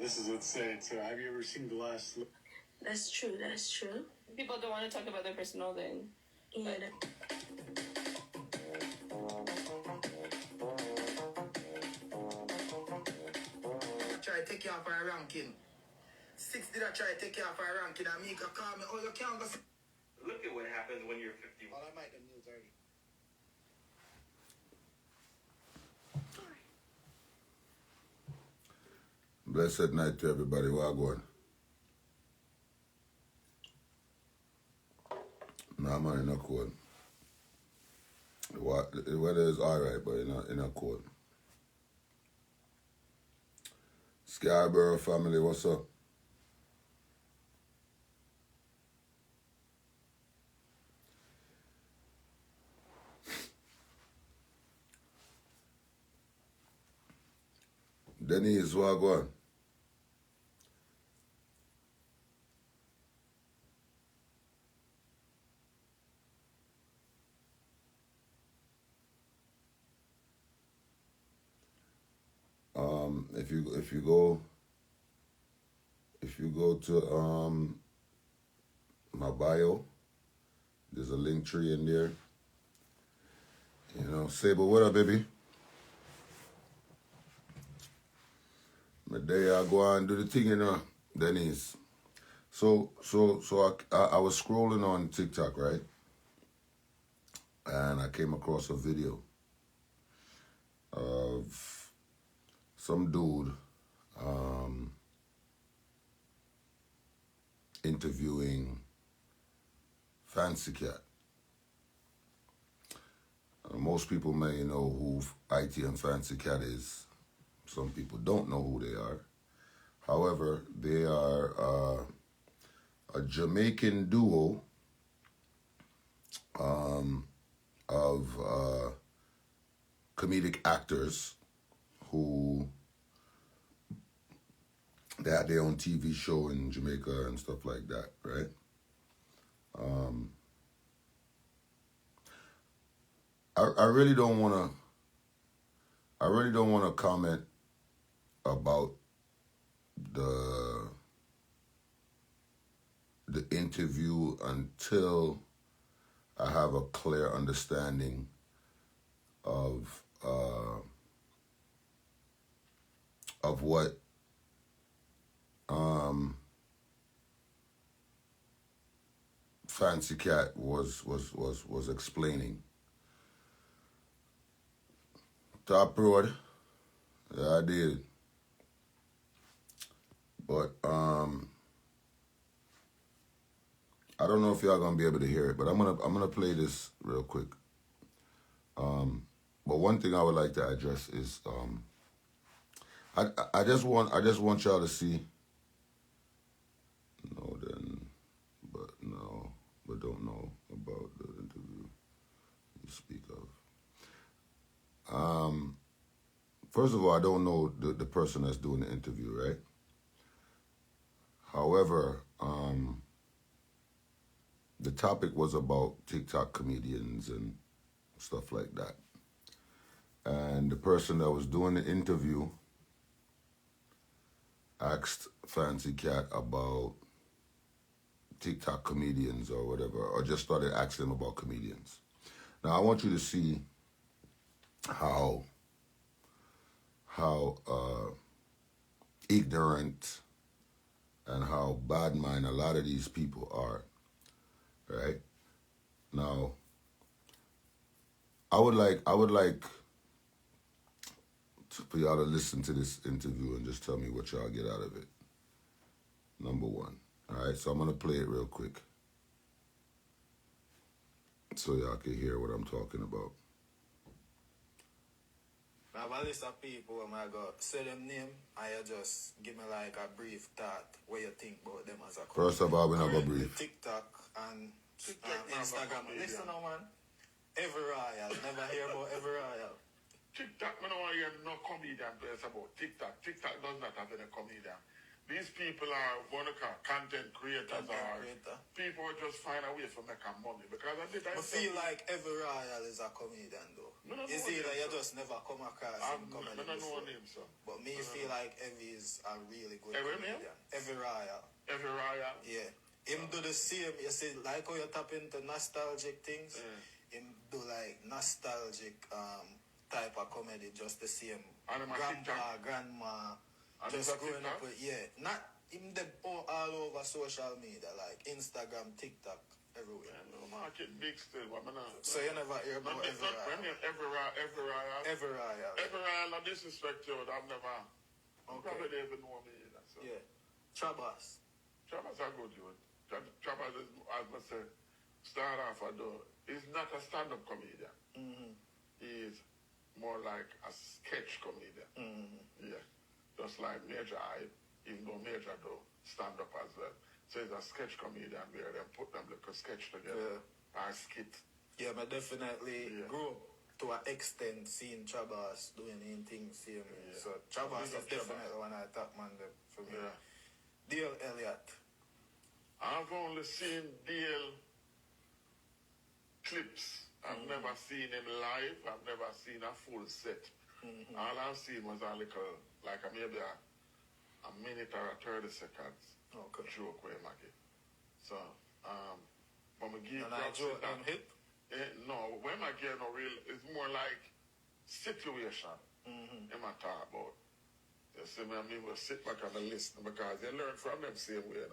This is what's said. So have you ever seen the last... That's true, that's true. People don't want to talk about their personal thing. Yeah. Try to take you off our ranking. 6 did I try to take you off our ranking and Mika call me, oh, you can't go. Look at what happens when you're 50. Well, I might have news already. Blessed night to everybody. Where I going? No, man, in a cold. The weather is alright, but in a cold. Scarborough family, what's up? Denise, where I going? If you go to my bio, there's a link tree in there. You know, Sable, what up, baby? My day I go on and do the thing, you know, Denise. So I was scrolling on TikTok, right? And I came across a video of some dude interviewing Fancy Cat. Most people may know who IT and Fancy Cat is. Some people don't know who they are. However, they are a Jamaican duo of comedic actors who they had their own TV show in Jamaica and stuff like that, right? I really don't want to comment about the interview until I have a clear understanding of what Fancy Cat was explaining. Top road, yeah, I did. But I don't know if y'all gonna be able to hear it, but I'm gonna play this real quick. But one thing I would like to address is I just want y'all to see. But don't know about the interview you speak of. First of all, I don't know the person that's doing the interview, right? However, the topic was about TikTok comedians and stuff like that. And the person that was doing the interview asked Fancy Cat about TikTok comedians or whatever, or just started asking him about comedians. Now, I want you to see how ignorant and how bad mind a lot of these people are, right? Now, I would like for y'all to listen to this interview and just tell me what y'all get out of it. Number one. All right, so I'm going to play it real quick so y'all can hear what I'm talking about. I have a list of people when I go say them name, and you just give me like a brief thought what you think about them as a couple. First of all, we're not going to brief. TikTok and Instagram. Listen now, man. Every royal. Never hear about every royal. TikTok, I don't want to hear no comedian place about TikTok. TikTok does not have any comedian. these people are what they call content creators Content or creator. people who just find a way to make a money. Because I feel like every royal is a comedian though. Is either you just never come across him comedy before. But me feel like Evie is a really good comedian. Every royal. Every royal? Yeah. Him do the same, you see, like how you tap into nostalgic things, him do like nostalgic type of comedy, just the same. Grandpa, grandma, just growing up with, not him them all over social media, like Instagram, TikTok, everywhere. Yeah, no market big still, but so you never hear about every royal. Every royal. Every royal, no disrespect you, I've never, probably they even know me either. So. Yeah. Chabas are good, you. Chabas is, as I say, start off a door. He's not a stand-up comedian. He is more like a sketch comedian. Yeah. Just like Majahhype, even though Major do stand-up as well. So he's a sketch comedian where they put them like a sketch together. Or skit. Yeah, but definitely grew up to an extent seeing Chabas doing things here. So Chabas is definitely one of the top man for me. Dale Elliott. I've only seen Dale clips. I've never seen him live. I've never seen a full set. All I've seen was a little, like maybe a minute or 30 seconds joke with Maggie. So, when we give joke on hip? No, when I get no real, it's more like situation in my talk about. You see me, I mean, we'll sit back and listen because they learn from them same way.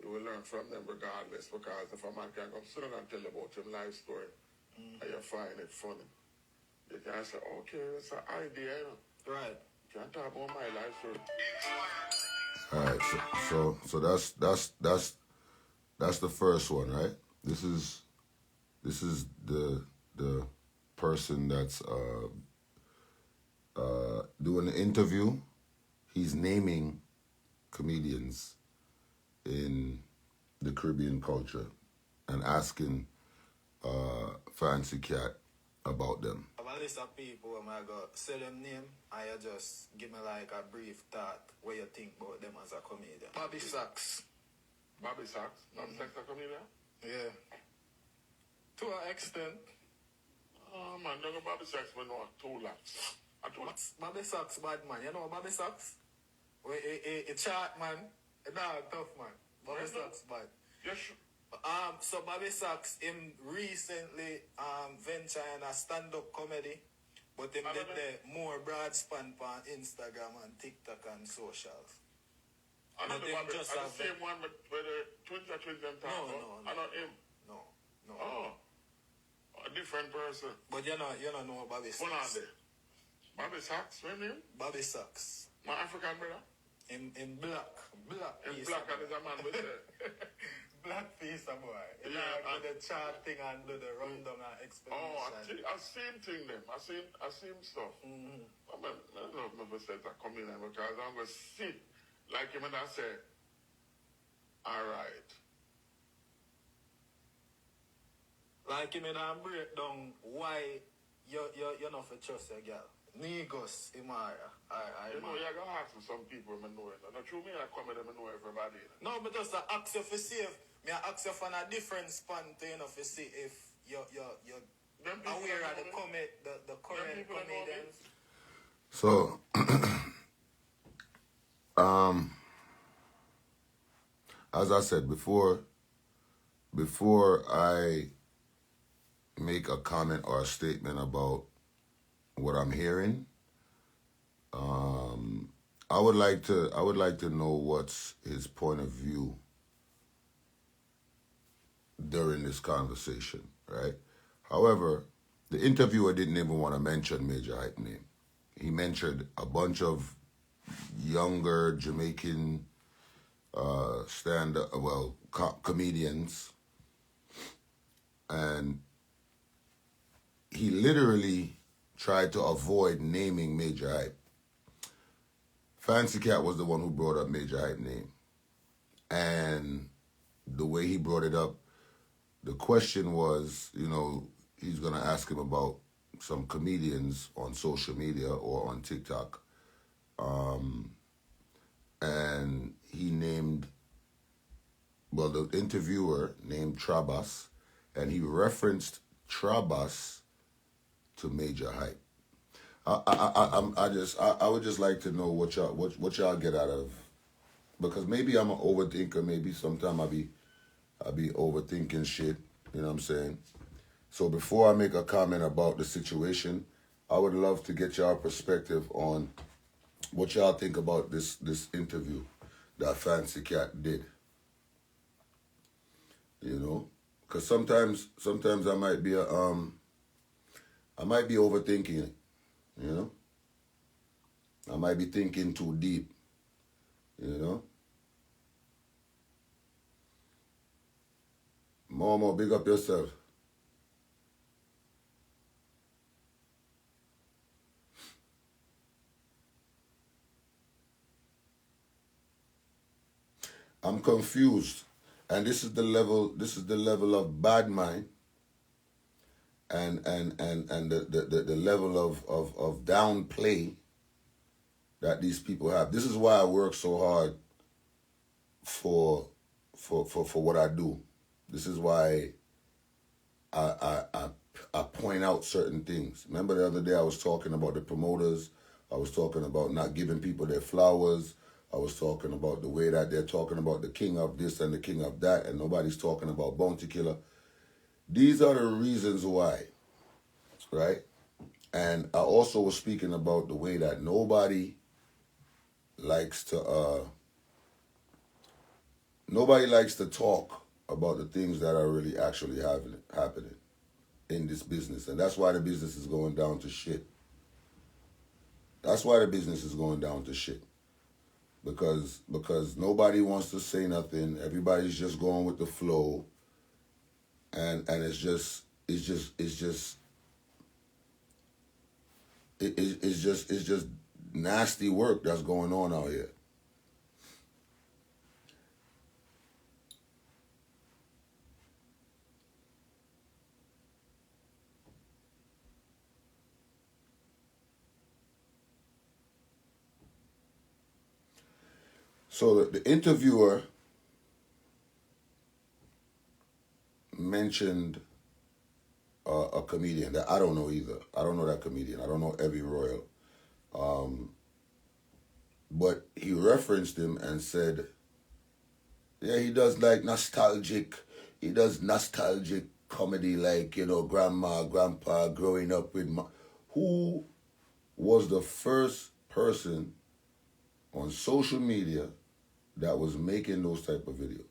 You will learn from them regardless because if a man can come sit down and tell about his life story and you find it funny, you can say, okay, it's an idea, you know. Right. You can talk about my life story. Alright, so that's the first one, right? This is the person that's doing the interview. He's naming comedians in the Caribbean culture and asking Fancy Cat about them. I have a list of people who I go say them name and you just give me like a brief thought what you think about them as a comedian. Bobby Sachs. Bobby Sachs? Bobby Sachs a comedian? Yeah. To an extent. Oh man, don't go Bobby Sachs we know two laps. Bobby Sachs bad man. You know Bobby Sachs? A chart man. A dog tough man. Bobby Sachs bad. Yes. So Bobby Sachs him recently venture in a stand-up comedy, but him did the more broad span on Instagram and TikTok and socials. I know the same one with the twins and talk. No. I know him. No. Oh. A different person. But you don't know Bobby Sachs. Hold on there. Bobby Sachs, what name? Bobby Sachs. My African brother? In black. In black and there's a man with the black piece of boy. And the chart thing and do the rundown and explanation. I seen thing them. I seen stuff. I mean, I don't know if I said that coming in because I'm going to see, like him and I say, all right. Like him and I break down why you're not for trust your girl. Nigos, Imara. You know, you're going to ask some people I know it. Not true, me, I come with them and know everybody. No, but just ask you for safe. Me ask you from a different span to, you know, to see if you're aware of the current comedians. So, as I said before I make a comment or a statement about what I'm hearing, I would like to know what's his point of view during this conversation, right? However, the interviewer didn't even want to mention Majahhype name. He mentioned a bunch of younger Jamaican comedians, and he literally tried to avoid naming Majahhype. Fancy Cat was the one who brought up Majahhype name. And the way he brought it up, the question was, you know, he's going to ask him about some comedians on social media or on TikTok. and he named, well, the interviewer named Trabas, and he referenced Trabas to Majahhype. I would just like to know what y'all get out of, because maybe I'm an overthinker. Maybe sometimes I be overthinking shit. You know what I'm saying? So before I make a comment about the situation, I would love to get y'all perspective on what y'all think about this interview that Fancy Cat did. You know, because sometimes I might be overthinking it. You know, I might be thinking too deep. You know, Momo, big up yourself. I'm confused, and this is the level of bad mind, and the level of downplay that these people have. This is why I work so hard for what I do. This is why I point out certain things. Remember the other day I was talking about the promoters. I was talking about not giving people their flowers. I was talking about the way that they're talking about the king of this and the king of that, and nobody's talking about Bounty Killer. These are the reasons why, right? And I also was speaking about the way that nobody likes to talk about the things that are really actually happening in this business. And that's why the business is going down to shit. That's why the business is going down to shit. Because nobody wants to say nothing. Everybody's just going with the flow. And it's just nasty work that's going on out here. So the interviewer mentioned a comedian that I don't know either. I don't know that comedian. I don't know Evie Royal. But he referenced him and said, yeah, he does like nostalgic comedy, like, you know, grandma, grandpa growing up with who was the first person on social media that was making those type of videos?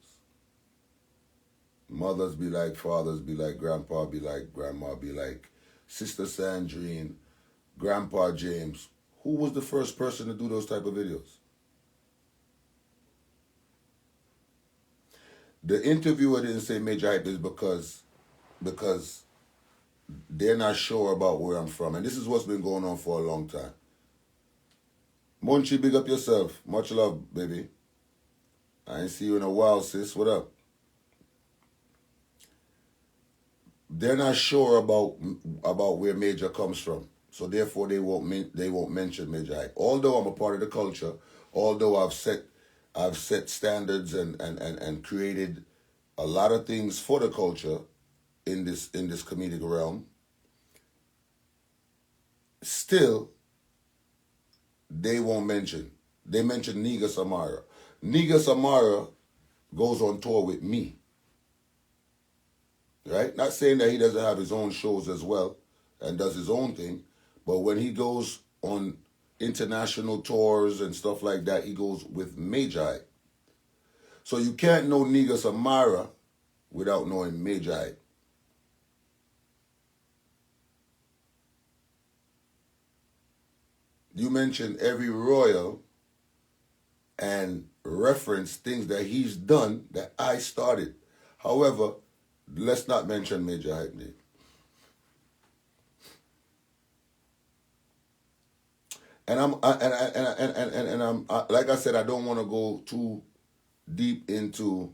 Mothers be like, fathers be like, grandpa be like, grandma be like, Sister Sandrine, Grandpa James. Who was the first person to do those type of videos? The interviewer didn't say Majahhype is because they're not sure about where I'm from. And this is what's been going on for a long time. Munchie, big up yourself. Much love, baby. I ain't see you in a while, sis. What up? They're not sure about where Major comes from, so therefore they won't mention Majahhype. Although I'm a part of the culture, although I've set standards and created a lot of things for the culture in this comedic realm, still they won't mention. They mention Nigga Samara. Nigga Samara goes on tour with me. Right? Not saying that he doesn't have his own shows as well and does his own thing, but when he goes on international tours and stuff like that, he goes with Majahhype. So you can't know Nigga Samara without knowing Majahhype. You mentioned Evie Royal and reference things that he's done that I started. However, let's not mention Majahhype name. And I'm like I said, I don't want to go too deep into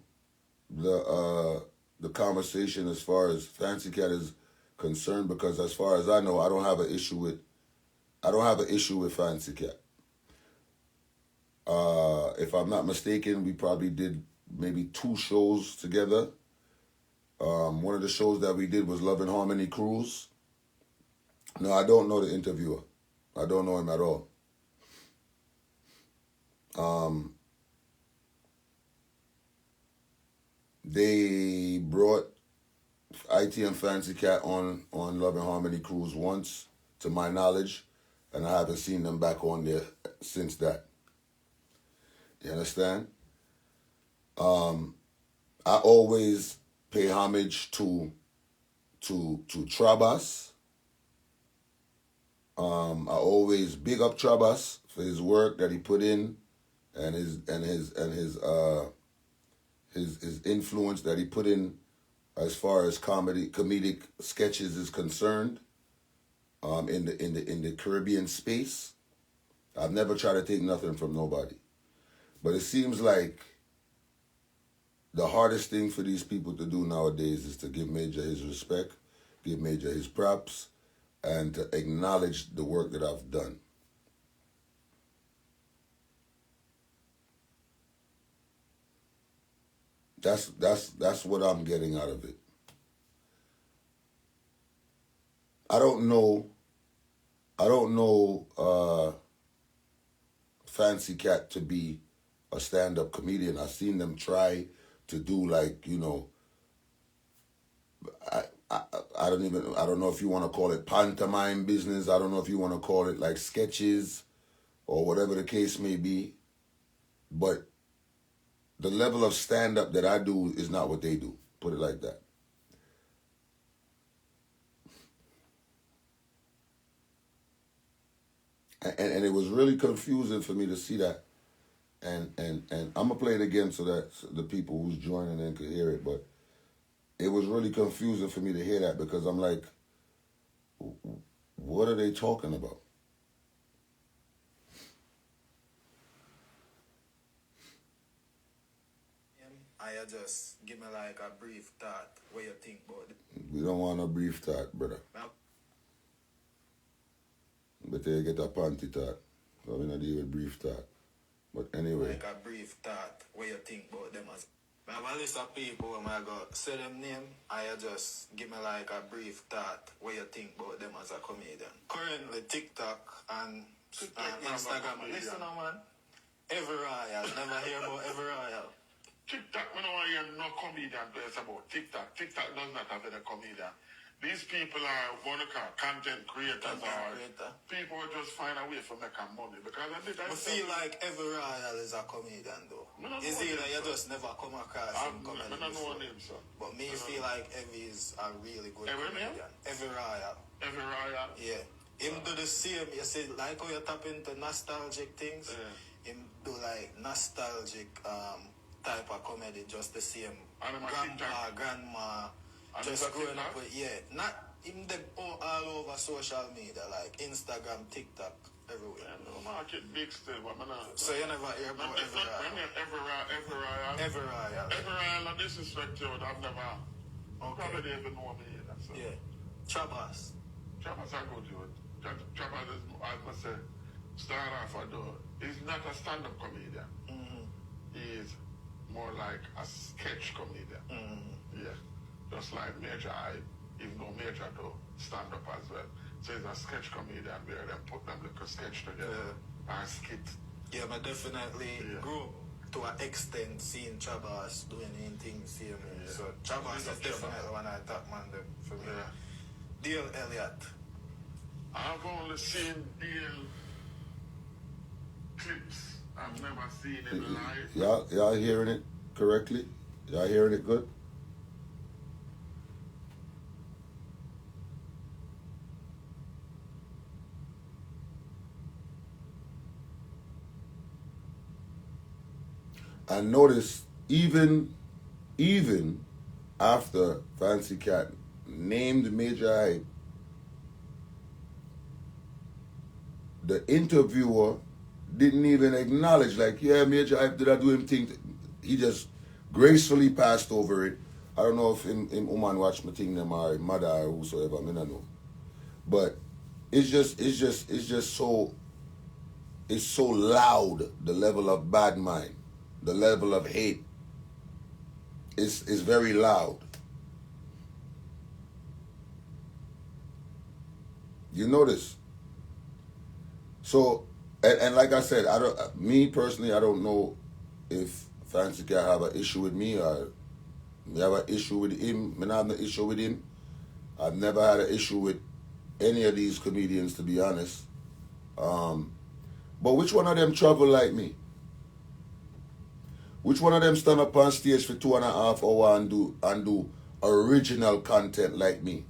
the conversation as far as Fancy Cat is concerned, because as far as I know, I don't have an issue with Fancy Cat. If I'm not mistaken, we probably did maybe 2 shows together. One of the shows that we did was Love and Harmony Cruise. No, I don't know the interviewer. I don't know him at all. They brought IT and Fancy Cat on Love and Harmony Cruise once, to my knowledge, and I haven't seen them back on there since that. You understand? I always pay homage to Trabas. I always big up Trabas for his work that he put in, and his influence that he put in as far as comedic sketches is concerned. In the Caribbean space, I've never tried to take nothing from nobody, but it seems like the hardest thing for these people to do nowadays is to give Major his respect, give Major his props, and to acknowledge the work that I've done. That's what I'm getting out of it. I don't know Fancy Cat to be a stand-up comedian. I've seen them try to do, like, you know, I don't know if you want to call it pantomime business. I don't know if you want to call it like sketches or whatever the case may be. But the level of stand-up that I do is not what they do. Put it like that. And it was really confusing for me to see that. And I'm going to play it again so that the people who's joining in could hear it. But it was really confusing for me to hear that, because I'm like, what are they talking about? I just give me like a brief thought what you think about it. We don't want a brief thought, brother. But they get a panty thought. So we not deal with brief thought. But anyway. Like a brief thought what you think about them as. I have a list of people when I go say them name, I just give me like a brief thought what you think about them as a comedian. Currently TikTok and Instagram. Listen now, man. Every royal. Never hear about every royal. TikTok, I don't want to hear no comedian place about TikTok. TikTok does not have any comedian. These people are what they call content creators, people who just find a way for making money. Because I feel like every royal is a comedian though. Is it that you just never come across him comedy before? But me feel like Evie is a really good comedian. Every royal. Every royal? Yeah. Him do the same, you see, like how you tap into nostalgic things, him do like nostalgic type of comedy, just the same. Grandma, just growing up with, not in them all over social media, like Instagram, TikTok, everywhere. Yeah, no market big still, but so you never hear about every royal. Every royal, and disrespect you, I've never, probably they even know me either. So. Yeah. Trabas are good, dude. Trabas is, as I say, start off a door. He's not a stand-up comedian. He's more like a sketch comedian. Yeah. Just like Majahhype, even though Major do stand up as well. So he's a sketch comedian where they put them like a sketch together and skit. Yeah, but definitely grew to an extent seeing Trabas doing anything same. So Trabas is definitely one I top man them for me. Dale Elliott. I've only seen Dale clips. I've never seen him live. Y'all hearing it correctly? Y'all hearing it good? I noticed even after Fancy Cat named Majahhype, the interviewer didn't even acknowledge, like, yeah, Majahhype did I do him thing. He just gracefully passed over it. I don't know if him woman watch my thing them or mother or whosoever, I don't know. But it's just is so loud, the level of bad mind, the level of hate is very loud. You notice? So, and like I said, me personally, I don't know if Fancy Cat have an issue with me or me have an issue with him. Me not have no issue with him. I've never had an issue with any of these comedians, to be honest. But which one of them travel like me? Which one of them stand up on stage for 2.5 hours and do original content like me?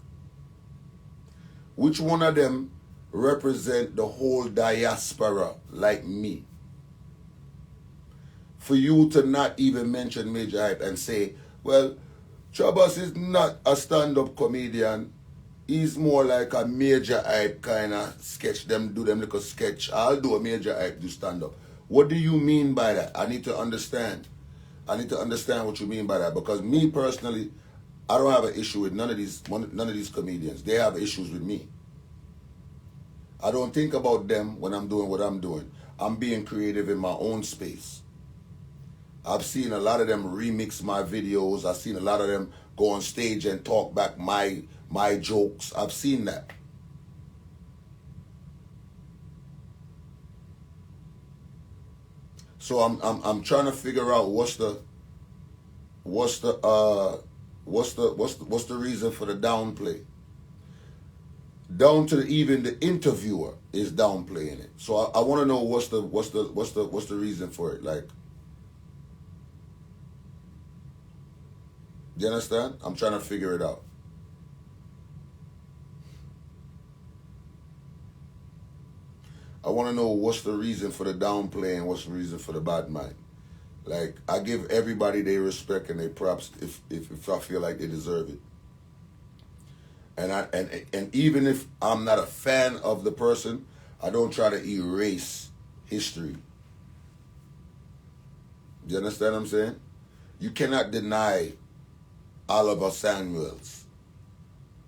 Which one of them represent the whole diaspora like me? For you to not even mention Majahhype and say, well, Trabas is not a stand-up comedian. He's more like a Majahhype kind of sketch. Them do them little sketch. I'll do a Majahhype, do stand-up. What do you mean by that? I need to understand. I need to understand what you mean by that. Because me personally, I don't have an issue with none of these comedians. They have issues with me. I don't think about them when I'm doing what I'm doing. I'm being creative in my own space. I've seen a lot of them remix my videos. I've seen a lot of them go on stage and talk back my jokes. I've seen that. So I'm trying to figure out what's the reason for the downplay. Down to even the interviewer is downplaying it. So I want to know what's the reason for it. Like, do you understand? I'm trying to figure it out. I want to know what's the reason for the downplay and what's the reason for the bad mind. Like, I give everybody their respect and their props if I feel like they deserve it. And even if I'm not a fan of the person, I don't try to erase history. You understand what I'm saying? You cannot deny Oliver Samuels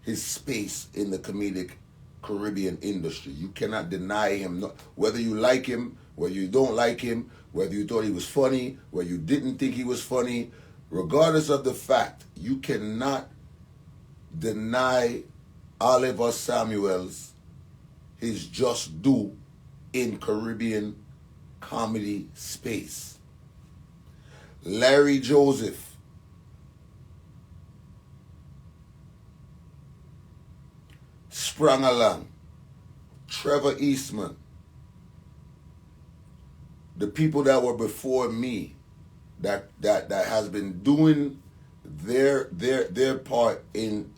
his space in the comedic Caribbean industry. You cannot deny him, whether you like him, whether you don't like him, whether you thought he was funny, whether you didn't think he was funny, regardless of the fact, you cannot deny Oliver Samuels his just due in Caribbean comedy space. Larry Joseph, Sprung Along, Trevor Eastman, the people that were before me that has been doing their part in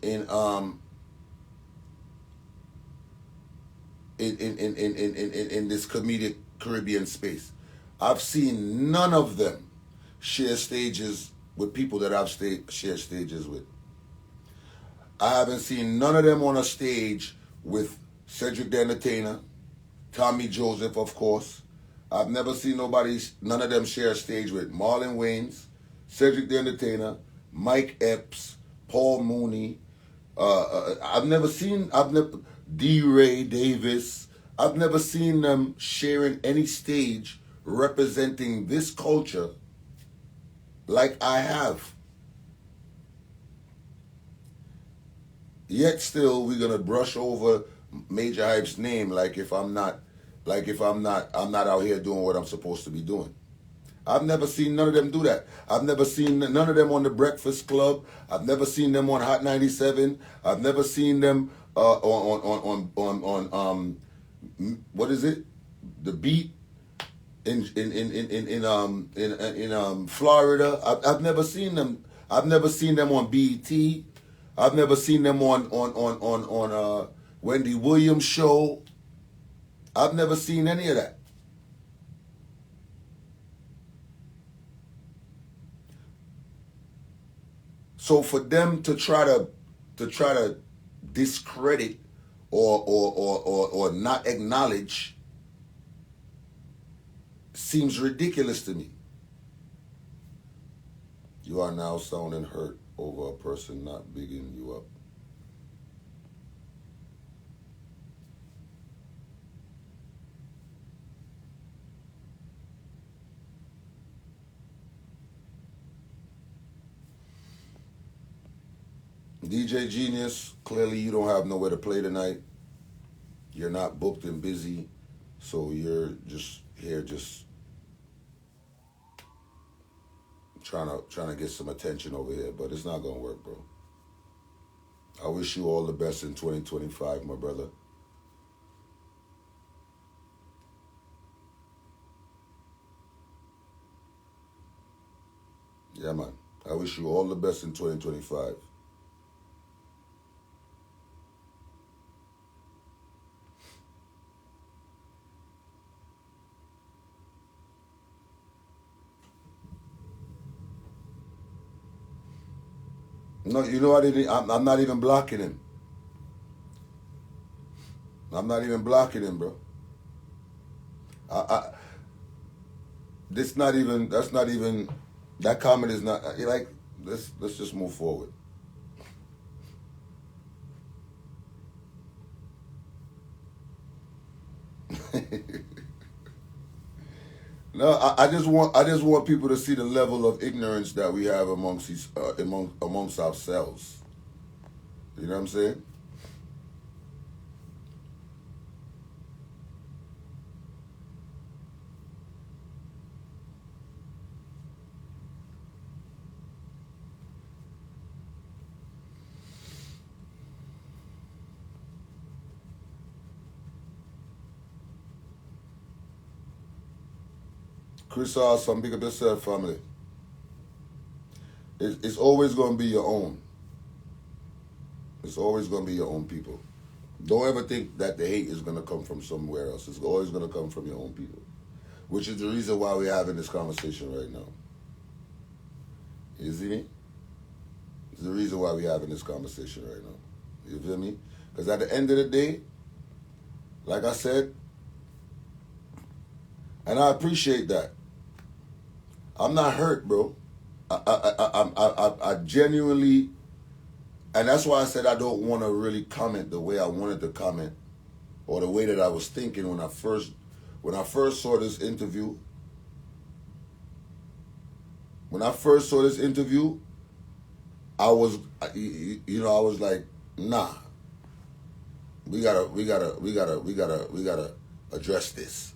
this comedic Caribbean space. I've seen none of them share stages with people that I've shared stages with. I haven't seen none of them on a stage with Cedric the Entertainer, Tommy Joseph, of course. I've never seen none of them share a stage with Marlon Wayans, Cedric the Entertainer, Mike Epps, Paul Mooney. I've never D. Ray Davis. I've never seen them sharing any stage representing this culture like I have. Yet still, we're gonna brush over Majahhype's name like if I'm not out here doing what I'm supposed to be doing. I've never seen none of them do that. I've never seen none of them on The Breakfast Club. I've never seen them on Hot 97. I've never seen them on what is it? The Beat in Florida. I've never seen them. I've never seen them on BET. I've never seen them on Wendy Williams' show. I've never seen any of that. So for them to try to discredit or not acknowledge seems ridiculous to me. You are now sounding hurt over a person not bigging you up. DJ Genius, clearly you don't have nowhere to play tonight. You're not booked and busy, so you're just here just trying to get some attention over here, but it's not gonna work, bro. I wish you all the best in 2025, my brother. Yeah, man. I wish you all the best in 2025. No, you know what? I'm not even blocking him. I'm not even blocking him, bro. That's not even, that comment is not, like, let's just move forward. No, I just want people to see the level of ignorance that we have amongst ourselves. You know what I'm saying? Chris Awesome, big up yourself, family. It's always going to be your own. It's always going to be your own people. Don't ever think that the hate is going to come from somewhere else. It's always going to come from your own people, which is the reason why we're having this conversation right now. You see me? It's the reason why we're having this conversation right now. You feel me? Because at the end of the day, like I said, and I appreciate that, I'm not hurt, bro. I genuinely, and that's why I said I don't want to really comment the way I wanted to comment, or the way that I was thinking when I first saw this interview. When I first saw this interview, I was like, nah. We gotta address this.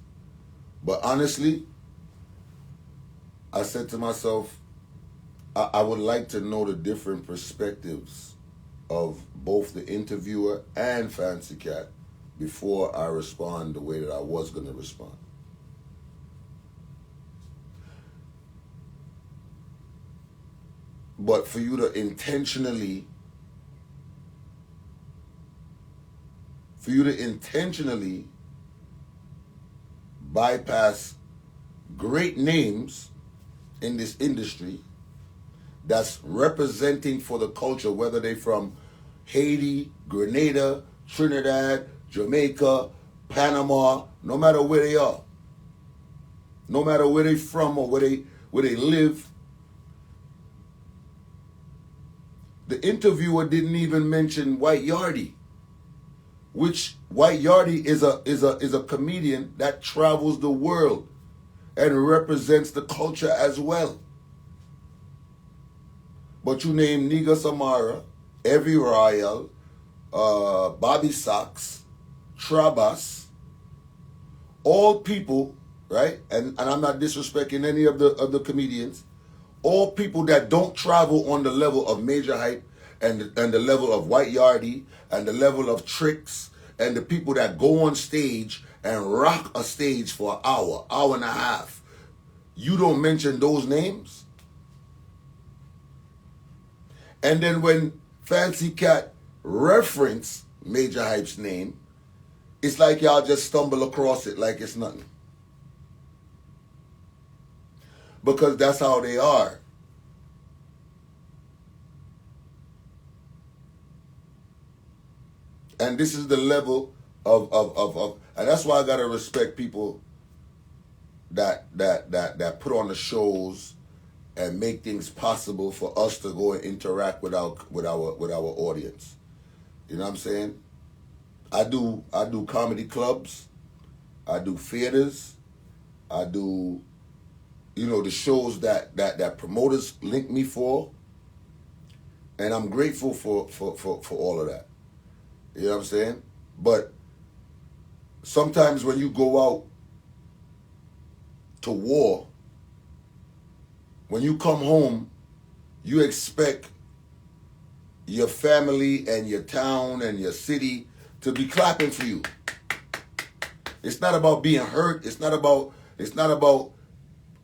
But honestly, I said to myself, I would like to know the different perspectives of both the interviewer and Fancy Cat before I respond the way that I was going to respond. But for you to intentionally bypass great names in this industry that's representing for the culture, whether they from Haiti, Grenada, Trinidad, Jamaica, Panama, no matter where they are, no matter where they from or where they live. The interviewer didn't even mention White Yardie, which White Yardie is a comedian that travels the world and represents the culture as well. But you name Niga Samara, Evie Royal, Bobby Sachs, Trabas, all people, right? And I'm not disrespecting any of the comedians. All people that don't travel on the level of Majahhype and the level of White Yardie and the level of Tricks and the people that go on stage and rock a stage for an hour and a half. You don't mention those names? And then when Fancy Cat reference Majahhype's name, it's like y'all just stumble across it like it's nothing. Because that's how they are. And this is the level of and that's why I gotta respect people that put on the shows and make things possible for us to go and interact with our audience. You know what I'm saying? I do comedy clubs, I do theaters, I do, the shows that promoters link me for. And I'm grateful for all of that. You know what I'm saying? But sometimes when you go out to war, when you come home, you expect your family and your town and your city to be clapping for you. It's not about being hurt. It's not about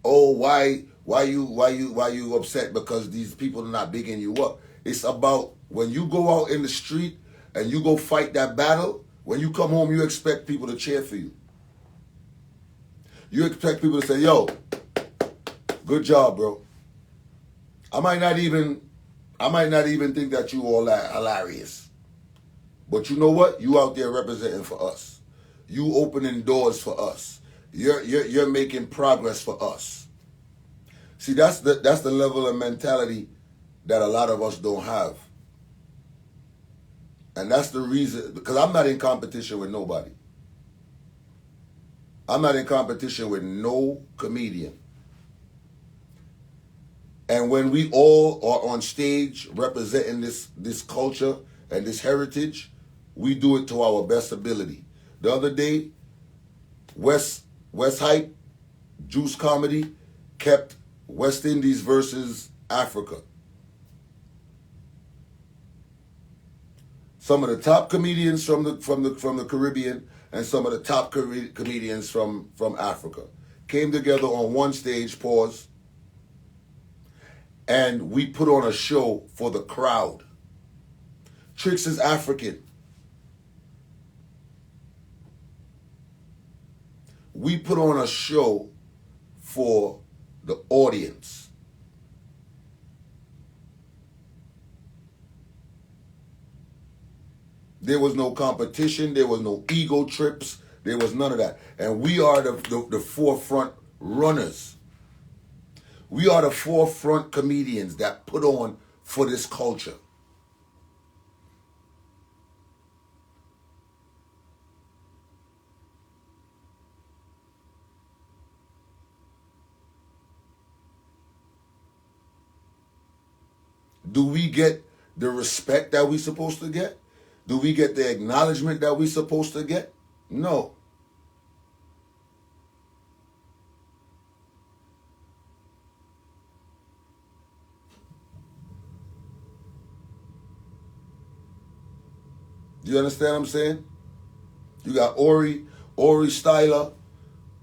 oh, why you upset because these people are not bigging you up. It's about when you go out in the street and you go fight that battle, when you come home, you expect people to cheer for you. You expect people to say, yo, good job, bro. I might not even think that you all are hilarious. But you know what? You out there representing for us. You opening doors for us. You're making progress for us. See, that's the level of mentality that a lot of us don't have. And that's the reason, because I'm not in competition with nobody. I'm not in competition with no comedian. And when we all are on stage representing this culture and this heritage, we do it to our best ability. The other day, Majahhype, Juice Comedy, kept West Indies versus Africa. Some of the top comedians from the Caribbean and some of the top comedians from Africa came together on one stage, pause, and we put on a show for the crowd. Tricks is African. We put on a show for the audience. There was no competition. There was no ego trips. There was none of that. And we are the forefront runners. We are the forefront comedians that put on for this culture. Do we get the respect that we're supposed to get? Do we get the acknowledgement that we're supposed to get? No. You understand what I'm saying? You got Ori Styler,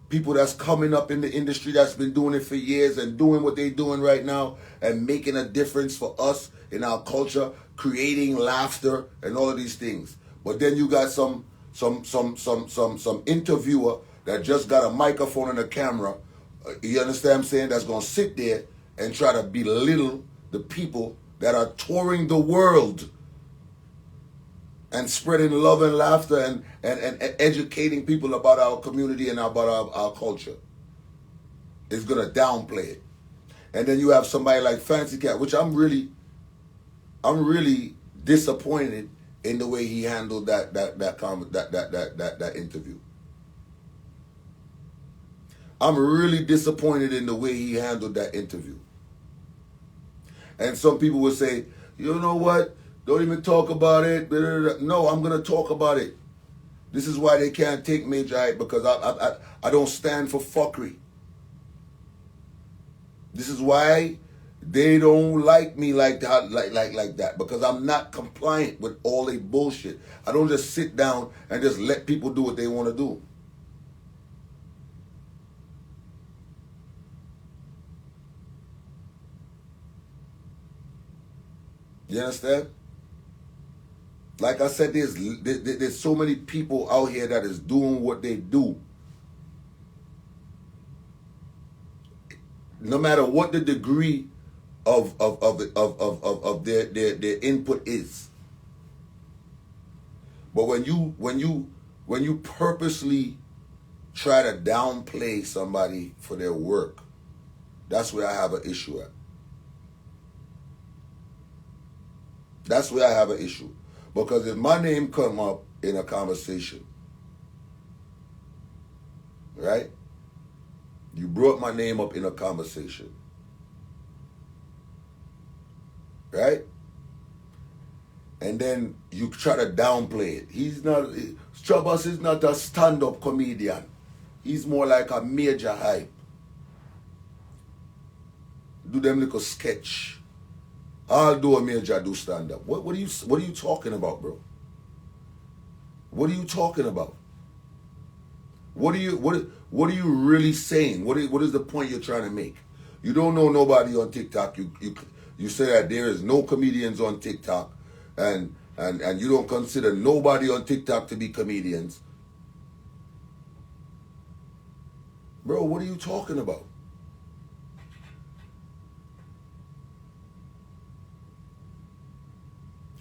people that's coming up in the industry that's been doing it for years and doing what they're doing right now and making a difference for us in our culture, creating laughter and all of these things. But then you got some interviewer that just got a microphone and a camera. You understand what I'm saying? That's gonna sit there and try to belittle the people that are touring the world and spreading love and laughter and educating people about our community and about our culture. It's going to downplay it. And then you have somebody like Fancy Cat, which I'm really disappointed in the way he handled that interview. I'm really disappointed in the way he handled that interview. And some people would say, you know what? Don't even talk about it. No, I'm going to talk about it. This is why they can't take Majahhype, because I don't stand for fuckery. This is why they don't like me like that, because I'm not compliant with all their bullshit. I don't just sit down and just let people do what they want to do. You understand? Like I said, there's so many people out here that is doing what they do. No matter what the degree of their input is. But when you purposely try to downplay somebody for their work, that's where I have an issue at. That's where I have an issue. Because if my name come up in a conversation, right? You brought my name up in a conversation, right? and then you try to downplay it. Trabas is not a stand-up comedian. He's more like a Majahhype. Do them little sketch. Although a Major do stand-up. What are you talking about, bro? What are you talking about? What are you really saying? What is the point you're trying to make? You don't know nobody on TikTok. You say that there is no comedians on TikTok, and you don't consider nobody on TikTok to be comedians. Bro, what are you talking about?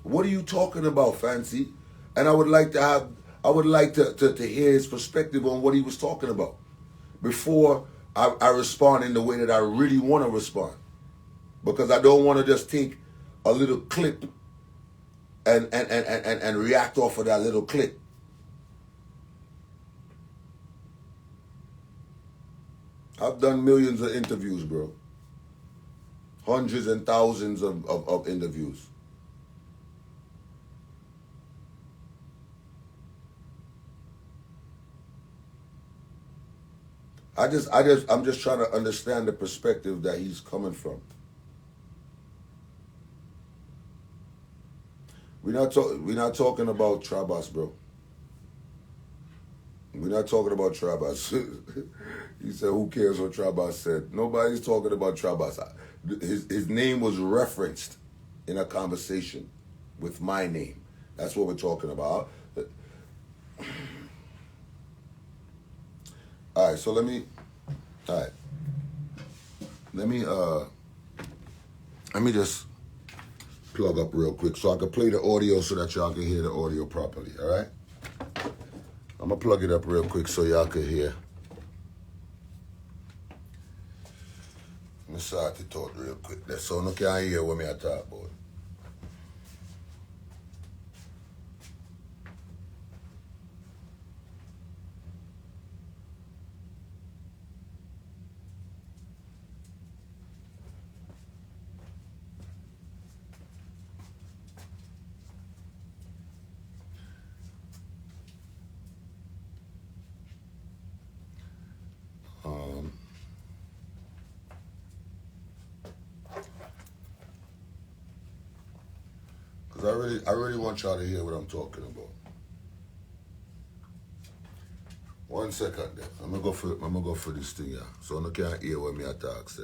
What are you talking about, Fancy? And I would like to hear his perspective on what he was talking about before I respond in the way that I really want to respond. Because I don't want to just take a little clip and react off of that little clip. I've done millions of interviews, bro. Hundreds and thousands of interviews. I'm just trying to understand the perspective that he's coming from. We're not talking about Trabas, bro. We're not talking about Trabas. He said, who cares what Trabas said? Nobody's talking about Trabas. His name was referenced in a conversation with my name. That's what we're talking about. All right, so let me just plug up real quick so I can play the audio so that y'all can hear the audio properly, all right? I'm going to plug it up real quick so y'all can hear. I'm going to start to talk real quick so you can hear what I talk about. Because I really want y'all to hear what I'm talking about. 1 second then. I'm gonna go for this thing, yeah. So I can't hear what I talk say.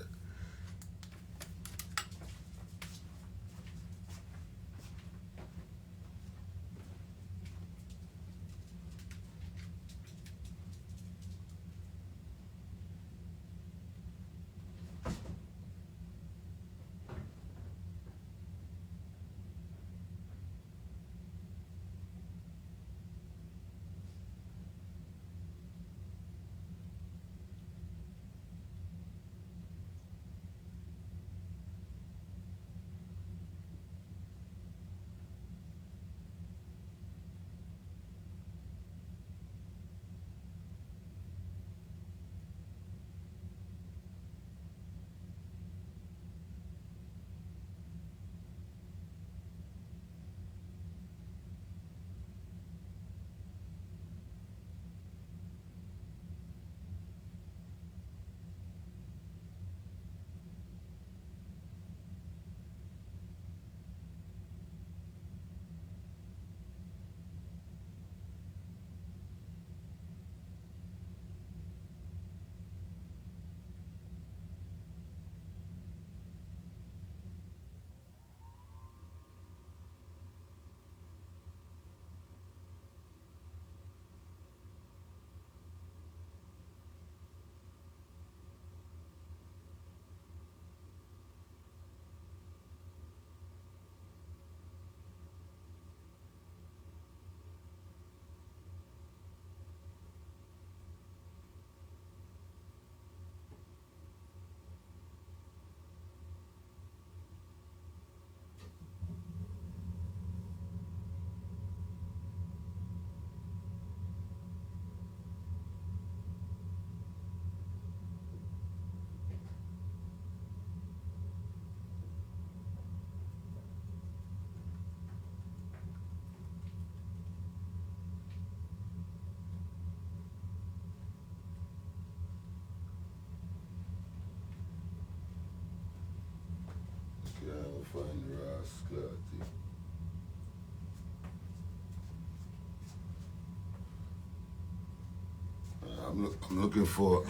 I'm looking for.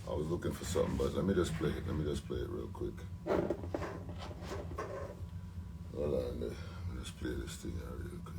I was looking for something, but let me just play it. Let me just play it real quick. Hold on, let me just play this thing out real quick.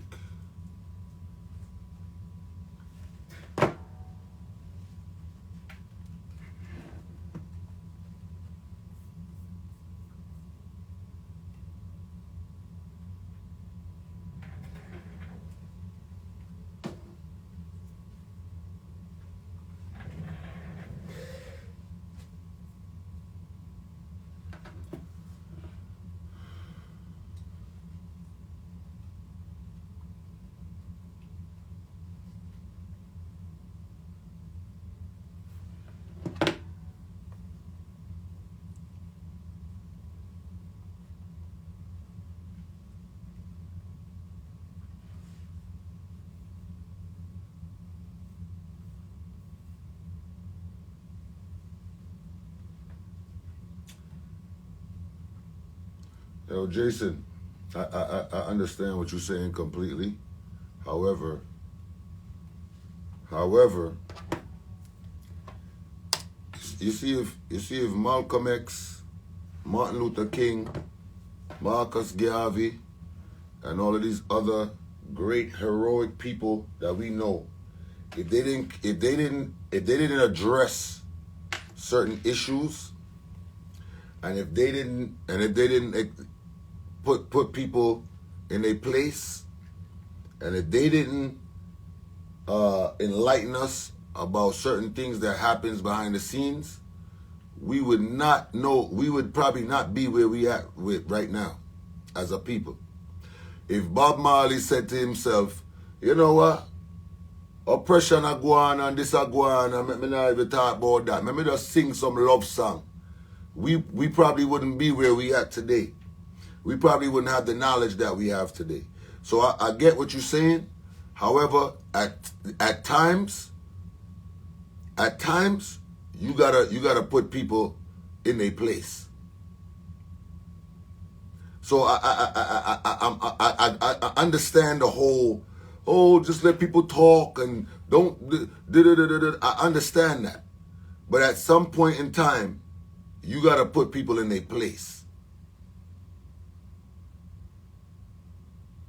Yo, Jason, I understand what you're saying completely. However, you see if Malcolm X, Martin Luther King, Marcus Garvey, and all of these other great heroic people that we know, if they didn't address certain issues, and if they didn't put people in their place, and if they didn't enlighten us about certain things that happens behind the scenes, we would not know. We would probably not be where we at with right now as a people. If Bob Marley said to himself, you know what, oppression a go on and this a go on, and let me not even talk about that, let me just sing some love song, we probably wouldn't be where we at today. We probably wouldn't have the knowledge that we have today. So I get what you're saying. However, at times, you gotta put people in their place. So I understand the whole, just let people talk and don't. I understand that, but at some point in time, you gotta put people in their place.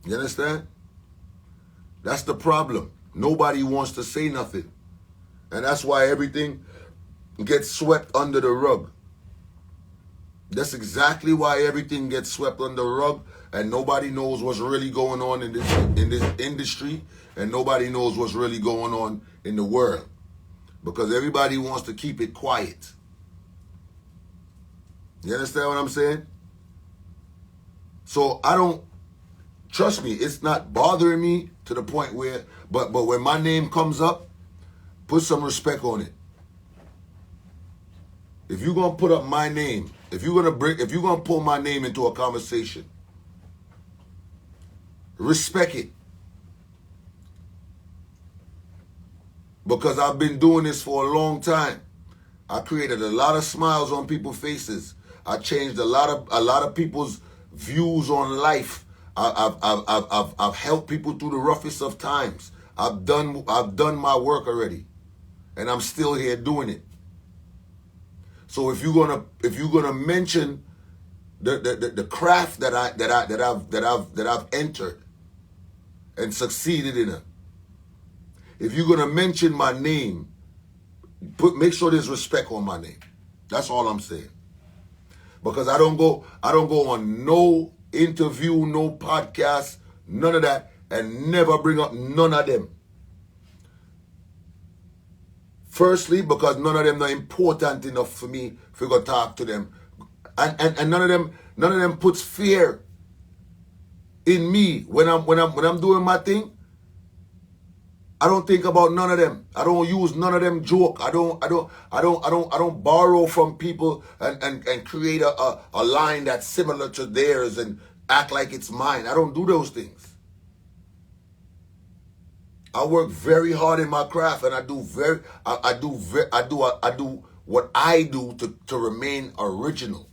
You understand? That's the problem. Nobody wants to say nothing. And that's why everything gets swept under the rug. That's exactly why everything gets swept under the rug, and nobody knows what's really going on in this industry, and nobody knows what's really going on in the world. Because everybody wants to keep it quiet. You understand what I'm saying? So trust me, it's not bothering me to the point where, but when my name comes up, put some respect on it. If you're gonna put up my name, if you're gonna pull my name into a conversation, respect it. Because I've been doing this for a long time. I created a lot of smiles on people's faces. I changed a lot of people's views on life. I've helped people through the roughest of times. I've done my work already, and I'm still here doing it. So if you're gonna mention the craft that I've entered and succeeded in it, if you're gonna mention my name, make sure there's respect on my name. That's all I'm saying. Because I don't go on no interview, no podcast, none of that, and never bring up none of them. Firstly, because none of them are important enough for me to go talk to them, and none of them puts fear in me when I'm doing my thing. I don't think about none of them. I don't use none of them joke. I don't borrow from people and create a line that's similar to theirs and act like it's mine. I don't do those things. I work very hard in my craft, and I do what I do to remain original.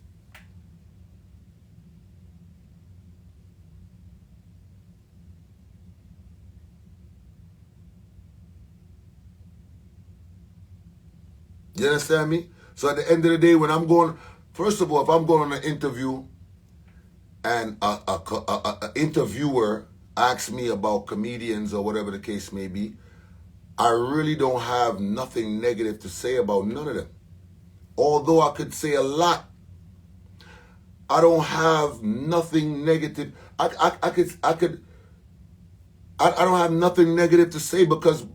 You understand me? So at the end of the day, when I'm going, first of all, if I'm going on an interview and a interviewer asks me about comedians or whatever the case may be, I really don't have nothing negative to say about none of them. Although I could say a lot, I don't have nothing negative. I don't have nothing negative to say because,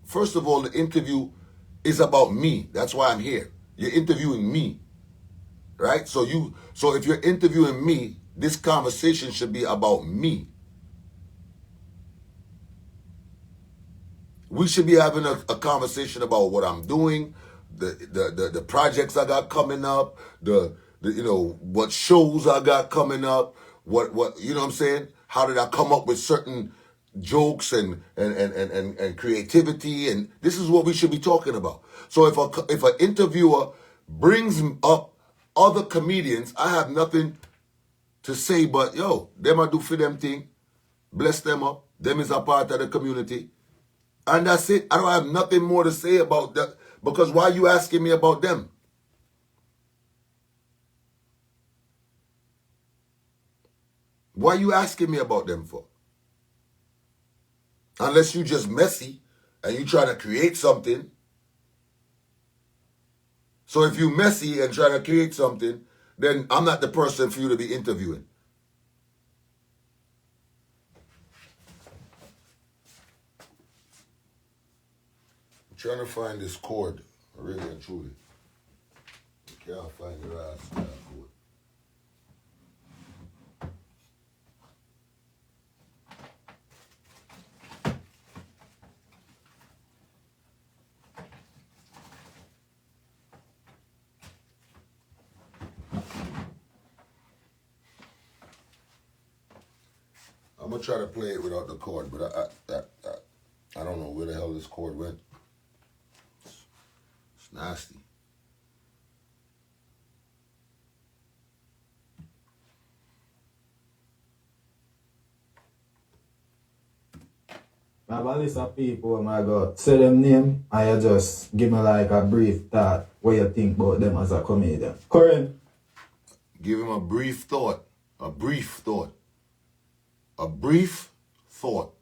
first of all, the interview is about me. That's why I'm here. You're interviewing me, right? So if you're interviewing me, this conversation should be about me. We should be having a conversation about what I'm doing, the projects I got coming up, the what shows I got coming up, what you know what I'm saying? How did I come up with certain jokes and creativity, and this is what we should be talking about. So if an interviewer brings up other comedians, I have nothing to say but them I do for them thing, bless them up, them is a part of the community, and that's it. I don't have nothing more to say about that because why are you asking me about them? Why are you asking me about them for? Unless you just messy and you trying to create something. So if you messy and trying to create something, then I'm not the person for you to be interviewing. I'm trying to find this chord, really and truly. I can't find your ass chord. I'm gonna try to play it without the chord, but I don't know where the hell this chord went. It's nasty. I have a list of people, oh my God, say them name and you just give me like a brief thought what you think about them as a comedian. Correct? Give him a brief thought. A brief thought. A brief thought.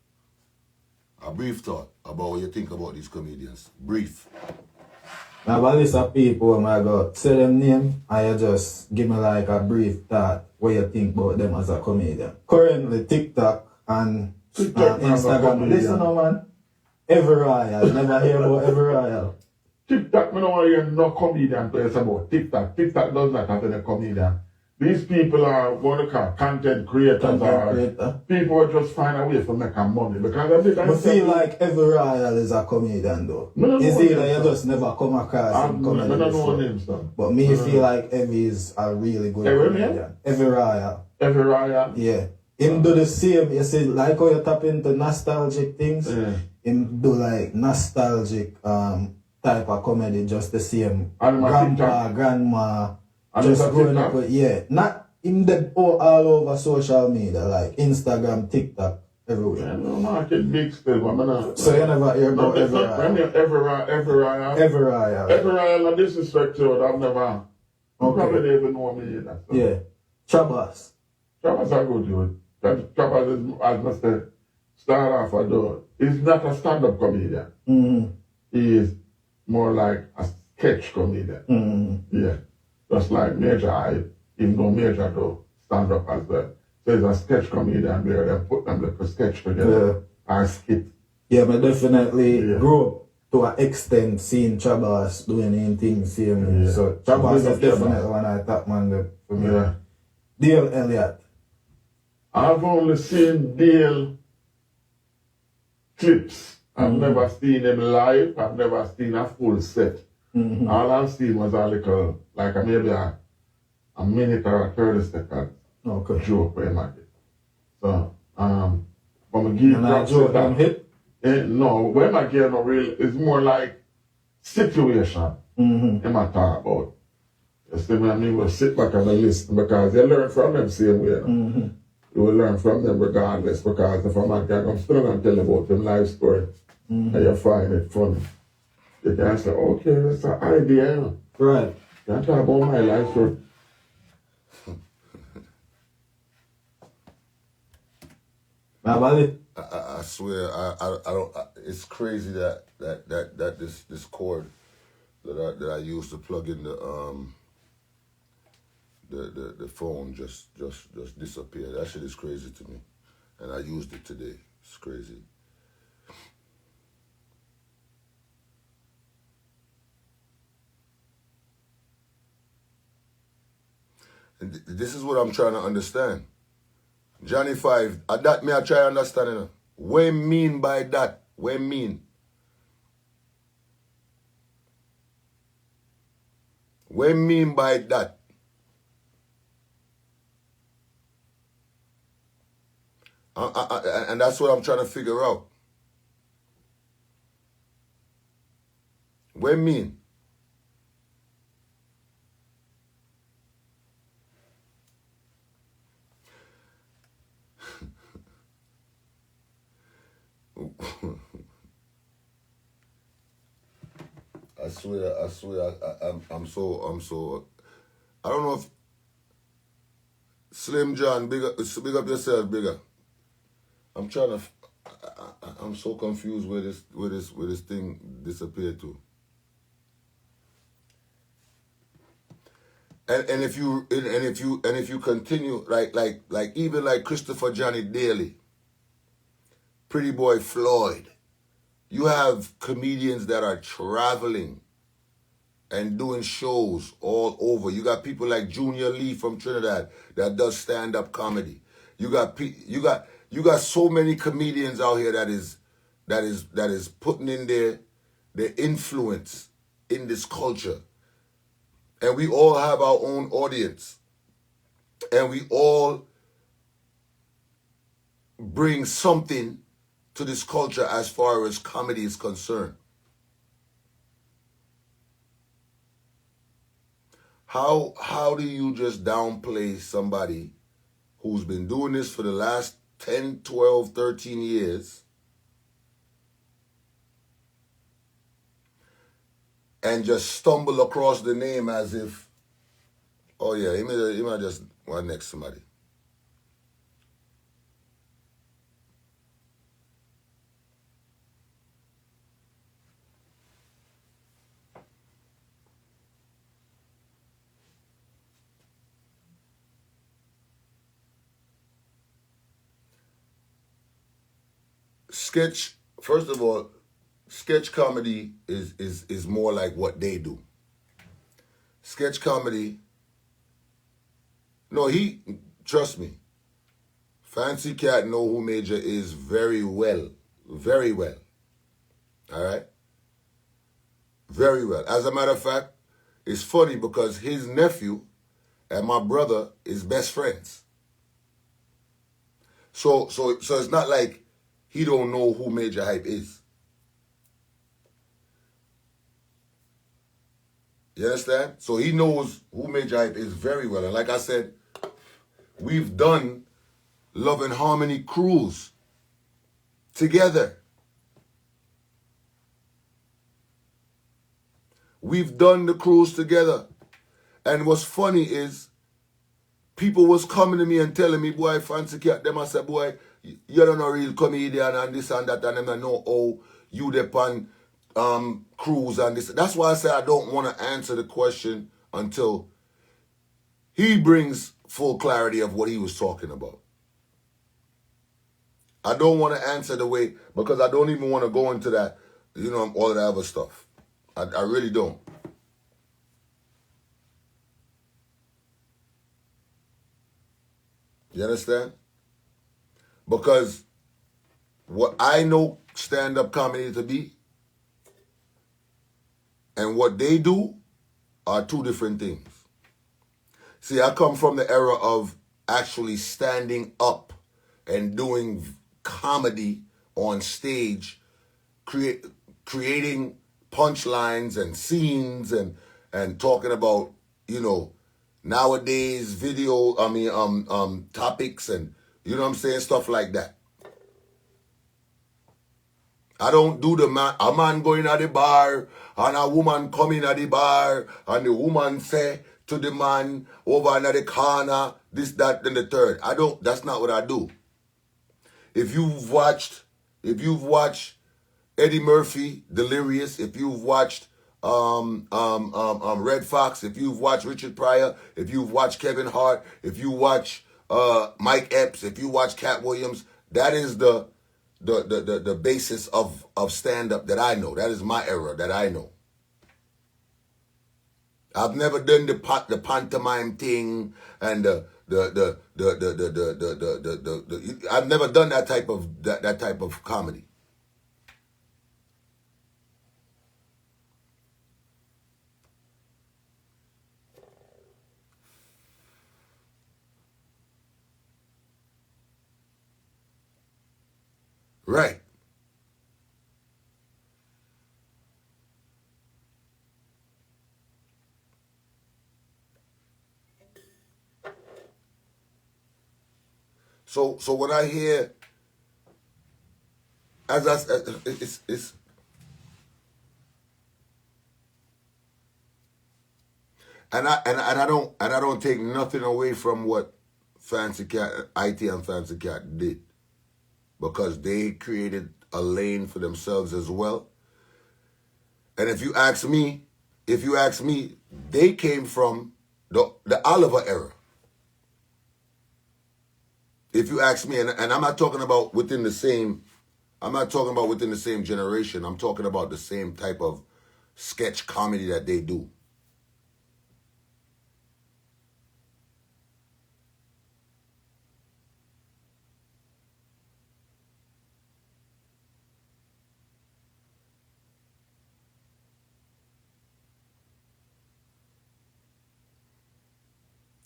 A brief thought about what you think about these comedians. Brief. I have a list of people, oh my God, say them name and you just give me like a brief thought what you think about them as a comedian. Currently TikTok and Instagram. Listen now, man. Every royal. Never hear about every royal. TikTok, I don't want to hear no comedian talk about TikTok. TikTok does not have any comedian. These people are what they call content creators. People who just find a way to make money. Because I feel like every royal is a comedian though. It's either you just never come across him comedy I don't know before. names though. But me feel like Evie is a really good comedian. Every royal. Every royal? Yeah. Him do the same, you see, like how you tap into nostalgic things, him do like nostalgic type of comedy, just the same. Grandpa, grandma, just growing up with, not in the all over social media, like Instagram, TikTok, everywhere. Yeah, no market big still, but so you never hear about every royal? Every royal, no disrespect to it, I've never, you probably never know me either. So. Yeah. Chabas. Chabas are good, dude. Chabas is, as Mr. Start off a door. He's not a stand-up comedian. He is more like a sketch comedian. Yeah. Just like Majahhype, even though Major do stand-up as well. So he's a sketch comedian where they put them like a sketch together or skit. Yeah, but definitely grew up to an extent seeing Chabas doing things. So Chabas is definitely one I thought, man, for me. Yeah. Dale Elliott. I've only seen Dale clips. I've never seen him live. I've never seen a full set. All I've seen was a little, like maybe a minute or a 30-second joke where he make it. So, but I give props to that. No, when I give no real, it's more like situation him I talk about. You see me, I mean, we'll sit back and listen because they learn from them same way. You will learn from them regardless because if a man can come still and tell about them life story and you find it funny. they can say, okay, that's an idea. You know? Right. Can't talk about my life, so. I swear, I don't. It's crazy that this cord that I used to plug in the phone just disappeared. That shit is crazy to me, and I used it today. It's crazy. And this is what I'm trying to understand. Johnny 5, that me I try to understand. You know. What mean by that? What mean? What mean by that? And that's what I'm trying to figure out. What mean? I swear, I'm so, I don't know if, Slim John, big up yourself, bigger. I'm trying to, I'm so confused where this thing disappeared to. And if you continue, like even like Christopher Johnny Daly, Pretty Boy Floyd, you have comedians that are traveling and doing shows all over. You got people like Junior Lee from Trinidad that does stand-up comedy. You got so many comedians out here that is putting in their influence in this culture. And we all have our own audience. And we all bring something to this culture as far as comedy is concerned. How do you just downplay somebody who's been doing this for the last 10, 12, 13 years and just stumble across the name as if, oh yeah, he might just one next somebody. Sketch, first of all, sketch comedy is more like what they do. Sketch comedy, no, trust me, Fancy Cat know who Major is very well. Very well. All right? Very well. As a matter of fact, it's funny because his nephew and my brother is best friends. So it's not like he don't know who Majahhype is. You understand? So he knows who Majahhype is very well. And like I said, we've done Love and Harmony cruise together. We've done the cruise together. And what's funny is people was coming to me and telling me, boy, Fancy Cat, them I said, boy, you're not a real comedian and this and that, and them I know, oh, you depend cruise and this. That's why I say I don't want to answer the question until he brings full clarity of what he was talking about. I don't want to answer the way, because I don't even want to go into that, you know, all of that other stuff. I really don't. You understand? Because what I know stand-up comedy to be and what they do are two different things. See, I come from the era of actually standing up and doing comedy on stage, creating punchlines and scenes and talking about, you know, nowadays topics and, you know what I'm saying, stuff like that. I don't do a man going at the bar and a woman coming at the bar and the woman say to the man over in the corner, this, that, and the third. That's not what I do. If you've watched Eddie Murphy, Delirious, if you've watched Red Fox, if you've watched Richard Pryor, if you've watched Kevin Hart, if you watch Mike Epps, if you watch Cat Williams, that is the basis of stand-up that I know. That is my era that I know. I've never done the pantomime thing and I've never done that type of comedy. Right. So when I hear, it's and I don't take nothing away from what Fancy Cat, IT and Fancy Cat did, because they created a lane for themselves as well. And if you ask me, they came from the Oliver era. If you ask me, and I'm not talking about within the same generation. I'm talking about the same type of sketch comedy that they do.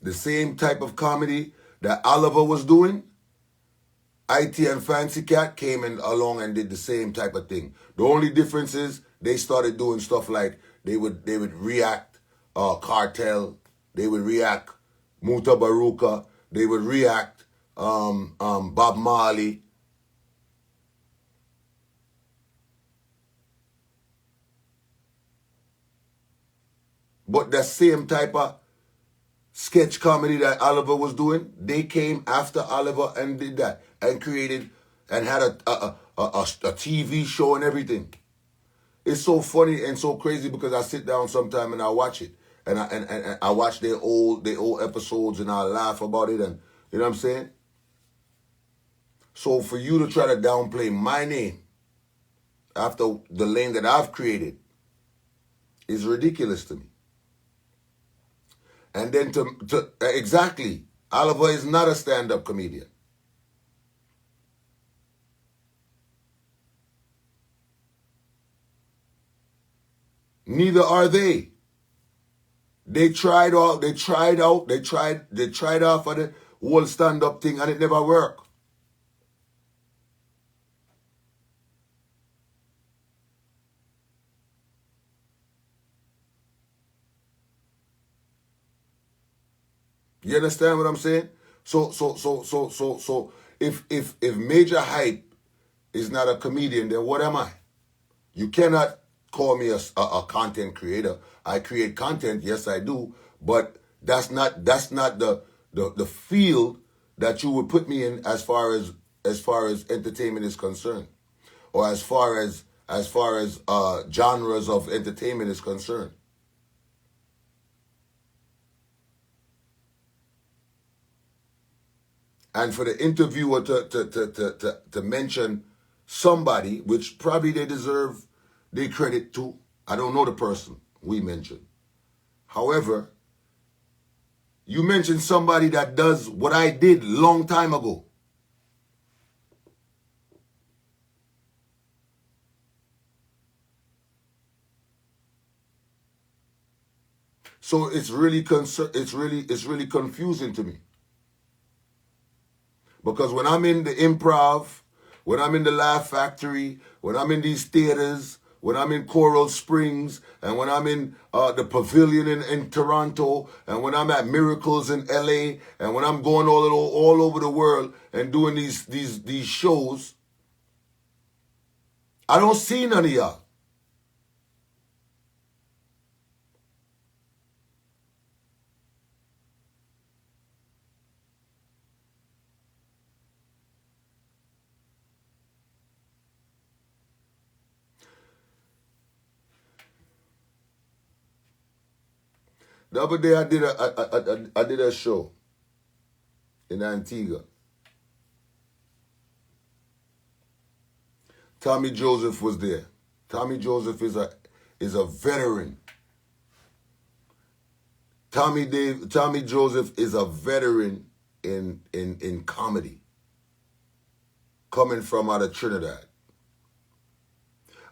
The same type of comedy that Oliver was doing, IT and Fancy Cat came in along and did the same type of thing. The only difference is they started doing stuff like they would react Cartel, they would react Muta Baruka, they would react Bob Marley. But the same type of sketch comedy that Oliver was doing, they came after Oliver and did that and created and had a TV show and everything. It's so funny and so crazy because I sit down sometime and I watch it and I watch their old episodes and I laugh about it, and you know what I'm saying? So for you to try to downplay my name after the lane that I've created is ridiculous to me. And then exactly, Oliver is not a stand-up comedian. Neither are they. They tried off of the whole stand-up thing and it never worked. You understand what I'm saying? So if Majahhype is not a comedian, then what am I? You cannot call me a content creator. I create content, yes I do, but that's not the field that you would put me in as far as entertainment is concerned, or as far as genres of entertainment is concerned. And for the interviewer to mention somebody, which probably they deserve their credit to. I don't know the person we mentioned. However, you mentioned somebody that does what I did long time ago. So it's really confusing to me. Because when I'm in the improv, when I'm in the Laugh Factory, when I'm in these theaters, when I'm in Coral Springs, and when I'm in the Pavilion in Toronto, and when I'm at Miracles in LA, and when I'm going all over the world and doing these shows, I don't see none of y'all. The other day I did a show in Antigua. Tommy Joseph was there. Tommy Joseph is a veteran. Tommy Joseph is a veteran in comedy, coming from out of Trinidad.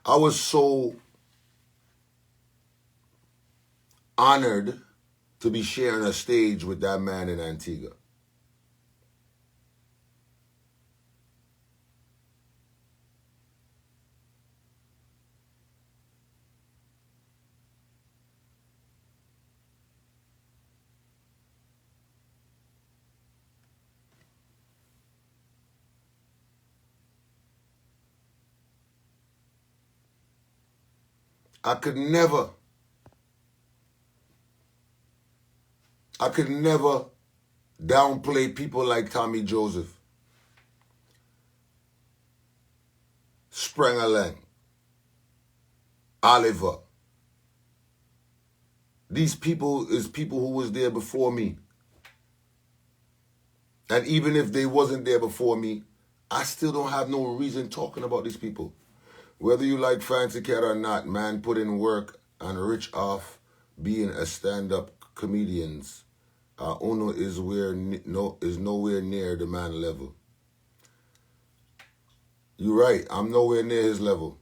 I was so honored to be sharing a stage with that man in Antigua. I could never downplay people like Tommy Joseph, Sprangalang, Oliver. These people is people who was there before me. And even if they wasn't there before me, I still don't have no reason talking about these people. Whether you like Fancy Cat or not, man put in work and rich off being a stand-up comedians. Uno is nowhere near the man level. You're right. I'm nowhere near his level.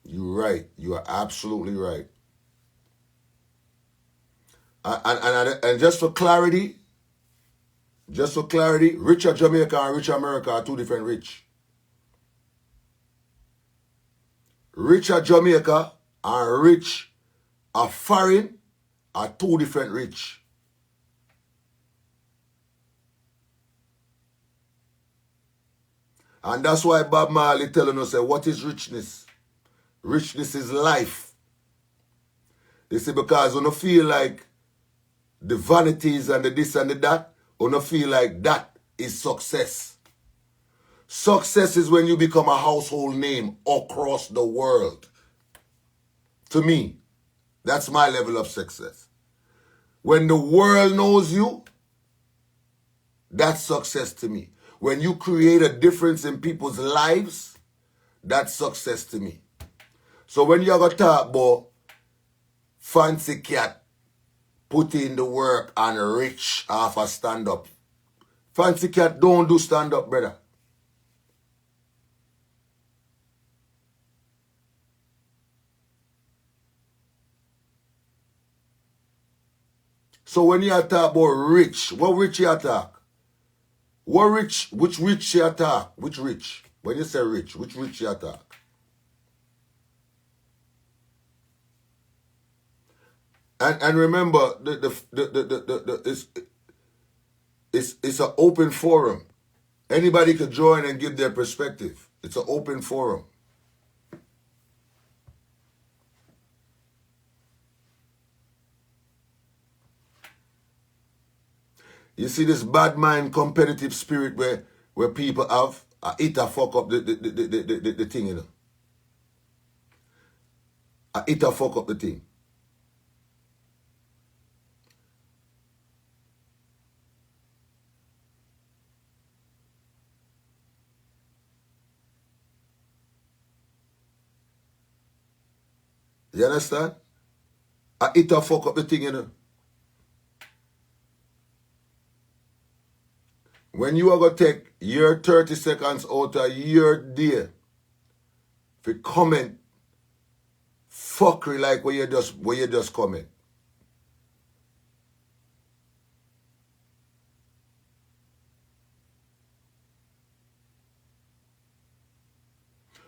You're right. You are absolutely right. And just for clarity, Richard Jamaica and Rich America are two different rich. Richard Jamaica and Rich are foreign are two different rich. And that's why Bob Marley telling us, what is richness? Richness is life. They say because you don't feel like the vanities and the this and the that, you don't feel like that is success. Success is when you become a household name across the world. To me, that's my level of success. When the world knows you, that's success to me. When you create a difference in people's lives, that's success to me. So when you go talk about Fancy Cat, put in the work and rich off a stand-up. Fancy Cat don't do stand-up, brother. So when you talk about rich, what rich you talk? What rich, which rich you talk? Which rich? When you say rich, which rich you talk? And remember, it's an open forum. Anybody could join and give their perspective. It's an open forum. You see this bad mind competitive spirit where people have, it a fuck up the thing, you know. It a fuck up the thing. You understand? It a fuck up the thing, you know. When you are going to take your 30 seconds out of your day for comment fuckery like where you just comment.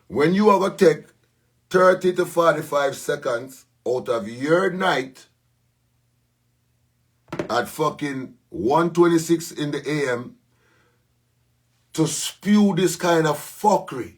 When you are going to take 30 to 45 seconds out of your night at fucking 1:26 in the AM to spew this kind of fuckery,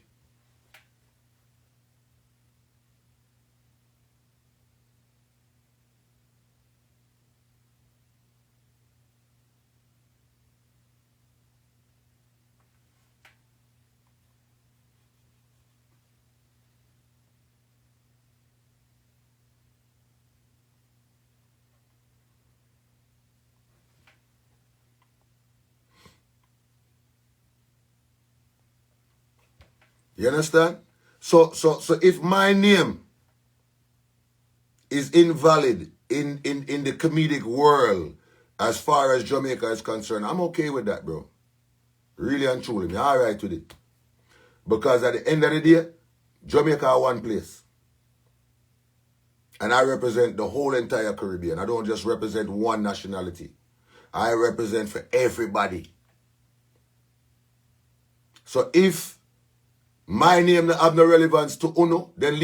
You understand? So if my name is invalid in the comedic world as far as Jamaica is concerned, I'm okay with that, bro. Really and truly. I'm all right with it. Because at the end of the day, Jamaica are one place. And I represent the whole entire Caribbean. I don't just represent one nationality. I represent for everybody. So if my name have no relevance to Uno, then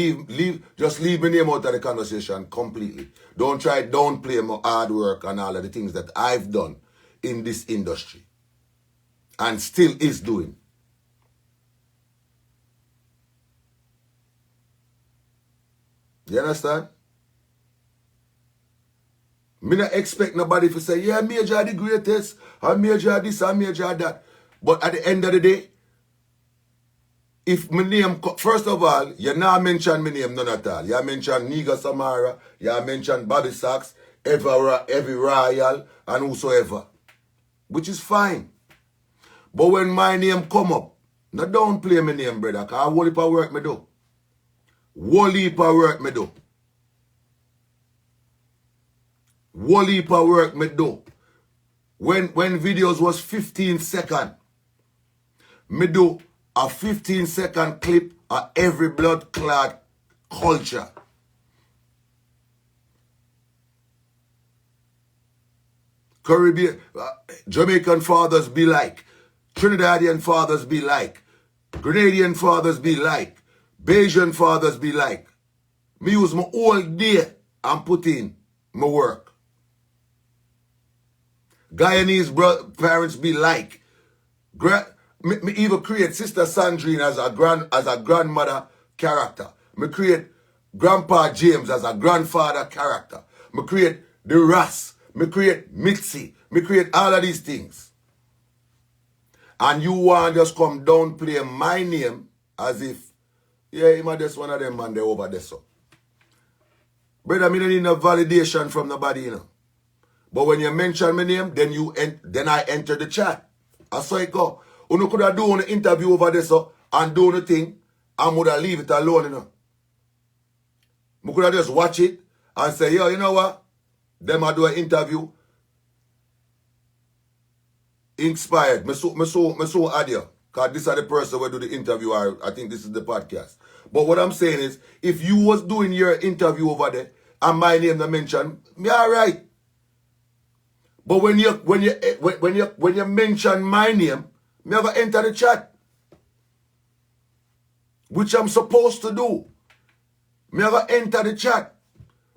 just leave my name out of the conversation completely. Don't try, don't play my hard work and all of the things that I've done in this industry. And still is doing. You understand? Me not expect nobody to say, yeah, Major are the greatest, or Major are this, or Major are that. But at the end of the day, if my name, first of all, you not mention my name none at all. You mention Niga Samara, you mention Bobby Sachs, every Royal, and whosoever. Which is fine. But when my name come up, now don't play my name, brother, because whole heap of work me do. Whole heap of work me do. Whole heap of work me do. When videos was 15 seconds, me do a 15-second clip of every blood clot culture. Caribbean, Jamaican fathers be like, Trinidadian fathers be like, Grenadian fathers be like, Bayesian fathers be like. Me use my whole day and put in my work. Guyanese parents be like. Me even create Sister Sandrine as a grandmother character. Me create Grandpa James as a grandfather character. Me create the Ras. Me create Mitzi. Me create all of these things. And you want just come down play my name as if, yeah, him just one of them man they over there so. Brother, me don't need no validation from nobody, you know. But when you mention my name, then I enter the chat. I saw it go. You could have done an interview over there so and do the thing and would have leave it alone, you know. You could have just watch it and say, yo, you know what? Them I do an interview. Inspired. Me so audio. Because this is the person who do the interview, or I think this is the podcast. But what I'm saying is, if you was doing your interview over there and my name not mentioned, me alright. But when you mention my name, me have to enter the chat. Which I'm supposed to do. Me have to enter the chat.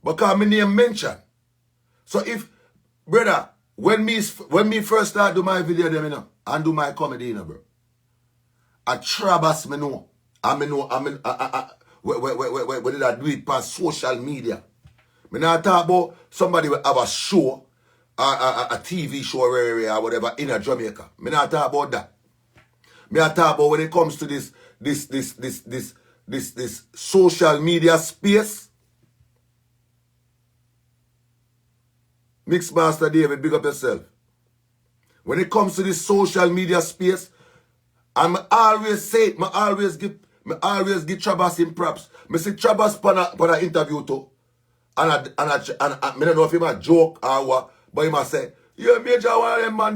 Because my name mentioned. So if, brother, when me first start do my video them, you know, and do my comedy, you know, bro. I trabas me know. When did I do it past social media? Me not talk about somebody will have a show, a TV show or whatever in a Jamaica. Me not talk about that. Me not talk about when it comes to this social media space. Mixmaster David, big up yourself. When it comes to this social media space, and I always say it, I always give Trabas in props. I see Trabas for an interview too. And I don't know if he might joke or what, but he must say, yeah, Major one of them man,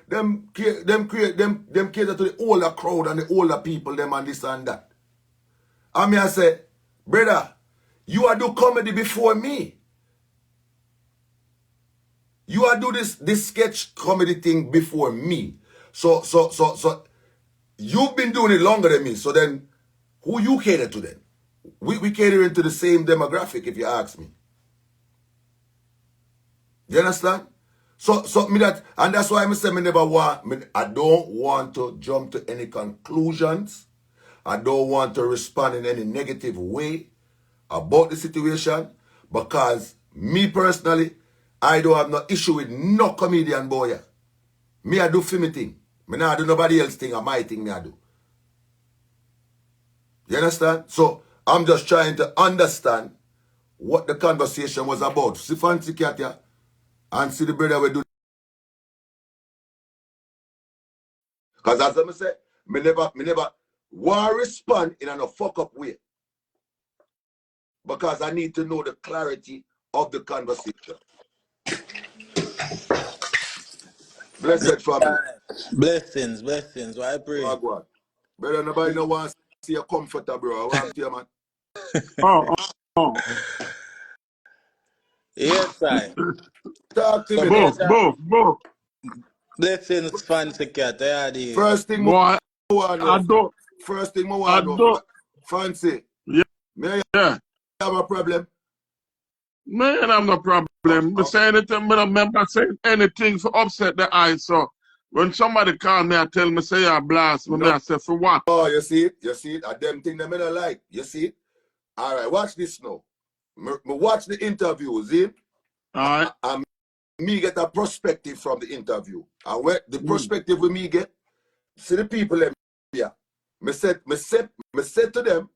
them cater to the older crowd and the older people, them and this and that. And me I say, brother, you are do comedy before me. You are do this sketch comedy thing before me. So you've been doing it longer than me. So then, who you cater to then? We cater into the same demographic, if you ask me. You understand? So me that, and that's why I say I don't want to jump to any conclusions. I don't want to respond in any negative way about the situation, because me personally, I don't have no issue with no comedian boy. Me I do for me thing. Me not do nobody else thing or my thing me I do. You understand? So I'm just trying to understand what the conversation was about. See fancy cat here and see the brother we do. Because as I say, me never want to respond in a fuck up way. Because I need to know the clarity of the conversation. Blessed family. Blessings. Why I pray? Oh, God. Brother, nobody no wants to see you comfortable, bro. I want to hear, man. Oh. Yes, I. Talk to So me. Both. blessings, fancy cat. I the First thing Boy, I want I to don't. First thing I want to know. Fancy. Yeah. May I have a problem? Man, I'm no problem. Me say anything, me no remember saying anything for upset the eye. So when somebody call me, I tell me say you blast me. No. I say for what? Oh, you see it? I them thing them I don't like. You see it? All right, watch this now. Me watch the interview, see? All right. And me get a perspective from the interview. And where the perspective with me get, see the people them here. Me said to them,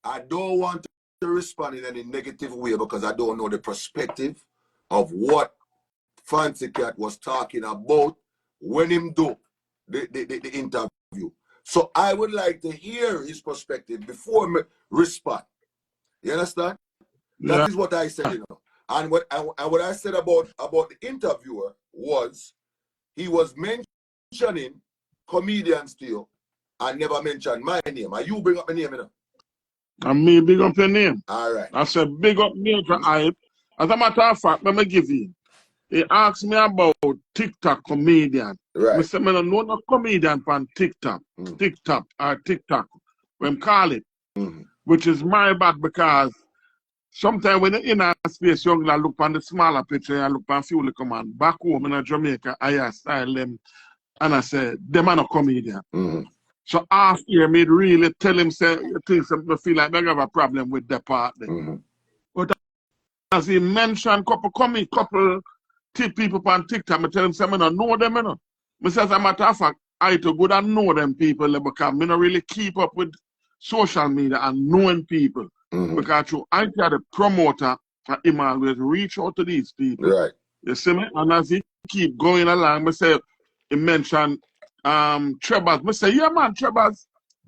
I don't want to respond in any negative way because I don't know the perspective of what Fancy Cat was talking about when him do the interview. So I would like to hear his perspective before me respond. You understand? Yeah. That is what I said, you know. And what I said about the interviewer was he was mentioning comedians to you and never mentioned my name. And you bring up my name, you know. And me big up your name. All right. I said big up Majahhype. As a matter of fact, let me give you. He asked me about TikTok comedian. Right. I said, I don't know no comedian on TikTok. TikTok. When call it. Which is my bad because sometimes when you're in a space, you look on the smaller picture, you look on a few little man. Back home in Jamaica, I style them and I said, them are not comedian. So after year, me really tell him, say, things I feel like I have a problem with the part there. But as he mentioned, couple people on TikTok, I tell him, say, I don't know them, you know. I say, as a matter of fact, I to good and know them people because I don't really keep up with social media and knowing people. Because I try the promoter, him always reach out to these people. Right. You see me? And as he keep going along, I say, he mentioned Trendz. I say, yeah, man, Trendz.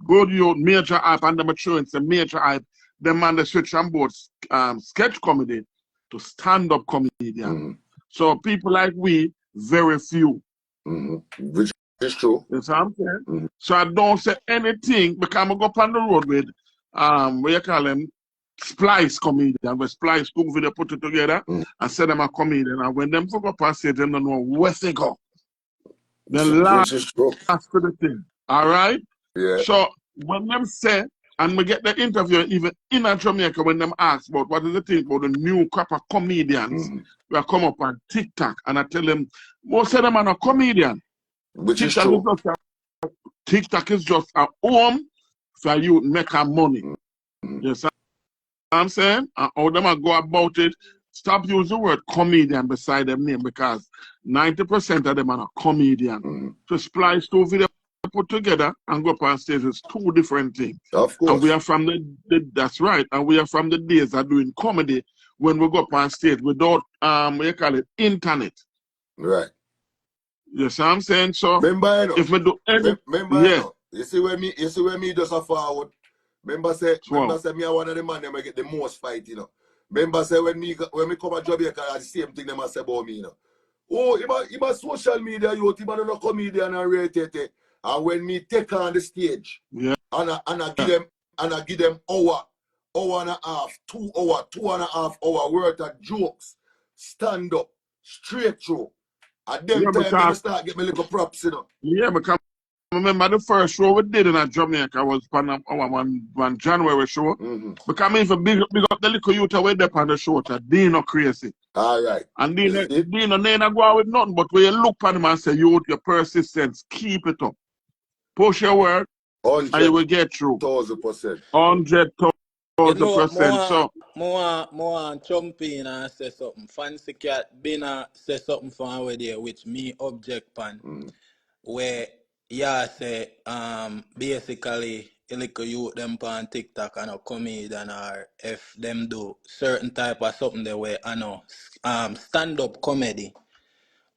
Go to your Majahhype and them showing say Majahhype. Them man they switch on board sketch comedy to stand-up comedian. So people like we, very few. Which is true. You see what I'm saying? So I don't say anything because I go up on the road with what you call them, splice comedian. Where splice cook video put it together and say them a comedian. And when them fuck up and say them don't know where they go. The last to the thing. All right? Yeah. So when them say, and we get the interview even in Jamaica when them ask about what is the thing about the new crop of comedians that come up on TikTok, and I tell them, most of them are not comedian. Which is true. TikTok is just a home for you to make money. You see what I'm saying? And how them go about it, stop using the word comedian beside their name because 90% of them are not comedian. So splice two videos put together and go up on stage is two different things. Of course. And we are from that's right. And we are from the days of doing comedy when we go up on stage without what you call it, internet. Right. You see what I'm saying? So remember, if we do any, you see where me just a forward. Remember say me are one of the man them get the most fight, you know. Remember say when me come to Jamaica, the same thing them say about me, you know. Oh, he a social media youth, he no comedian and rate. And when me take on the stage, and I give them hour and a half, 2 hour, 2.5 hour worth of jokes, stand up, straight through. At them time, I start get me little props, you know. Yeah, because I remember the first show we did in Jamaica was one January show. Because I mean, for big up the little youth away there on the show, Dino crazy. All right. And Dino go out with nothing, but when you look at him and say, youth, your persistence, keep it up. Push your work, and you will get through. 1,000%. 100,000%. So, more jump in and say something. Fancy Cat been say something for our there, which me object pan. Where say basically a little youth them on TikTok and a comedian or if them do certain type of something they way I know stand-up comedy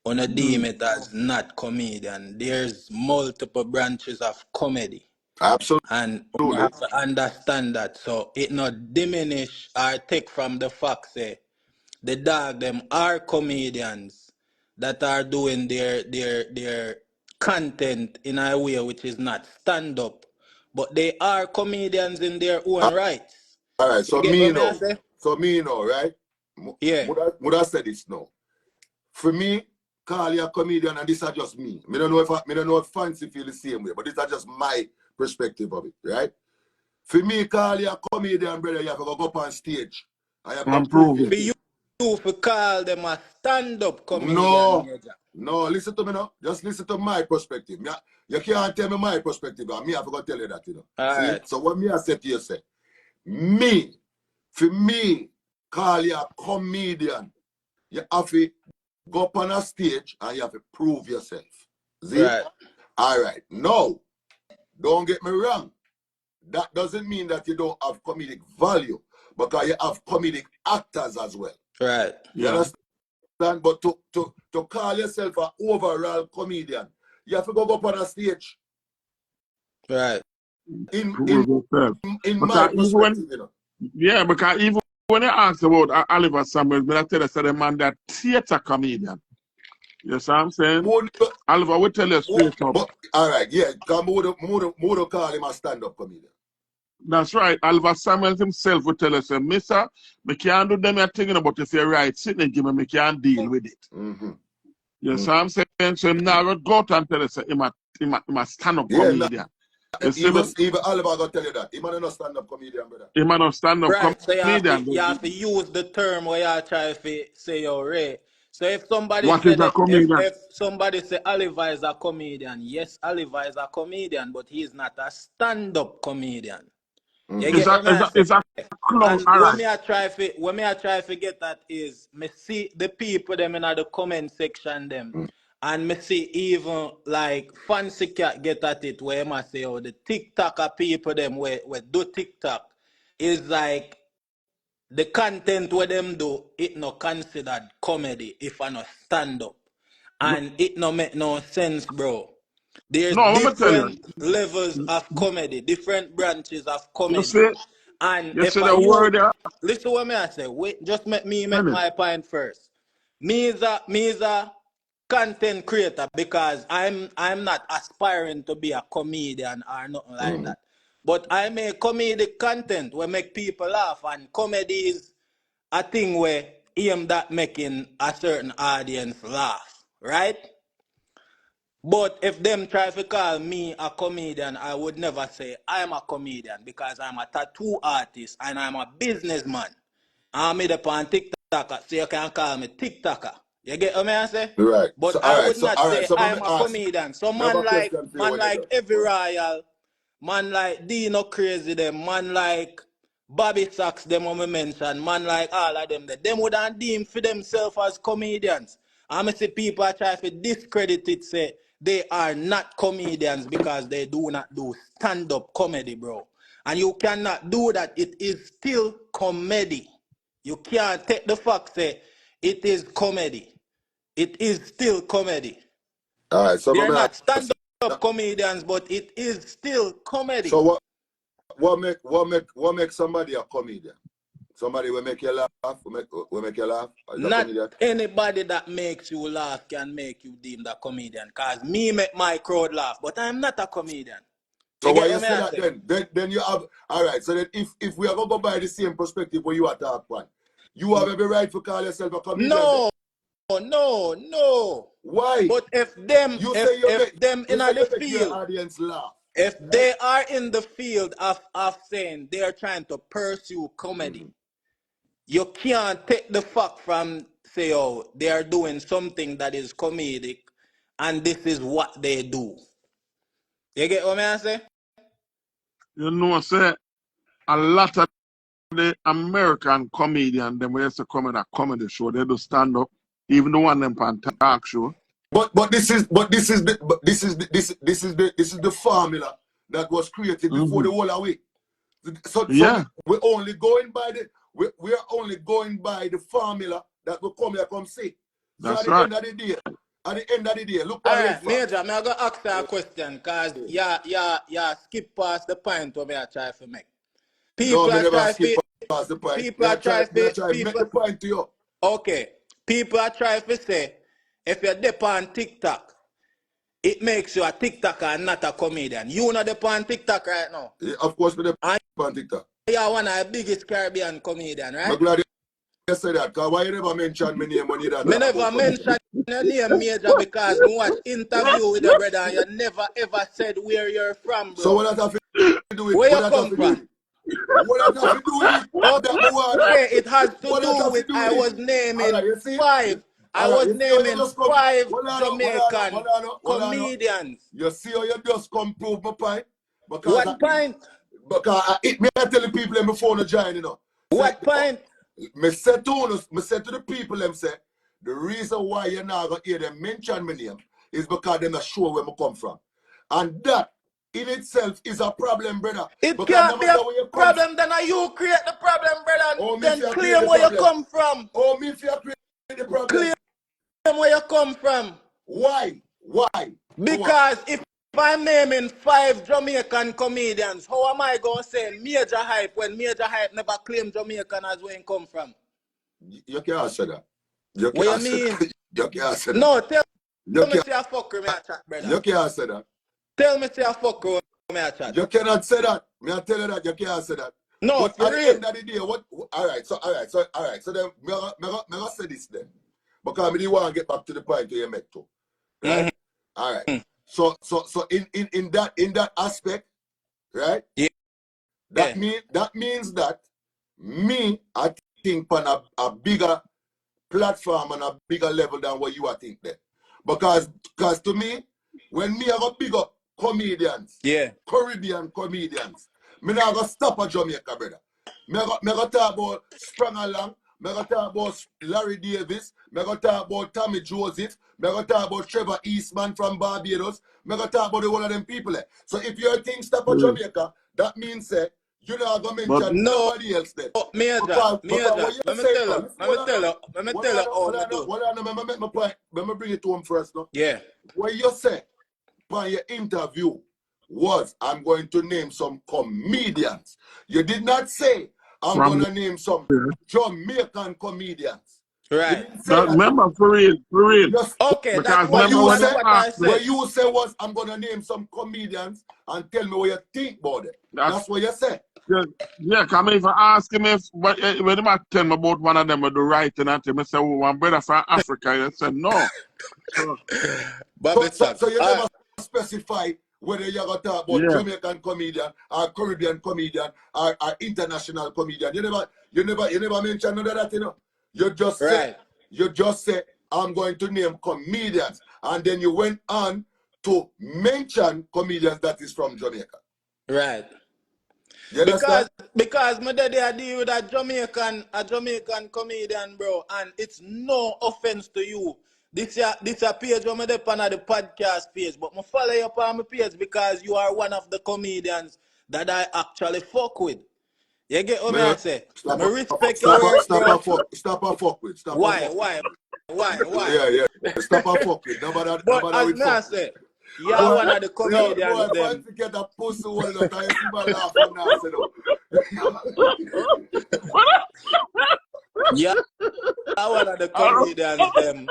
on a deem it as not comedian. There's multiple branches of comedy. Absolutely. And we have to understand that. So it not diminish or take from the fact say the dog them are comedians that are doing their content in a way which is not stand up. But they are comedians in their own rights. All right, You so get me what me I know. say? So me know, right? Yeah. Would I say this now? For me, call you a comedian, and this is just me. Me don't know if fancy feel the same way, but this is just my perspective of it, right? For me, call you a comedian, brother, you have to go up on stage and you have to prove Improve it. it. For you to call them a stand-up comedian, No, Major. no, listen to me now. Just listen to my perspective. You can't tell me my perspective, and me have to tell you that, you know. All See? right. So what me I say to you, say, for me, call you a comedian, you have to go up on a stage and you have to prove yourself. See? Right. All right. No, don't get me wrong. That doesn't mean that you don't have comedic value, because you have comedic actors as well. Right. You understand? But to call yourself an overall comedian, you have to go up on a stage. Right. In Yourself. my Because even perspective, you know. yeah, because even when you ask about Oliver Samuels, I tell you, the man that theater comedian. You see what I'm saying? Oliver will tell you straight up. But all right, yeah, because more call him a stand-up comedian. That's right. Oliver Samuels himself will tell us, Mister, me can't do them thing, but if you're right, sit and give me can't deal with it. You see what I'm saying? So him now go out and tell us him a stand-up comedian. Even Oliver gonna tell you that. He man not stand-up comedian, brother. He man not stand-up Right. So comedian. you have to use the term where you try to say your Ray. So if somebody What said is a that comedian? if somebody say Oliver is a comedian, yes, Oliver is a comedian, but he is not a stand-up comedian. You get what I say? It's a clown, And all when right. me I try to get that is me see the people them in the comment section them. And me see even like fancy cat get at it where I say, oh, the TikToker people them where do TikTok is like the content where them do, it no considered comedy if I no stand up. And it no make no sense, bro. There's No, I'm gonna tell different you. levels of comedy, different branches of You comedy. see, And you if see I the you word there? listen what me I say, wait, just make me make Tell it. my point first. Me is a content creator because I'm not aspiring to be a comedian or nothing like that. But I make comedic content where make people laugh, and comedy is a thing where aimed at making a certain audience laugh, right? But if them try to call me a comedian, I would never say I'm a comedian because I'm a tattoo artist and I'm a businessman. I'm made up on TikToker, so you can call me TikToker. You get what I say? Right. But So I all right. would So not all right. say So let me I'm a ask. comedian. So I have a question for you man when you're like done. Every Royal, man like Dino Crazy them, man like Bobby Sachs them when we mention, man like all of them, them wouldn't deem for themselves as comedians. I see people are trying to discredit it, say they are not comedians because they do not do stand-up comedy, bro. And you cannot do that. It is still comedy. You can't take the fact, say it is comedy. It is still comedy. All right. So let They're me not ask. stand-up comedians, but it is still comedy. So what make somebody a comedian? Somebody will make you laugh. Will make you laugh. Is a Not comedian? anybody that makes you laugh can make you deemed a comedian. Cause me make my crowd laugh, but I'm not a comedian. So You why get you what say I that say? then you have all right. So then if we are gonna go by the same perspective where you are talking one, you have every right to call yourself a comedian. No, no. Why? But if them, You say if them in you the make your field, audience laugh. if Right? they are in the field of saying they are trying to pursue comedy, you can't take the fact from say, oh, they are doing something that is comedic, and this is what they do. You get what I say? You know, say a lot of the American comedian, them when they come in a comedy show, they do stand up. Even the one them on talk show. But this is the formula that was created before the whole away. So we're only going by the formula that will come here come see. So That's at the right. end of the day, at the end of the day, look All at red right, flag. Major, I'm going to ask you a question because you skip past the point what I try to make. People No, me are never trying skip to... past the point. People Me are I try trying to... make the point to you. Okay. People are trying to say, if you're dip on TikTok, it makes you a TikToker and not a comedian. You not dip on TikTok right now. Yeah, of course, me dip on TikTok. You're one of the biggest Caribbean comedian, right? I'm glad you said that, because why you never mention my name when you don't Me talk never about mention your name, Major, because me watch interview with your brother and you never ever said where you're from, bro. So what that have to do with Where what you that come have to do with from? what that have to do with it? That me want know. Okay, it has to What that do have to with do with I it? was naming Alright, you see? 5. I Alright, was you see how you naming just come 5 hold on, Jamaican hold on. comedians. You see how you just come prove my point? Because What point? me I tell the people them before the join, you know. What point? Me say to the people them say, the reason why you're not gonna hear them mention my name is because they're not sure where I come from. And that in itself is a problem, brother. It Because no can't be a matter where you come problem, then you create the problem, brother. oh, me Then if you create claim the where you problem. come from. Oh, me if you create the problem. Claim where you come from. Why? Why? Because if I'm naming 5 Jamaican comedians, how am I going to say Majahhype when Majahhype never claimed Jamaican as where he come from? You can't say that. You What you can't say mean? that. You can't say that. No, tell You me say a fuck with me a chat, brother. You can't say that. Tell me say a fuck with me a chat. You cannot say that. Me I tell you that you can't say that. No, but for at real. the end of the day, all right. So then me gonna say this then. Because me want to get back to the point where you met to. Right? All right. So in that aspect, right? Yeah. That means that me I think on a bigger platform and a bigger level than what you are think there. Because to me, when me have a big up comedians, Caribbean comedians, me not gonna stop at Jamaica, brother. Me gonna talk about Sprung Along, me gonna talk about Larry Davis, me gonna talk about Tommy Joseph, me gonna talk about Trevor Eastman from Barbados, me gonna talk about the one of them people there. So if your thing stop at Jamaica, that means you're not gonna mention nobody else there. Major, let me tell you how me do. Let me bring it to him first, no? Yeah. What you said by your interview was, I'm going to name some comedians. You did not say, I'm going to name some Jamaican comedians. Right. Remember, for real. Okay, because that's what remember what I said. What you said was, I'm going to name some comedians and tell me what you think about it. That's what you said. Yeah, come if I ask him when he tell me about one of them with the writing and him, I say, oh, one brother from Africa. He said, no. So you never specify whether you're going to talk about Jamaican comedian or Caribbean comedian or international comedian. You never mention none of that, you know. You just say, I'm going to name comedians. And then you went on to mention comedians that is from Jamaica. Right. You understand? Because my daddy I deal with a Jamaican comedian, bro, and it's no offense to you. This a page where I'm on the podcast page, but I follow you on my page because you are one of the comedians that I actually fuck with. You get what I say? I respect your work, bro. Stop a fuck with. Why? Yeah. Stop a fuck with. But as me I say, you are one of the comedians. Boy, if I get a pussy hold up, I see my laugh on that. Yeah, one of the comedians them.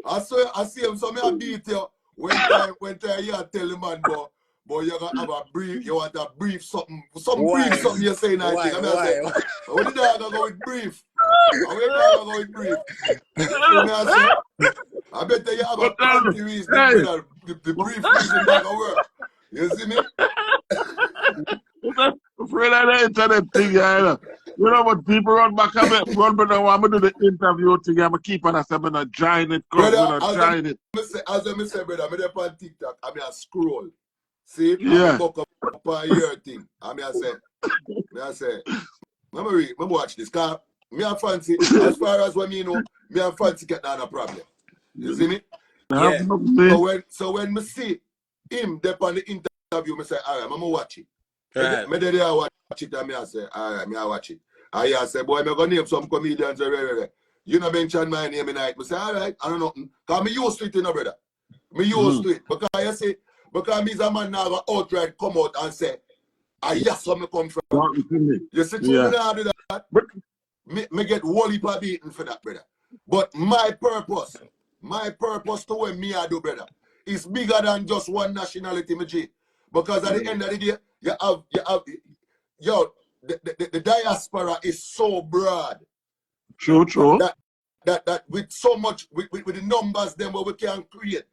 I see him, so me I beat you when time you tell the man, but you gonna have a brief, you want a brief something you say now. Why? What the dog gonna go with brief? I bet you have a plenty reason the brief reason not gonna work. You see me? Afraid of the internet thing, you know what people run back and run back and want me to do the interview thing. I'm keep on saying I'm not join it, brother, as I say, brother, I'm there on TikTok, I'm a scroll. See? Yeah. I'm book up a year thing. I say, let me watch this. Cause me and fancy, as far as what me know, me and fancy get down a problem. You see me? Yeah. So when me see him there on the interview, me say, all right, I'm gonna watch it. Right. Me there watch it and me I say, all right, me I watch it. I say, boy, me gonna name some comedians. you know mention my name in night. I say, all right, I don't know. Because me used to it, you know, brother. Me used to it. Because you see, because me's a man now go outright come out and say, yes, where me come from. You see, true, me not do that. Me get whole heap of beaten for that, brother. But my purpose to what me I do, brother, is bigger than just one nationality, me G. Because at the end of the day, the diaspora is so broad. True. That with so much, with the numbers them what we can create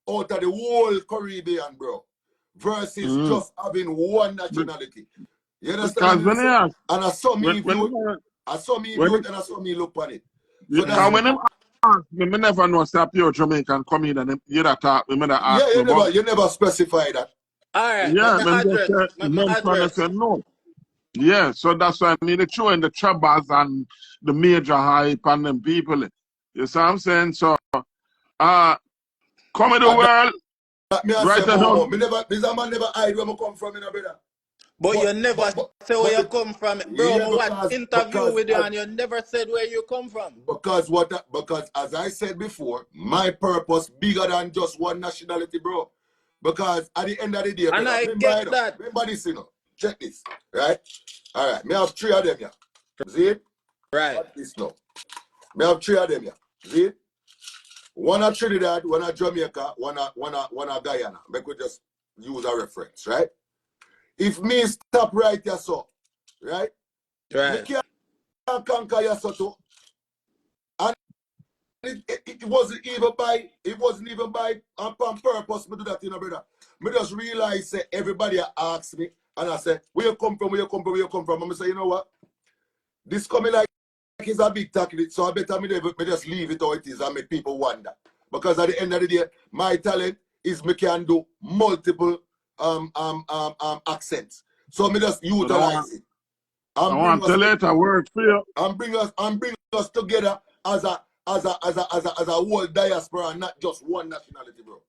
out of the whole Caribbean, bro, versus just having one nationality. You understand? Because when and I saw me view it, and I saw me look on it. So because when them ask me, me never know say pure Jamaican come in and you that talk, me never ask you never specify that. Alright, yeah, my them just say no. Yeah, so that's why I mean it's showing the Trebbas and the Majahhype and them people. You see what I'm saying? So come in the world. Right now. This man never hide where I come from, you know, brother. But you never say where you come from. Bro, Yeah, I watched interview with you and you never said where you come from. Because as I said before, my purpose bigger than just one nationality, bro. Because at the end of the day, and brother, I get that. Remember this, you know. Check this, right? All right, me have 3 of them here. See it? Right. Watch this now. Me have 3 of them here. See it? One at Trinidad, one at Jamaica, one at Guyana. Make we just use a reference, right? If me stop right here, so, right? Right. Me can't conquer your so too. And it wasn't even by on purpose me do that, you know, brother. Me just realize everybody asks me and I say, where you come from? And I say, you know what? This coming like it's a big tackle, so I better me just leave it how it is and make people wonder. Because at the end of the day, my talent is me can do multiple accents. So me just utilize it. I want to tell it a word for you. And bring us together as a whole diaspora and not just one nationality, bro.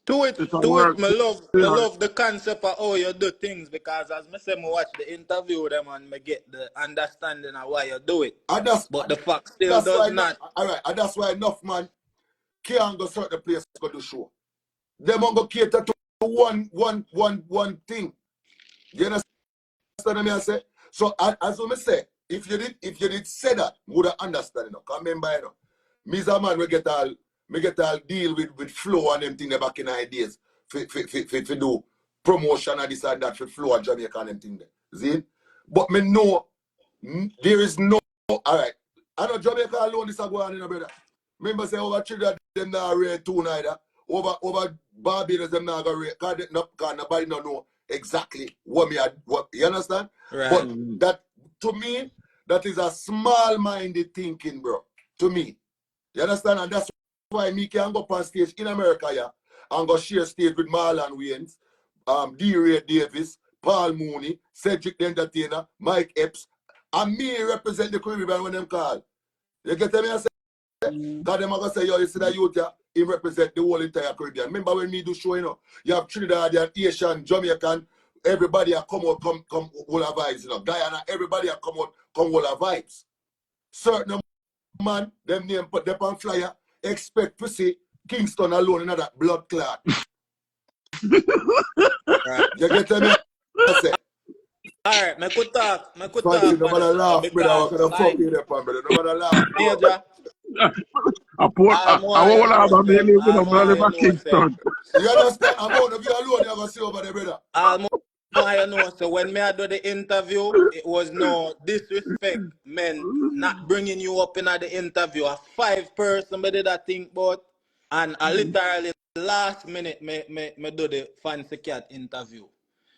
Do it. Me love the concept of how you do things because as me say, me watch the interview with them and me get the understanding of why you do it. But the fact still does not. Alright, and that's why enough man can't go certain place to go do show. Them won't go cater to one thing. You understand what I say? So as we say, if you did say that, would have understand, you know. Because remember, you know, me as a man we get all deal with flow and them thing back in the days for do promotion and this and that for flow and Jamaica and them thing there. See? But me know there is no alright. I know Jamaica alone is a go on, you know, brother. Remember say over Trinidad them not rare too neither. Over Barbados them not go rare because nobody don't know exactly what you understand? Right. But that to me, that is a small-minded thinking, bro. To me. You understand? And that's why me can go up on stage in America, yeah, and go share stage with Marlon Wayans, D. Ray Davis, Paul Mooney, Cedric the Entertainer, Mike Epps, and me represent the Caribbean when them call. You get me? I say, because them are going to say, yo, you see that youth, yeah, he represent the whole entire Caribbean. Remember when me do show, you know, you have Trinidadian, Asian, Jamaican, everybody are come all our vibes, you know. Guyana, everybody are come all our vibes. Certain man, them name put them on flyer, expect to see Kingston alone in that blood clot. You get me? Alright, me could talk. Nobody laugh, brother. What kind of fuck you there, brother? Nobody laugh. Major. I won't have a million in Kingston. You understand? I'm out of you alone, you're going to see over there, brother. I know, so when me I do the interview, it was no disrespect, men not bringing you up in the interview. A 5 person me did that think about, and I literally last minute me do the fancy cat interview.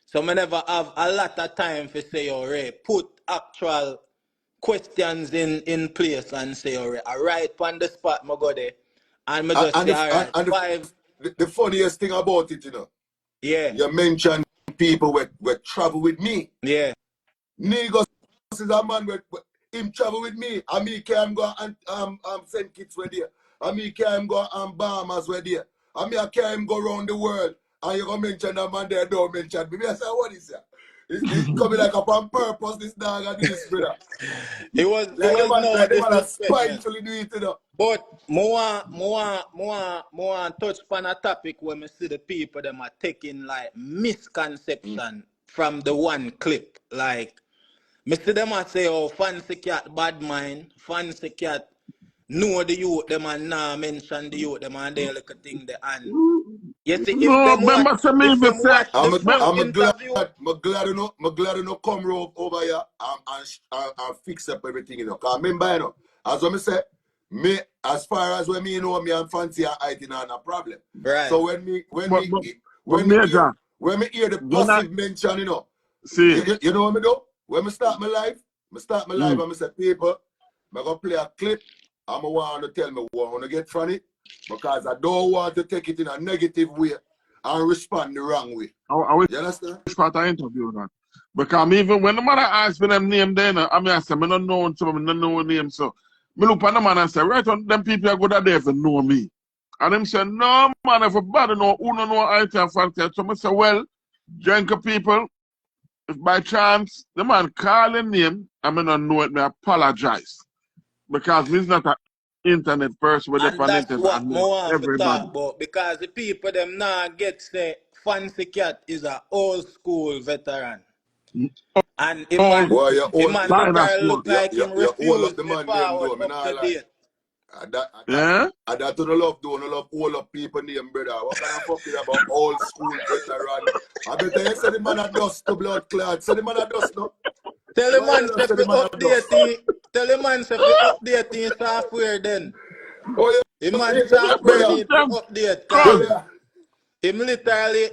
So me never have a lot of time for say, Ray, put actual questions in place and say, Ray, I write on the spot, me go there, and me just say, all right, 5. The funniest thing about it, you know, yeah, you mentioned people will travel with me. Yeah. Niggas is a man with him travel with me. And me can go and send kids with there. And me can go and Bahamas with there. And me can him go around the world. And you gonna mention that man there, don't mention me. I say, what is that? It's coming like up on purpose, this dog and this, brother. It was Like the man, no like the man that disrespect, man. spitefully do it, you know. But more touch upon a topic where me see the people them are taking like misconception from the one clip. Like me see them a say, oh, fancy cat bad mind, fancy cat know the youth, them and nah mention the youth, them and they look a thing there. And you see, if No, them remember watch, to me, if them watch the I'm full glad, interview, I'm glad you know come over here and fix up everything, you know. Cause remember, you know, as I say, me as far as when me you know me and fancy and IT not a problem. right? So when me Major, hear the when I passive mention, you know, see, you know what me do? When me start my life and me say people, I'm gonna play a clip. I'm want to tell me what I want to get from it because I don't want to take it in a negative way and respond the wrong way. I wish You understand? part of interview that. Because even when the man asked for them name then, I mean I say, I don't know some, I don't know name. So me look at the man and say, right on them people are good at there for know me. And them say, no man, if a bad know who don't know IT and fancy. So I say, well, drink people, if by chance the man call a name, I may not know it, I apologize. Because me's not an internet person with And the that's internet what and more want to everybody. talk about because the people them now get say fancy cat is a old school veteran. And him Oh, man, Boy, you him all, man dinosaur. look like him you all refused up the to man name forward though. Me up not to like date. Yeah? that to the love do, no love all up people name, brother. What kind of fucking about old school veteran? I bet you say the man a dust to blood clot. Say the man a dust no. Tell the Why man you not say say fi the man a dust? update him. Tell the man say fi update him software then. Oh The yeah, man But software brother. need to update Oh cause cuz, yeah. him literally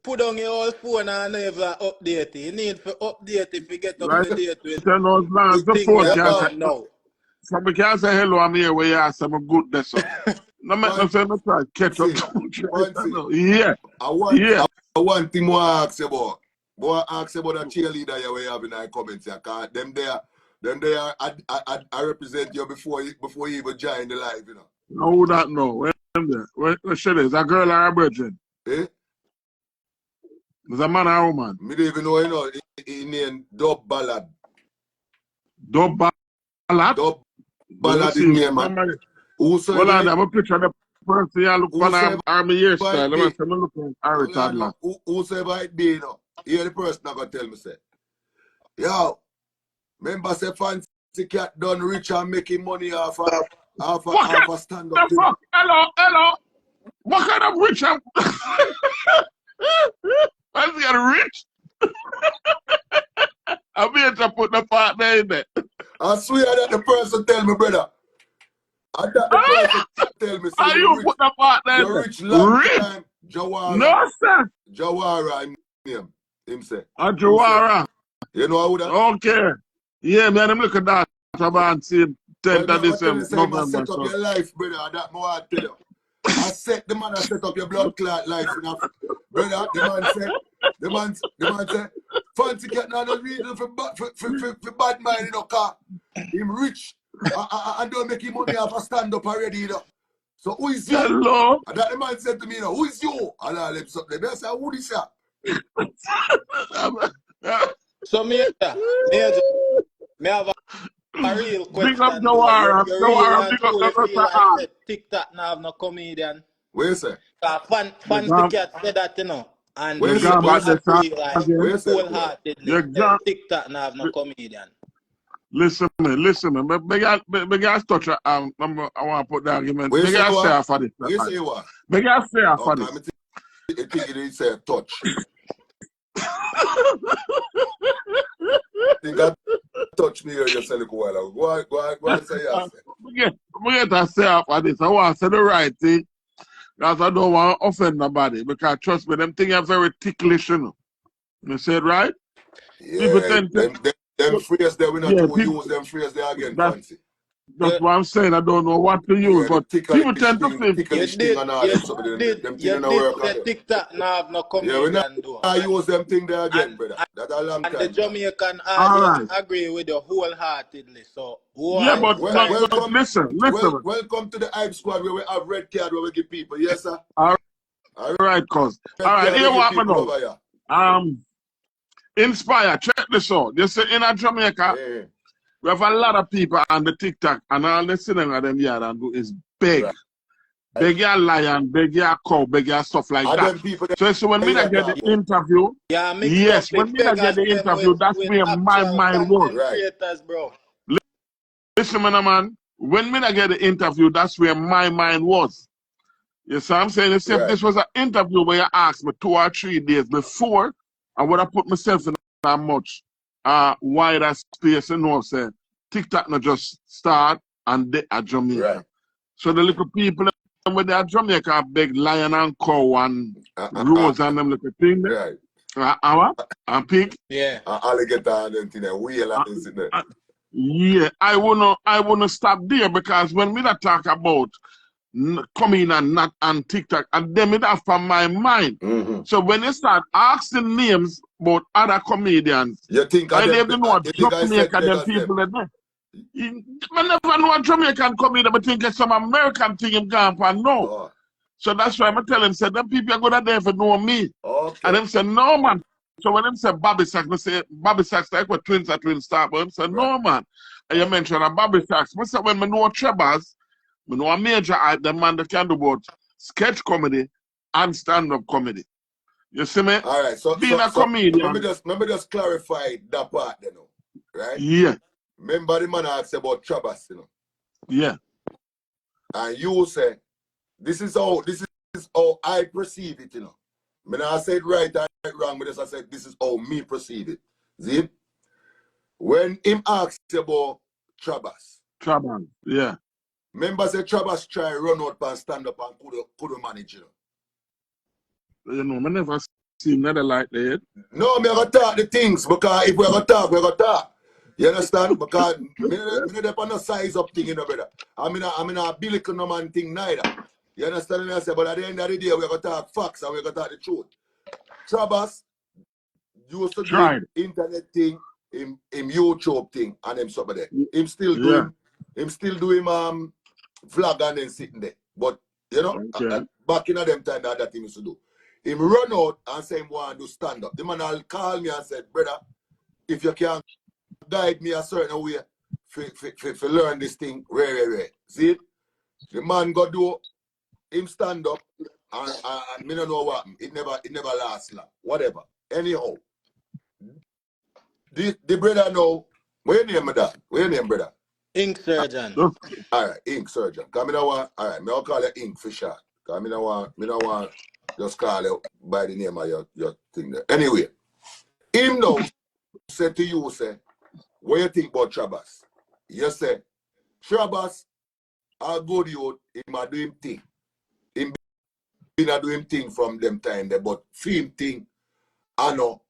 put on your old phone and never update it. You need to update if you get up right? to date with Tell those the lines, the thing phone that can't go say, on now. somebody can't say hello, I'm here where you are, so I'm good there, so. No make no sense, I try to catch up Fancy, to fancy. Yeah, I want thing more ask you about. Boy, ask you about a cheerleader you have in the comments here. Cause them there, I represent you before you even join the live, you know. no, who that know? Where shit is? A girl or a virgin? Eh? Is a man or a woman? Me don't even know, you know, he named Dub Ballad. Dub ballad? Dub Let me Ballad is see. name, man. Somebody, Whosoever, well, I have a picture of the person you look for an army hairstyle. Let me say, I'm looking at Harry Toddler. whosoever it be, you know, here the person not gonna tell me, say, yo, remember say fancy cat done rich and making money off a stand-up The thing. fuck? Hello. What kind of rich am I? Is he rich? I'm here to put the partner in there. I swear that the person tell me, brother. And that the person tell me, say How you put the partner in you're there? rich long Rich? time. Jawara. No, sir. Jawara, him say. A Jawara. You know how that? Okay. Yeah, man, I'm looking at that about same 10th of December, Say, I November. set up your life, brother. That more I tell you. I set up your blood clot life enough. Brother, the man said, fancy cat now the reason for bad mind, you know, car. Him rich. I don't make him money off a stand-up already, you know. So who is you? Hello? And that the man said to me, you know, who is you? And I left something. I said, who is that? So me have a real question. Big up Jawara. You really Jawara, and big up truly the feel like that TikTok now have no comedian. Where you say? Fancy cat said that, you know. And Where you say? people Where agree like Where you say? wholeheartedly. TikTok now have no comedian. Listen, me. Big ass touch. I want to put the argument. Where you Big say ass you say are? for this. Where you say you are? Big ass say for Okay, this. I think it is a touch. I think I touch me here yourself a while ago. Go on, say yes. We get to say for this. I want to say the right thing. Because I don't want to offend nobody. Because trust me, them things are very ticklish, you know. You said right? Yeah, People tend to... them phrase there, we not to use them phrase there again, fancy. That's what I'm saying. I don't know what to use, but people tend to say... Ticklish thing and all them something. Them thing don't work on them. TikTok now have no comedian. Yeah, we not use them thing there again, brother. That's a long time. And the Jamaican audience agree with you wholeheartedly. So yeah, but listen. Welcome to the Hype Squad where we have red card where we give people. Yes, sir. All right, cuz. All right, here what I know. Inspire, check this out. You see, in Jamaica, we have a lot of people on the TikTok, and all they sitting at them yard and do is beg. Right. Beg your lion, beg your cow, beg your stuff like And that. them people So when me yeah, get the interview, Yeah, mix yes, up when the me get the beggars them interview, that's with where my actual mind was. content creators, bro. Listen, man, when me get the interview, that's where my mind was. You see what I'm saying? It's if this was an interview where you asked me 2 or 3 days before, I would have put myself in that much wider space and know, say, TikTok not just start and they are Jamaica. Right. So the little people when they are Jamaica beg lion and cow and rose and them little thing there. Right. And pig. Yeah. Alligator and them thing there, whale and things in there. Yeah, I wanna stop there because when we not talk about coming and not on TikTok, and them it have from my mind. So when you start asking names about other comedians, you think I don't even know what Jamaica them people are there. I never know a Jamaican comedian, but think it's some American thing him gone for no. Oh. So that's why I tell him, say, them people are good at there for know me. Okay. And them say, no, man. So when them say Bobby Sacks, I say, Bobby Sacks, like what Twins are twin star, but them say, no, man. And you mentioned a Bobby Sacks. I say, when I know Trebbers, I know a major art, the man that can do both sketch comedy and stand-up comedy. You see me? All right. So being a comedian. Let me just clarify that part, you know. Right? Yeah. Remember the man asked about Trebbers, you know. Yeah. And you say, this is how I perceive it, you know. I mean, I said right or wrong, but I said this is how me perceive it. See? When him asked about Trebbers. Trebbers, yeah. Remember say Trebbers try run out and stand up and couldn't manage, you know. You know, I never seen nothing like that. No, me gonna talk the things because if we're gonna talk. You understand? Because me not on no size up thing, you know, brother. I'm in a biblical no man thing neither. You understand what I say? But at the end of the day, we're gonna talk facts and we're gonna talk the truth. Trebbers used to do internet thing, him YouTube thing, and him something there. Him still doing vlog and then sitting there. But you know, back in them time that thing used to do. Him run out and say him want to do stand up. The man will call me and said, brother, if you can guide me a certain way for learn this thing, rare. See it? The man go do him stand up and me don't know what happened. It never lasts long. Whatever. Anyhow. The brother now, where your name, dad? Where your name, brother? Ink Surgeon. Alright, Ink Surgeon. Cause me don't want, alright, me I'll call it Ink for short. Cause me don't want just call it by the name of your thing there. Anyway, him now said to you, say, what you think about Trebbers? You say, Trebbers are good youth, him a do him thing. Him been a do him thing from them time there, but film thing, I know.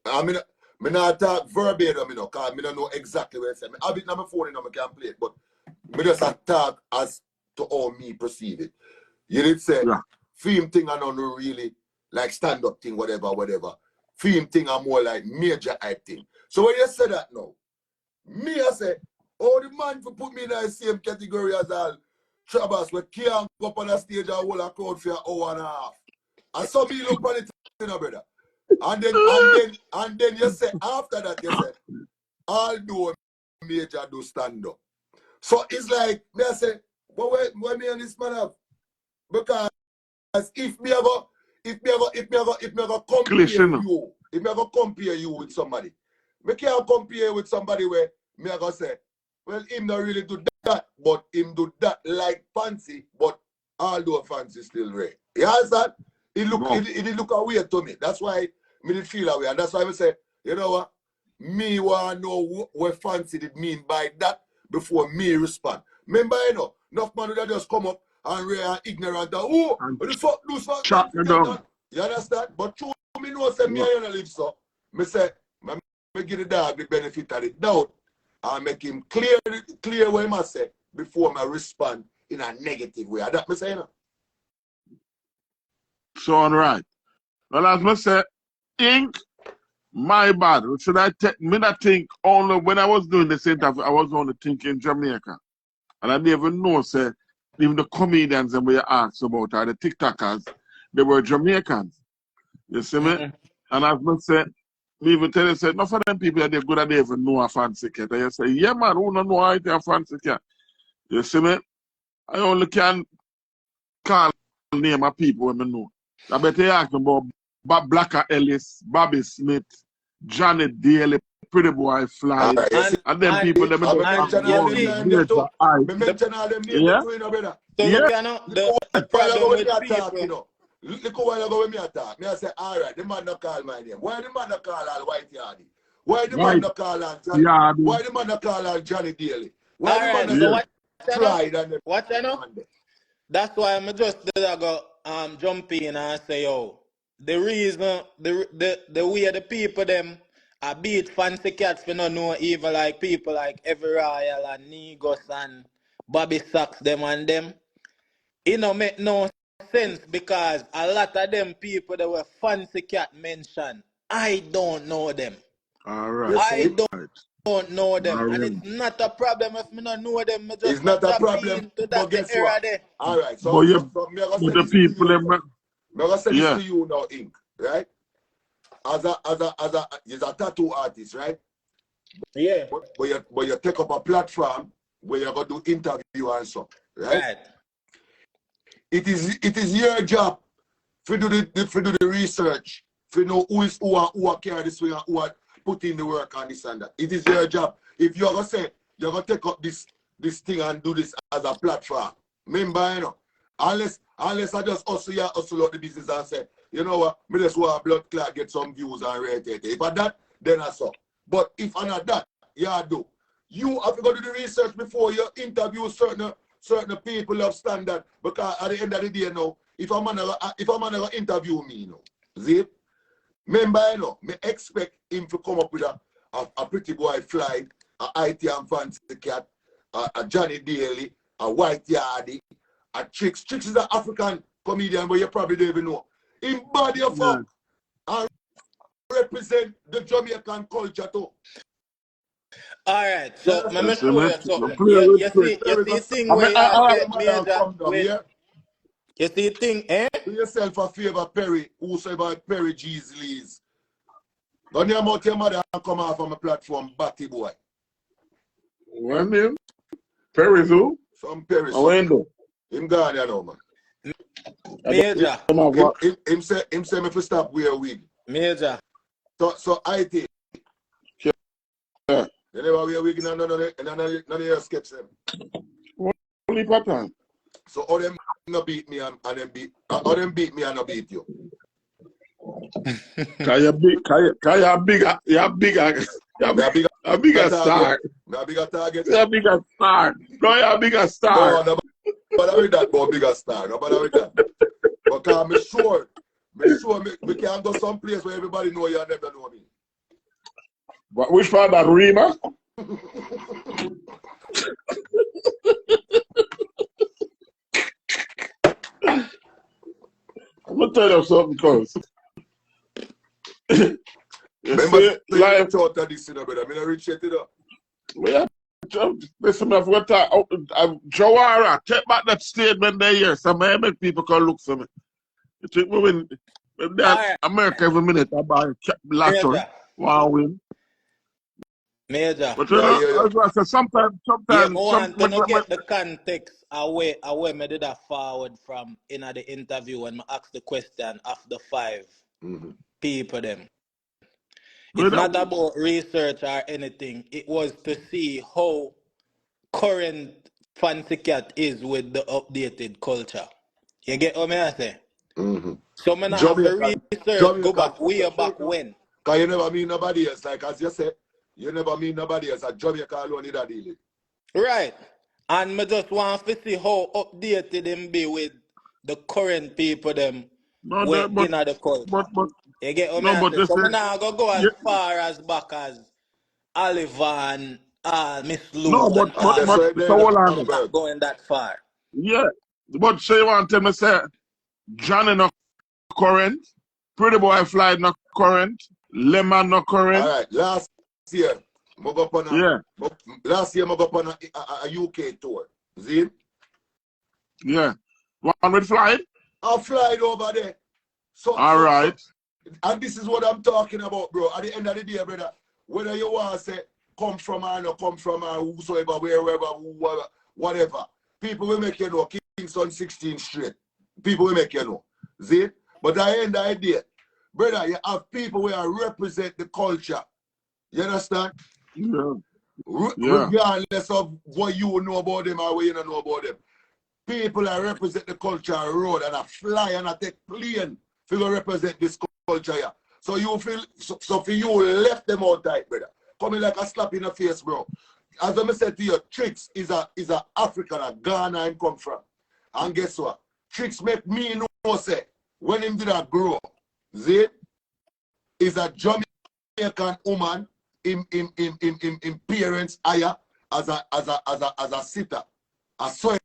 I mean, I not talk verbatim, you know, because I don't know exactly what I say. I have it on my phone, you know, I can play it, but I just talk as to how me perceive it. You did say, film thing I don't know really, like stand-up thing, whatever. Film thing are more like Majahhype thing. So when you say that now, me I say, oh, the man for put me in the same category as all Trebbers, we can't go up on the stage and hold a crowd for an hour and a half. And so me look on it, you know, brother. And then you say, after that, you say, I'll do a major do stand up. So it's like, me I say, but what me and this man have? Because if me ever compare you with somebody, me can't compare with somebody where me ever say, well, him not really do that, but him do that like fancy, but although fancy still rare. You understand? It look away to me. That's why me did feel away. And that's why I say, you know what? Me want to know what fancy did mean by that before me respond. Remember, you know, enough man would just come up and rare ignorant and what the fuck do fuck? You understand? But true me know say me and you live so. Me say, me give the dog the benefit of the doubt and make him clear what he must say before I respond in a negative way. That me say, you know. So all right. Well, as I say, Ink, my bad. Should I take me that think only when I was doing this interview, I was only thinking Jamaica. And I didn't even know, say, even the comedians that we asked about are the TikTokers, they were Jamaicans. You see me? And as I said, me even tell you, say, enough of them people, they're good at they even know a fancy cat. And you say, yeah, man, who don't know how to a fancy cat? You see me? I only can call name of people when I know. I bet you ask them about Bob Blacker Ellis, Bobby Smith, Janet Daly, Pretty Boy Fly, Right, and them people that mention all them names too. Mention all them names yeah. too, you know, brother. So Yeah. look, you know, the problem with attack, you people. know. Look how you go when me attack. Me I say, all right, the man not call my name. Why the man not call all White Yardy? Why the man not call on Johnny? Why the man not call on Johnny Daly? Why All the right, man so not Pride and what you know? That's why I'm just go jump in and say, yo, the reason the way the people them are beat fancy cats for not know even like people like Every Royal and Negos and Bobby Sacks them and them. It don't make no sense because a lot of them people that were fancy cat mentioned, I don't know them. All right. I don't know them. All and right. it's not a problem if me not know them. Me just it's not a tap problem, into but that guess era what? there. All right, so, But you- so me gonna But say the this to you people, now. them, Me gonna say this yeah. to you now, Inc. Right? As a tattoo artist, right? Yeah. But you take up a platform where you're gonna do interview and so, right? It is your job to do the research, to know who are carry this way and who are put in the work on this and that. It is your job. If you're gonna say you're gonna take up this thing and do this as a platform, remember, you know, unless I just hustle out the business and say, you know what, me just want a blood clot, get some views and rate it. If I that, then I saw. But if I not that, yeah, I do. You have to go do the research before you interview certain people of standard. Because at the end of the day, now, if a man gonna interview me, you know, see, remember, you know, me expect him to come up with a Pretty Boy Fly, a IT and Fancy Cat, a Johnny Daly, a White Yardy, a Tricks. Tricks is an African comedian, but you probably don't even know. In body of fuck and represent the Jamaican culture too. All right, so let me show you something. You You see thing where you major. You see thing, eh? Do yourself a favor, Perry, whosoever Perry G's Lees. Don't you about your mother and come off on my platform, Batty Boy. What name? Perry who? Some Perry. Window. Him gone, you know, man. Major. Him say me to stop wear a wig. Major. So IT. Yeah. You never wear a wig and none of your sketch them. Only pattern. So all them no beat me and them beat all them beat me and no beat you. Cause you're bigger star. Me a bigger target. You're a bigger star. No, you're a bigger star. No bother with that about bigger star. No bother with that. Because I'm sure we can go some place where everybody know you and never know me. But which part that Rima? I'm gonna tell you something because remember life thought that this, brother. I mean, I reach it up. Yeah, listen, I've got Jawara, take back that statement there, yes. So I make people can look for me. You think me win? America every minute I buy lottery, one win. Major. But you know, sometimes. Yeah, I want to get the context away me did that forward from in the interview when I asked the question of the 5 people them. It's not about research or anything. It was to see how current Fancy Cat is with the updated culture. You get what I say? So I have to research, go back way back when. Because you never meet nobody else. Like as you said, you never meet nobody else. At Jamaica alone, that deal. Right. And I just want to see how updated them be with the current people them in the culture. You get what I say? So I'm not going to go as far as back as Oliver and Miss Lou. No, but hold on. I'm not going that far. Yeah. But say you want to tell me, say, Johnny not current, Pretty Boy Fly not current, Lemon not current. All right, last year, I go up on a UK tour. See? Yeah. One with Fly? I flied over there. So, all right. And this is what I'm talking about, bro. At the end of the day, brother, whether you want to say come from or not come from or whosoever, wherever, whatever, people will make you know Kingston 16 straight. People will make you know. See? But at the end of the day, brother, you have people who represent the culture. You understand? Yeah. Regardless of what you know about them or what you don't know about them. People that represent the culture road and a fly and a take plane to represent this culture here. So you feel, so for you left them out tight, brother. Coming like a slap in the face, bro. As I said to you, Trendz is a African, a Ghana and come from. And guess what? Trendz make me know, say, when him did that grow, see, is a Jamaican woman in parents higher as a sitter. I saw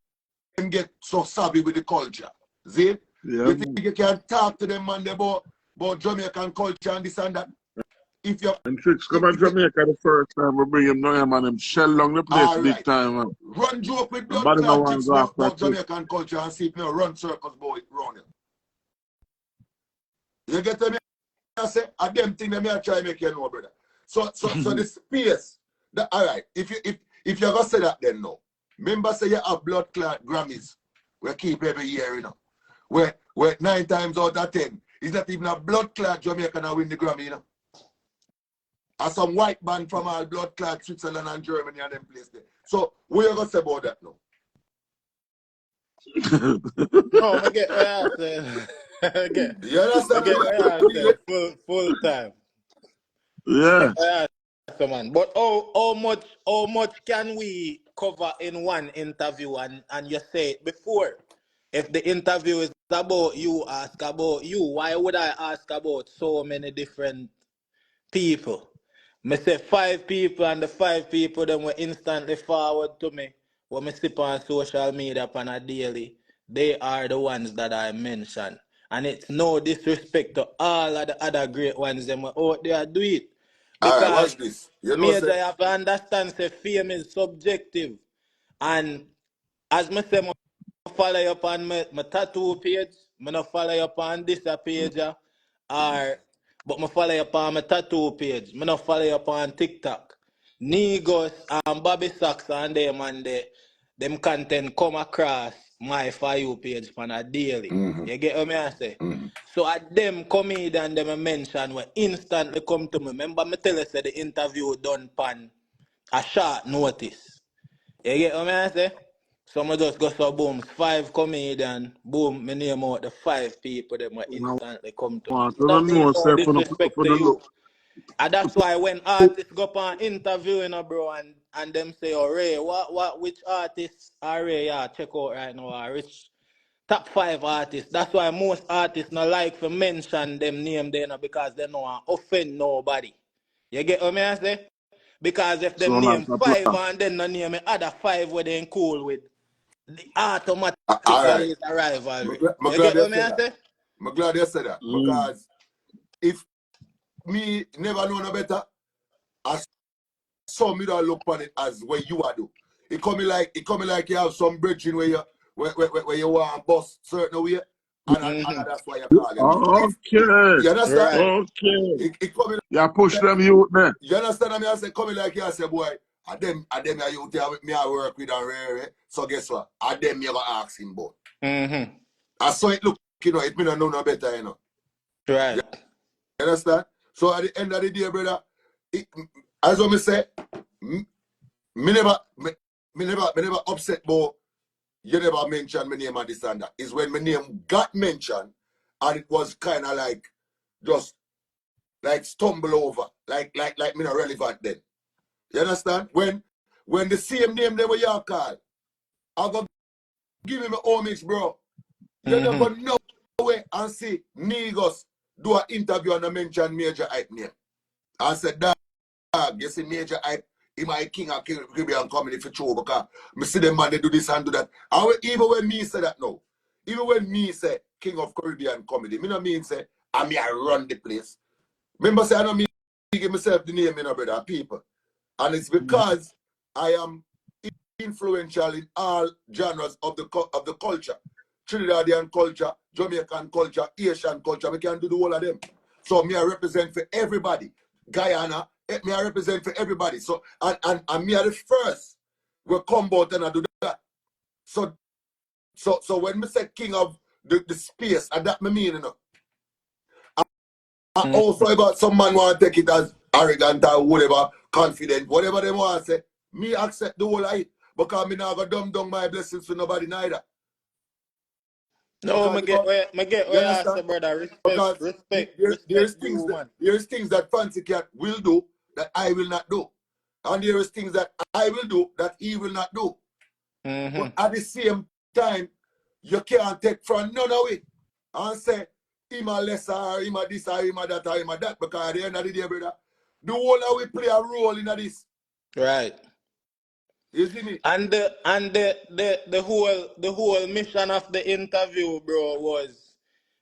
him get so savvy with the culture. See? Yeah. You think you can talk to them man about Jamaican culture and this and that? If you and Trendz come to Jamaica the first time we bring him down and him shell down the place right. big time. Man. Run joke with blood Nobody clot no tips one about Jamaican culture and see if you run circles boy around you. You get me? I say, I them thing that me I try to make you know, brother. So the space, all right, if you're gonna say that then no. Remember say you have blood clot Grammys, we keep every year, you know. Where 9 times out of 10, it's not even a blood clot Jamaican that win the Grammy, you know. And some white band from all blood clot Switzerland and Germany and them place there. So what you gonna say about that now? No, I get what you're saying. You understand? I get what you're saying. Full time. Yeah. Man. But how much can we cover in one interview and you say it before? If the interview is about you, ask about you. Why would I ask about so many different people? Me say 5 people and the 5 people then will instantly forward to me. When me sip on social media upon a daily, they are the ones that I mention. And it's no disrespect to all of the other great ones them out there do it. All right, Because watch this. You know Major have to understand say fame is subjective. And as me say, I follow you up on my tattoo page, I don't follow you up on this page, but I follow you up on my tattoo page. I don't follow you up on TikTok. Negos and Bobby Socks and them content come across my For You page on a daily. You get what I say? So at them comedian them I mention will instantly come to me. Remember me tell you say the interview done pan a short notice. You get what I say? So I just go so boom, 5 comedian, boom, me name out the 5 people that will instantly come to me. That means no disrespect to you. And that's why when artists go up on interview, you know, bro, and them say, oh, Ray, which artists are Ray, yeah, check out right now, which top 5 artists. That's why most artists not like to mention them name there, because they don't want to offend nobody. You get what I say? Because if them name 5 and then no name other 5 where they cool with, automatically is a rivalry. You get what I say? I'm glad you said that. Because if me never know no better, I saw me don't look on it as what you are do. It coming like you have some bridging where you want to bust certain way, and that's why you call them. Okay. You understand? Okay. It coming you push like, them youth there. You understand what I say? Coming like you say, boy, and them are youth with me I work with and rare. So guess what? And them you gonna ask him about. I saw it look, you know, it me don't know no better, you know. Right. You understand? So at the end of the day, brother, as I say, me never upset about you never mention my name and this and that. It's when my name got mentioned and it was kind of like just like stumble over, like me not relevant then. You understand? When the same name they were you call, I go give him a homage, bro. You never know way and see Negos do an interview and I mention Majahhype name. I said, dog, you see Majahhype, he my king of Caribbean comedy for true because I see them man they do this and do that. And even when me say that now, even when me say king of Caribbean comedy, me no mean say I run the place. Remember say I don't mean give myself the name, you know, brother, people. And it's because I am influential in all genres of the culture. Trinidadian culture, Jamaican culture, Asian culture, we can do the whole of them. So me I represent for everybody. Guyana, me I represent for everybody. So and me are the first will come out and I do that. So when me say king of the space, and that me mean, you know. And also about some man want to take it as arrogant or whatever, confident, whatever they want to say. Me accept the whole of it. Because me not go dumb down my blessings for nobody neither. No, Because, me get you where I say, understand? brother. Because there's things you, that man. there's things that Fancy Cat will do that I will not do. And there is things that I will do that he will not do. But at the same time, you can't take from none of it and say him a lesser or him a this or him a that or him a that, because at the end of the day, brother, the whole of we play a role in this. Right. You see me? And the whole mission of the interview, bro, was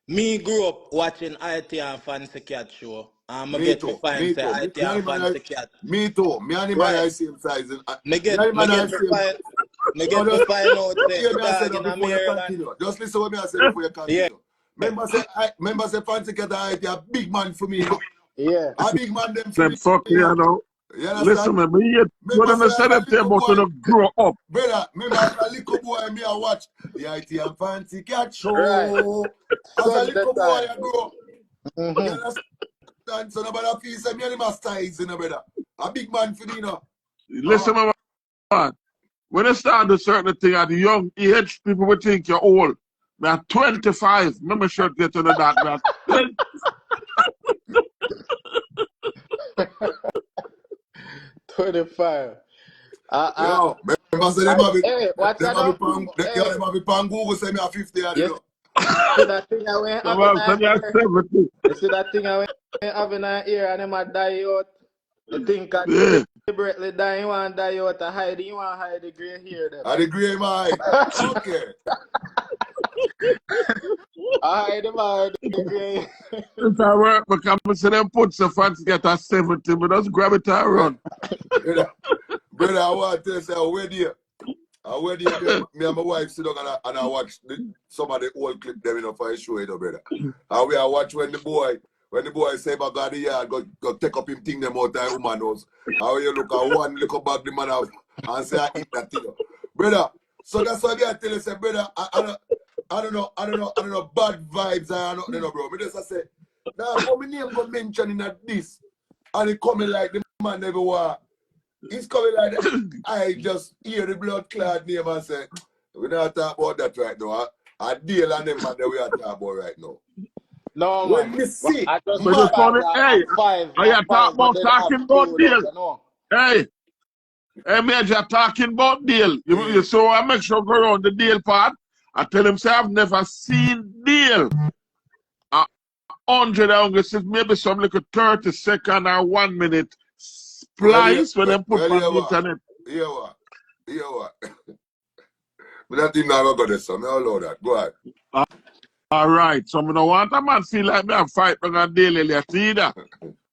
me grew up watching IT and Fancy Cat show. I get to find say IT and Fancy Cat. Me too. Me and him Right. are the same size. Me get to find out say Hear me I dog said in before you Maryland. continue. Just listen what me I said before you continue. Yeah. Remember say Fancy Cat and IT a big man for me, you know? Yeah. A big man them for Them me. fuck you know. You understand? Listen, man, me yet what I'm saying that thing about to grow up. Brother, remember as a little boy me I watch the IT and Fancy Cat show. Right. As a little boy time. I grew up. You understand? So nobody feel say me and him a styles, you know, brother. A big man for me, you know. Listen, man. When you start do certain thing at a young age, people will think you're old. Me at 25, remember sure get to the that, man. 25. Yo, remember say them have it on Google say me a 50 years, you know. See that thing I went You see that thing I went having an ear and them a die out. The thing can deliberately die, you want to die out to hide, you want to hide the grey hair them. The grey man. Okay. I hide them out the grey. If I work, because I see them put so Fancy Cat at 70, but just grab it and run. Brother, I want to tell you, say, me and my wife sit down and I watch some of the old clip them, you know, for a show, you know, brother. And we are watch when the boy say, my God, yeah, go take up him thing them out of woman house. How you look at one little bag the man have and say, I eat that thing. Brother, so that's why I tell you, say, brother, I don't know, bad vibes, I don't know, bro. Me just say, now, how many name got mentioned in this? And it coming like the man never was. It's coming like that. I just hear the blood clot name and say, we're not talking about that right now. I deal on them man that we are talking about right now. No, when man. me see, hey, are you talking about deal? Hey, Major, talking about deal. So I make sure go around the deal part. I tell him, say, I've never seen deal. 100 hours, maybe some like a 30 second or 1 minute splice when they put on the internet. Hear what? But that thing now go there, so me allow that. Go ahead. All right, so I don't want a man feel like me a fight with a daily either.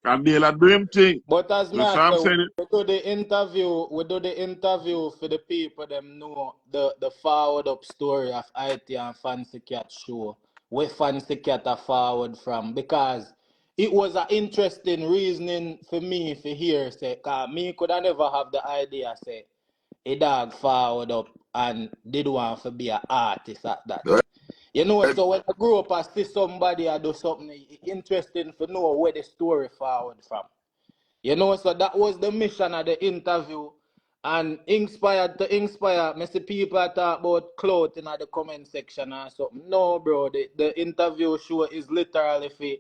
And deal a dream thing. But as so not, we do the interview for the people them know the forward up story of IT and Fancy Cat show. Where Fancy Cat are forward from. Because it was an interesting reasoning for me to hear, say, cause me could have never have the idea, say, a dog forward up and did want to be an artist at that. You know, so when I grew up, I see somebody I do something interesting to know where the story forward from. You know, so that was the mission of the interview. And inspired to inspire, I see people talk about clout in the comment section or something. No, bro, the interview show is literally for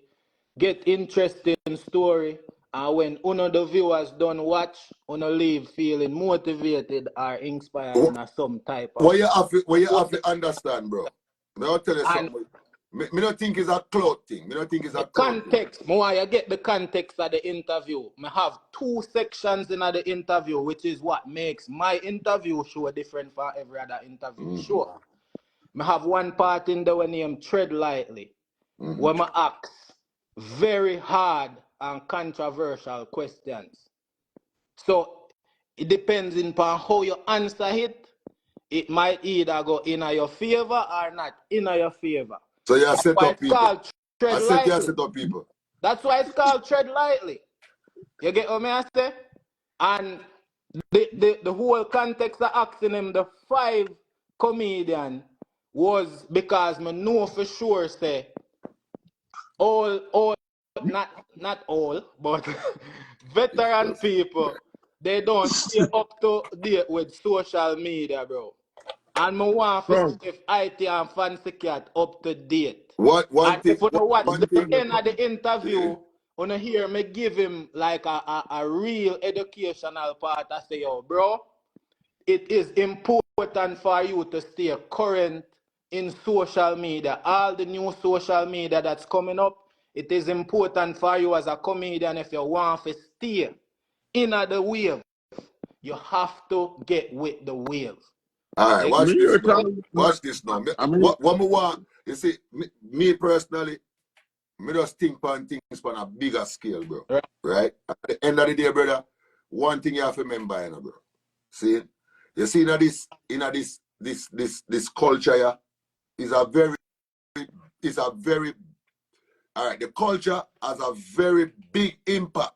get interesting story. And when one of the viewers don't watch, uno leave feeling motivated or inspired in some type of what you have to understand, bro. I'll tell you something. Me don't think it's a clout thing. Me don't think it's a context. More you get the context of the interview. Me have 2 sections in the interview, which is what makes my interview show different from every other interview. Sure. Me have one part in there when named Tread Lightly, where me ask very hard and controversial questions. So it depends upon how you answer it. It might either go in your favor or not in your favor. So you set up people. Set up people. That's why it's called tread lightly. You get what I say? And the whole context of asking him the 5 comedian was because I know for sure say all not all, but veteran people, they don't stay up to date with social media, bro. And I want to see if IT and Fancy Cat up to date. One And thing, if you know watch one the thing. end of the interview, when you hear me give him like a real educational part, I say, yo, bro, it is important for you to stay current in social media. All the new social media that's coming up, it is important for you as a comedian if you want to stay in the wave. You have to get with the wave. All right, watch this now. Watch this now. What I want, you see, me personally, me just think on things on a bigger scale, bro. Right? At the end of the day, brother, one thing you have to remember, you know, bro. See, you see, this culture here is a very, all right, the culture has a very big impact.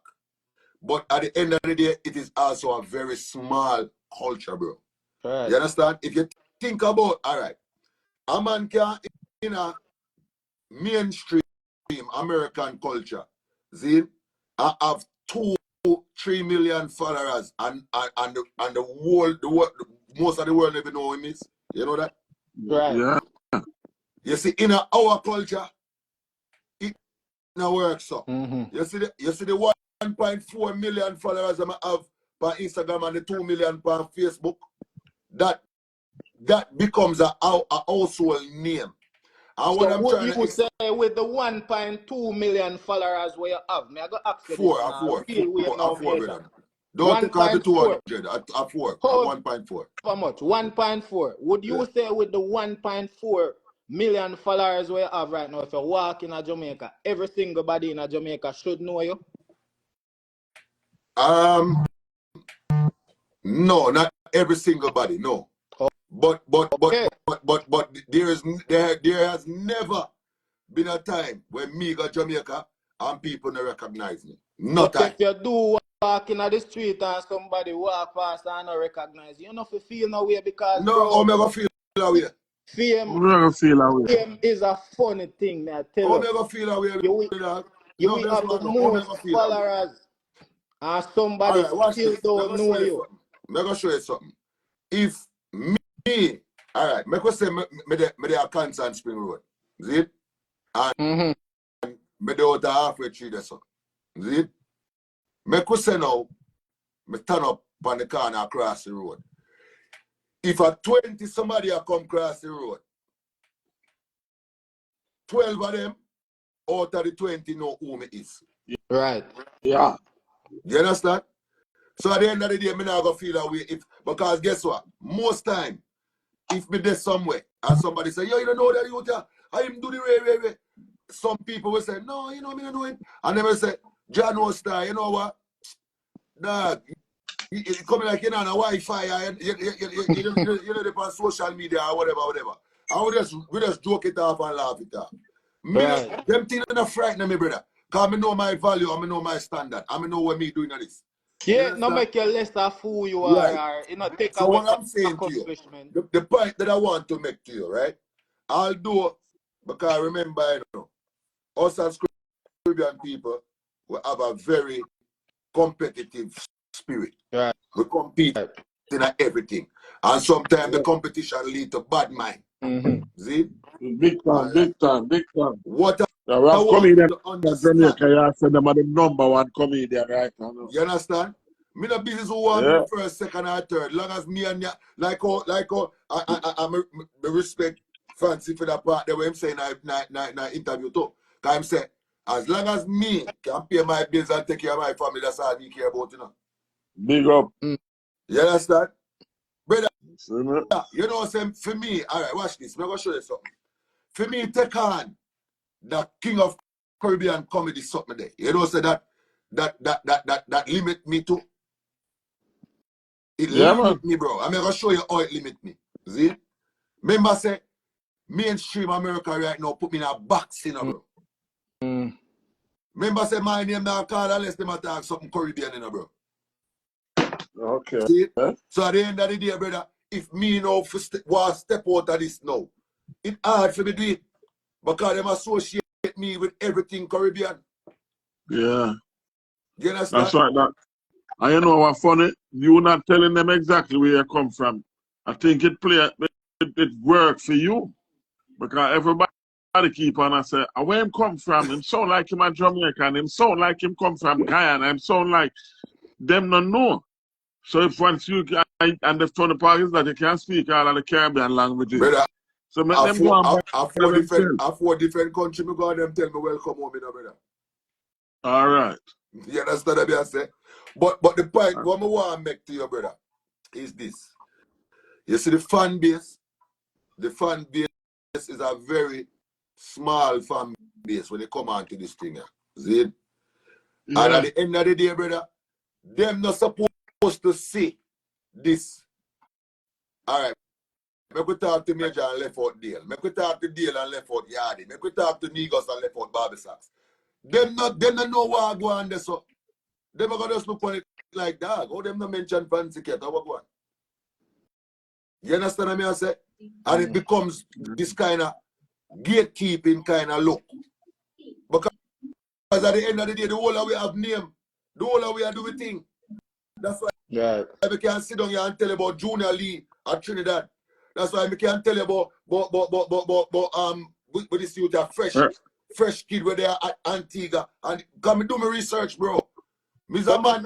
But at the end of the day, it is also a very small culture, bro. You understand? If you think about, all right, a man can in a mainstream American culture, see, I have 2-3 million followers, and the world, most of the world never know him is. You know that? Right. Yeah. You see, in our culture, it now works so. You see the 1.4 million followers I have on Instagram and the 2 million on Facebook. That becomes a household name. And so what would you say with the 1.2 million followers where you have? Me I go ask you this now. Four, brother. Don't take out the 200. At 4. At 1.4. How much? 1.4. Would you say with the 1.4 million followers where you have right now, if you walk in Jamaica, every single body in Jamaica should know you? No, not every single body, no. But there has never been a time when me go Jamaica and people don't recognize me. But if you do walk in the street and somebody walk past and not recognize you, you don't feel no way because I'm never feel that way. Fame is a funny thing, man. I tell you. I'm never feel that way. You will have the most followers and somebody still don't know you. I'm going to show you something. If me, all right, I say me there at Cancer Spring Road. See it? And me there out halfway through there, so. See it? I could say now, I turn up on the corner across the road. If a 20 somebody come across the road, 12 of them out of the 20 know who me is. Right. Yeah. You understand? So at the end of the day, I'm not going to feel that way. Because guess what? Most time, if me there somewhere and somebody say, yo, you don't know that you there, I am do the way. Some people will say, no, you know me, I know him. And they will say, John Star, you know what? Dog, it coming like you know on a Wi-Fi, you know on social media or whatever. And we just joke it off and laugh it off. Right. Them things don't frighten me, brother. Because I know my value, I know my standard, I know what me doing this. Yeah, no make you less of who you are, you know, take so away what I'm saying to you, the point that I want to make to you, right? Although, because I remember, you know, us as Caribbean people, we have a very competitive spirit. Right. We compete in everything. And sometimes the competition lead to bad mind. See? Big time. What we have comedian in Jamaica, you said them are the #1 comedian right now. You understand? Me not business who want me first, second, or third. Long as me and you, like how I respect Fancy for that part that I'm saying in interview too. Because I'm saying, as long as me can pay my bills and take care of my family, that's all me care about, you know. Big up. You understand? Brother, you know what I'm saying? For me, all right, watch this. I'm going to show you something. For me, take on the king of Caribbean comedy something there. You know, say that limit me too. It limit me, bro. I'm going to show you how it limit me. See? Remember, say, mainstream America right now put me in a box, you know, bro. Remember, say my name now call unless them attack something Caribbean, you know, bro. Okay. See? So at the end of the day, brother, if me now want step out of this now, it's hard for me to do it. Because them associate me with everything Caribbean. Yeah. You understand? That's right. That. And you know what funny? You're not telling them exactly where you come from. I think it worked for you. Because everybody keep on and say, where him come from? Him sound like him a Jamaican. Him sound like him come from Guyana. Him sound like them not know. So if once you can, and the funny part is that you can speak all of the Caribbean languages. Brother, so make them go on four different countries, me go and them tell me welcome home, you know, brother. All right. You understand what I say? But the point what I want to make to you, brother, is this. You see the fan base is a very small fan base when they come on to this thing. See it? Yeah. And at the end of the day, brother, them not supposed to see this. All right. Make we talk to Major and left out Dale. Make we talk to Dale and left out Yardy. Make we talk to Negos and left out Barbie Sacks. Them not know what I go on there, so. Them are going to just look on it like that. Oh, them not mention fancy cat. How go on? You understand what I say? And it becomes this kind of gatekeeping kind of look. Because at the end of the day, the whole of we have name. The whole of we are doing thing. That's why we can sit down here and tell you about Junior Lee at Trinidad. That's why we can tell you about with this youth a fresh kid where they are at Antigua. And come do my research, bro. Mr. Man,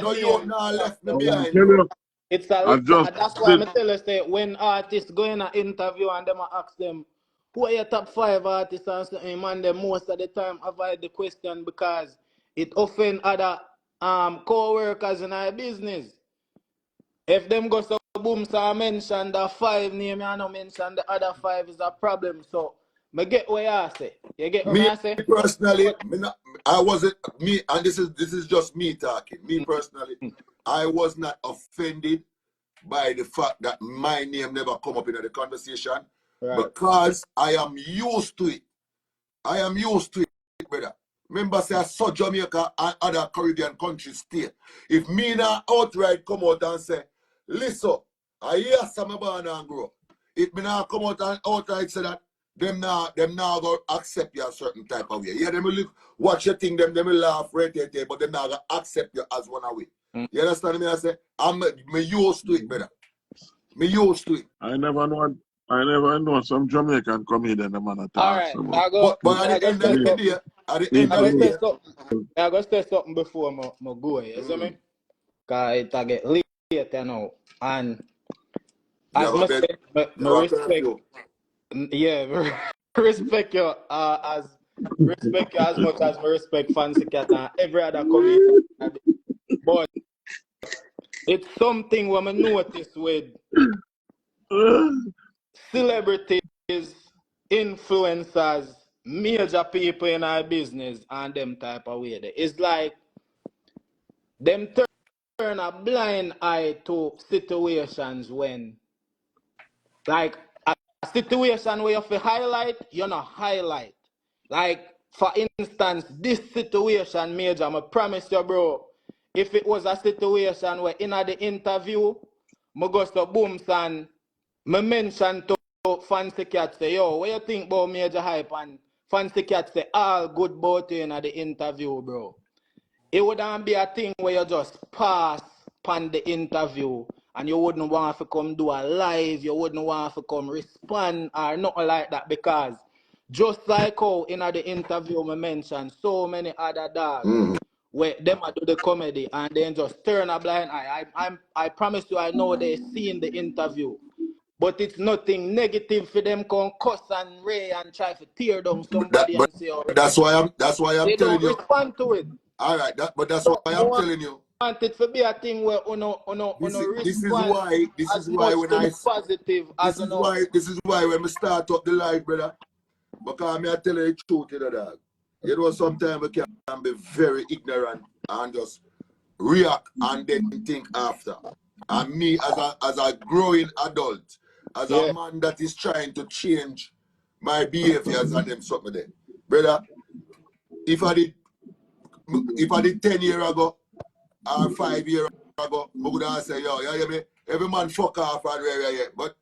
no, you now left me behind. Bro. It's a lot. That's why I tell you, say, when artists go in an interview and them ask them, who are your top 5 artists and something, man, them most of the time avoid the question because it offend other co-workers in our business. If them go so boom, so I mention the 5 name, I don't mention the other 5 is a problem. So me get what you say. You get what I say? Personally, I wasn't me, and this is just me talking. Me personally, I was not offended by the fact that my name never come up in the conversation because I am used to it. I am used to it, brother. Remember, say I saw Jamaica and other Caribbean countries stay. If me now outright come out and say, listen, I hear some born and grow. If me now come out and outright say that, them now go accept you a certain type of way. Yeah, them will look, watch your thing, them will laugh, right there, but them now go accept you as one away. You understand me? I say, me used to it, brother. Me used to it. I never know some Jamaican comedian the man attack. All right, so. But at the end of the day, I go say something before I go. You see me? Because it get late now. And as much as respect, respect you as much as I respect Fancy Cat and every other comedian. But it's something when I notice with celebrities, influencers, major people in our business and them type of way. It's like them turn a blind eye to situations when, like, a situation where you have to highlight, you're not highlight. Like, for instance, this situation, Major, I promise you, bro, if it was a situation where in the interview, I go to Booms and I mention to Fancy Cat, say, yo, what you think about Majahhype? And Fancy Cat say, all good about you in the interview, bro. It wouldn't be a thing where you just pass upon the interview and you wouldn't want to come do a live, you wouldn't want to come respond or nothing like that, because just like how in the interview I mentioned so many other dogs where them do the comedy and then just turn a blind eye. I promise you I know they seen the interview. But it's nothing negative for them come cuss and ray and try to tear down somebody and say, oh, that's why I'm they telling you. Respond to it. All right, but that's why I'm telling you. Want it to be a thing where this is why when I positive this is why when we start up the live, brother, because I tell you the truth, you know, dog. You know, sometimes we can be very ignorant and just react and then think after. And me as a growing adult, as a man that is trying to change my behaviors and them something there. Brother, if I did 10 years ago or 5 years ago, I would have said, yo, you hear me? Every man fuck off and yeah. But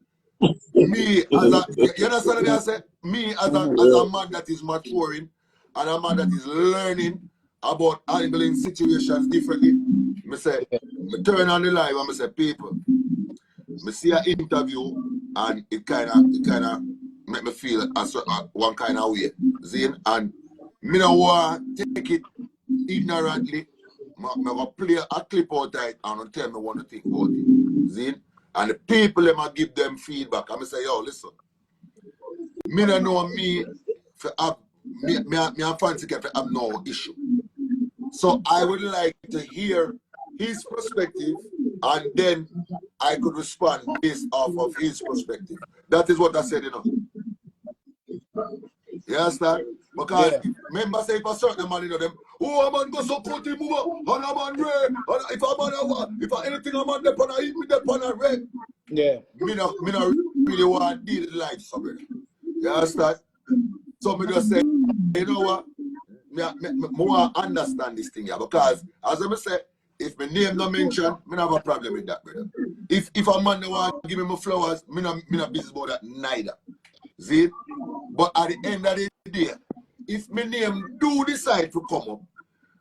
me as a, you understand what I say? Me as a man that is maturing and a man that is learning about handling situations differently, me say, me turn on the live and me say, people, me see an interview and it kind of make me feel one kind of way, Zine, and me no want to take it ignorantly. I'm going to play a clip out of it and tell me what to think about it, Zine, and the people them give them feedback. I'm say, yo, listen, me no know me for have me fancy can have no issue. So I would like to hear his perspective and then I could respond based off of his perspective. That is what I said, you know. You understand? Because remember say if a certain man, you know, them, oh, a man go support him over, and a man red, and if a man, if anything a man dep on a hit me dep on a red. Yeah. Me not really want to deal with life, so brother. You understand? So me just say, you know what? Me want to understand this thing here because as I say, if my name not mentioned, me not have a problem with that, brother. If a man don't want to give me my flowers, me not business about that neither. See? But at the end of the day, if my name do decide to come up,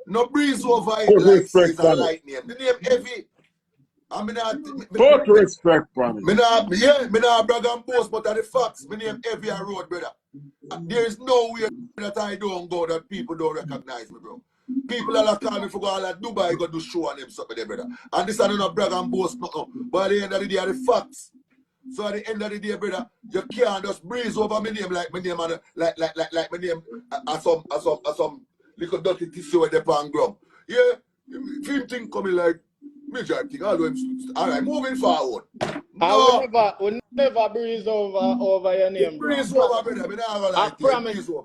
no breeze over it like it's a light name. The name heavy. I mean, total respect, brother. Me not brag and boast, but at the facts, my name heavy and road, brother. There is no way that I don't go that people don't recognize me, bro. People are like calling for go all at Dubai go do show on them something there, brother. And this is not brag and boast, no. But at the end of the day, are the facts. So at the end of the day, brother, you can't just breeze over my name like my name and like my name as some little dirty tissue with the pan ground. Yeah, film thing coming like Majahhype thing. All right, moving forward. No, we never breeze over your name, bro. Breeze over, brother. I promise you,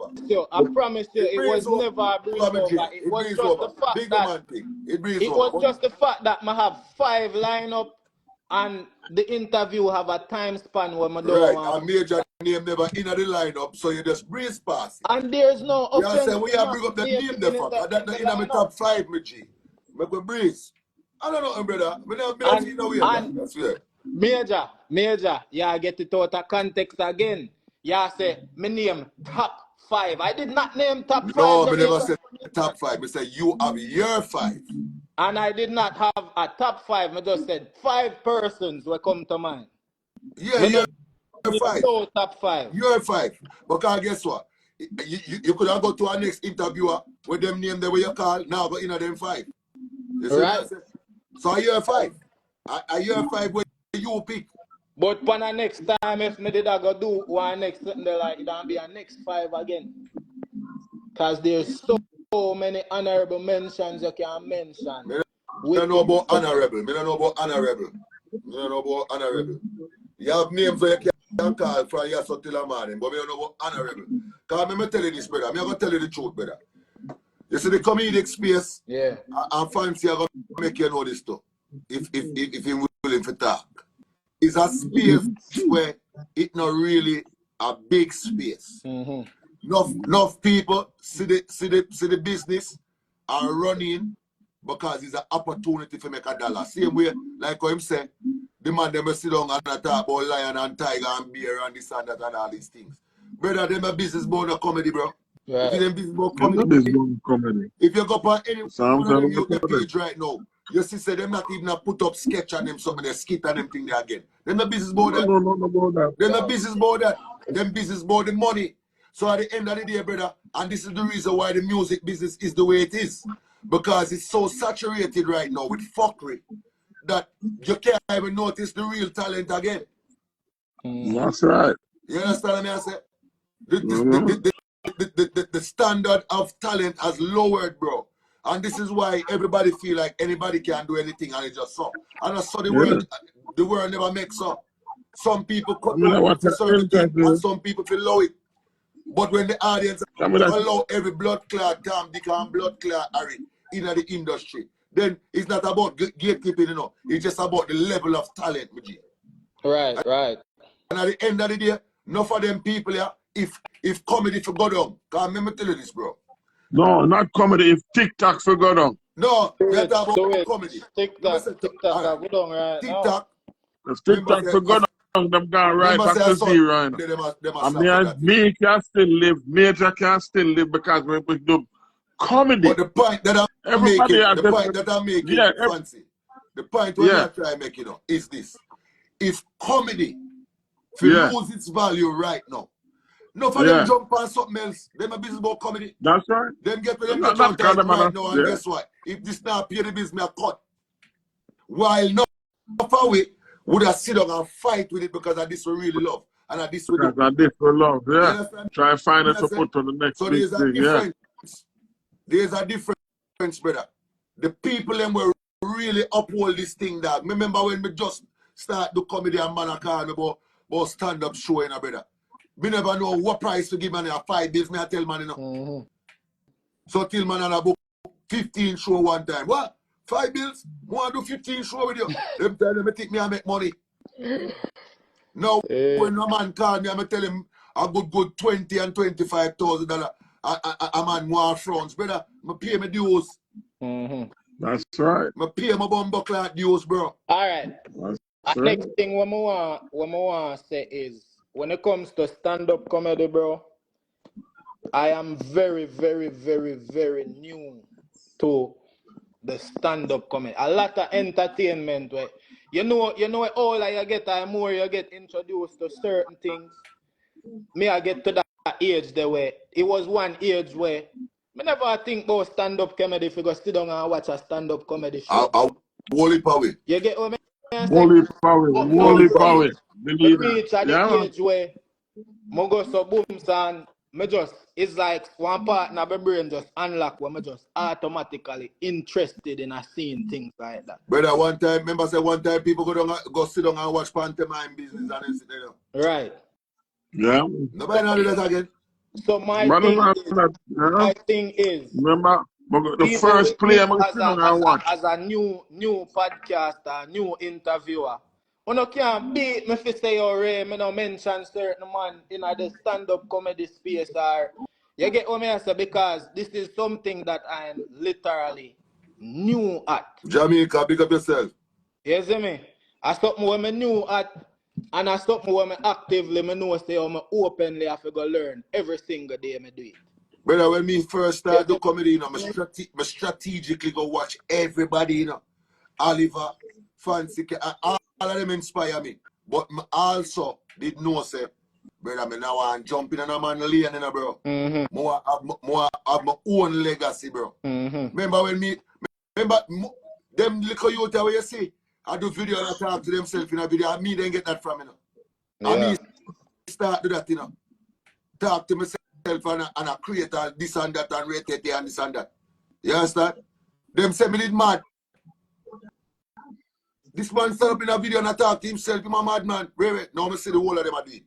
it was never a breeze over. It was just the fact that it was just the fact that I have 5 lineup and the interview have a time span where I don't want. And Major name never in the lineup, so you just breeze past it. And there's no offense. Yeah, we have bring up the name the fuck. That in my top 5, my G. Make we breeze. I don't know, brother. That's weird. Major, yeah, get it out of context again. Yeah, say, my name top 5. I did not name top 5. No, I never said top 5. I said you have your 5. And I did not have a top 5. I just said 5 persons will come to mind. Yeah, you're 5. No top 5. You're 5. Because guess what? You could have go to our next interviewer with them name the way you call. Now go in them 5. You see right. What I said? So you're 5. Are you 5 where you pick? But for the next time, if me did I go do one next something like it'll be a next 5 again. Because there's so many honorable mentions you can mention. I don't know about honorable. I don't know about honorable. You have names where you can call from your son till the morning, but I don't know about honorable. Because I'm tell you this, brother. I'm going to tell you the truth, brother. You see the comedic space, and fancy are going to make you know this stuff. If you're willing to talk. It's a space where it's not really a big space. Enough people see the business are running because it's an opportunity to make a dollar. Same way, like what him say, the man them sit down and talk about lion and tiger and bear and this and that and all these things. Brother, them a business about a comedy, bro. Right. If you business about comedy. If you go on any YouTube page right now, you see say them not even put up sketch on them something, they skit on them thing there again. Them the business about that. No. Them the business about that. Them business about the money. So at the end of the day, brother, and this is the reason why the music business is the way it is. Because it's so saturated right now with fuckery that you can't even notice the real talent again. That's right. You understand what I say? The standard of talent has lowered, bro. And this is why everybody feel like anybody can do anything and it's just so. And so the world never makes up. Some people cut certain things and some people feel low it. But when the audience allow every blood clot, Tom, Dick, and blood clot Harry in the industry, then it's not about gatekeeping, you know. It's just about the level of talent, G. Right. And at the end of the day, enough of them people here, if comedy for go down, because let me tell you this, bro. No, not comedy. If TikTok for go down. No, we are So talking about wait, comedy. TikTok are good on right now. TikTok. If TikTok for go down, them gone right back to zero right now. And me can still live. Major can still live because we do comedy. But the point that I'm Everybody making, Fancy, the point what I'm trying to make, is this. If comedy lose its value right now, no for them jump on something else. Them a business about comedy. That's right. Them get out right now, and guess what? If this not pay the business, I cut. While not far away, would have sit down and fight with it because of this we really love. And of this we do. Because of this we love, Try and find it to put on the next so there's a difference. There's a difference, brother. The people them were really uphold this thing, dog. Remember when we just start the comedy and man call me about stand-up show, brother. Me never know what price to give man a 5 bills, me I tell man, So till man and I book 15 show one time. What? 5 bills? I want to do 15 show with you. Them tell them think me I make money. Now when a man call me, I tell him I good 20 and $25,000. A man want fronts, brother. I pay my dues. That's right. I pay my bumbo clock dues, bro. Alright. Next thing what I want to say is when it comes to stand-up comedy, bro, I am very, very, very, very new to the stand-up comedy. A lot of entertainment where you know all you get and more you get introduced to certain things. Me I get to that age there where it was one age where I never think about stand-up comedy if you go sit down and watch a stand-up comedy show. I'll wall away. You get what I Wally power. Believe reach at the age where I go so boom and it's like one part of my brain just unlock when I just automatically interested in seeing things like that. Brother, one time people go sit down and watch pantomime business and then sit there. Right. Yeah. Nobody know that again. So my thing is remember the first play I'm gonna watch as a new podcaster, new interviewer. You can't beat me if say Ray, me no mention certain man in the stand-up comedy space or you get what I say because this is something that I'm literally new at. Jamaica, big up yourself. You see me? I something when I new at and I something when I actively me know say I'm openly have to go learn every single day I do it. Brother, when me first started the comedy, I strategically go watch everybody, Oliver, Fancy, all of them inspire me. But I also did know, say, brother, I now want to jump in and I'm on the lane, bro. More have my own legacy, bro. Remember them little youth where you see, I do video and I talk to themselves in a video, and me then get that from, And me start do that, Talk to myself and I create this and that and rate it and this and that. You understand? Them say me did mad. This man stand up in a video and I talk to himself, I'm a madman. Wait, now I see the whole of them are doing.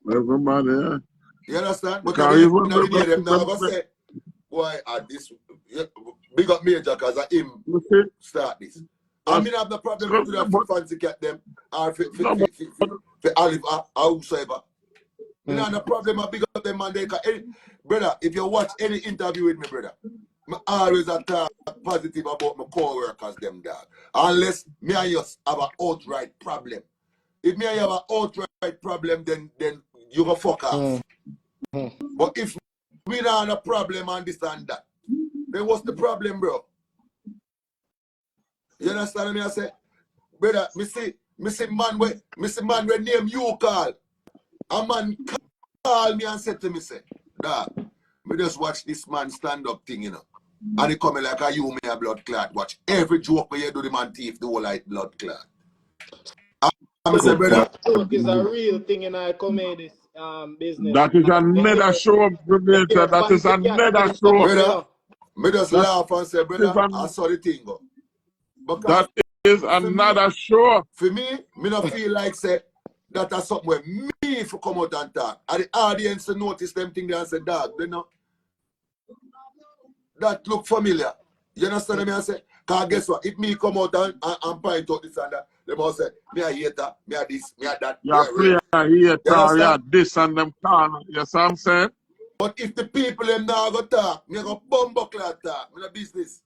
Everybody, yeah. You understand? But them now I say, boy, this big up Major because I him start this. I mean, I have the problem to that Fancy Cat them or for Olive or whosoever. I have the problem I big up them man. Brother, if you watch any interview with me, brother, I always talk positive about my co-workers, them dog. Unless me and you have an outright problem. If me and you have an outright problem, then you go fuck off. But if we don't have a problem and this and that, then what's the problem, bro? You understand me? I say, brother, me see man we name you call. A man call me and say to me, say, dog, me just watch this man stand up thing, And he coming like a you me a blood clot. Watch every joke where you do the man thief, the whole like blood clot. I'm saying, brother, joke is a real thing in our comedy business. That is another show, brother. That is another show. Brother, me just laugh and say, brother, I saw the thing go. That is another show. For me not feel like say that's something where me if come out and talk. And the audience to notice them thing there and say, dog, that look familiar. You understand me? I say, because guess what? If me come out and point out this and that, they must say, me a hater, me a this, me a that. Yeah, a hater, yeah, this and them can. You see what I'm saying? But if the people them now go talk, me go bumbuckler talk, me no business.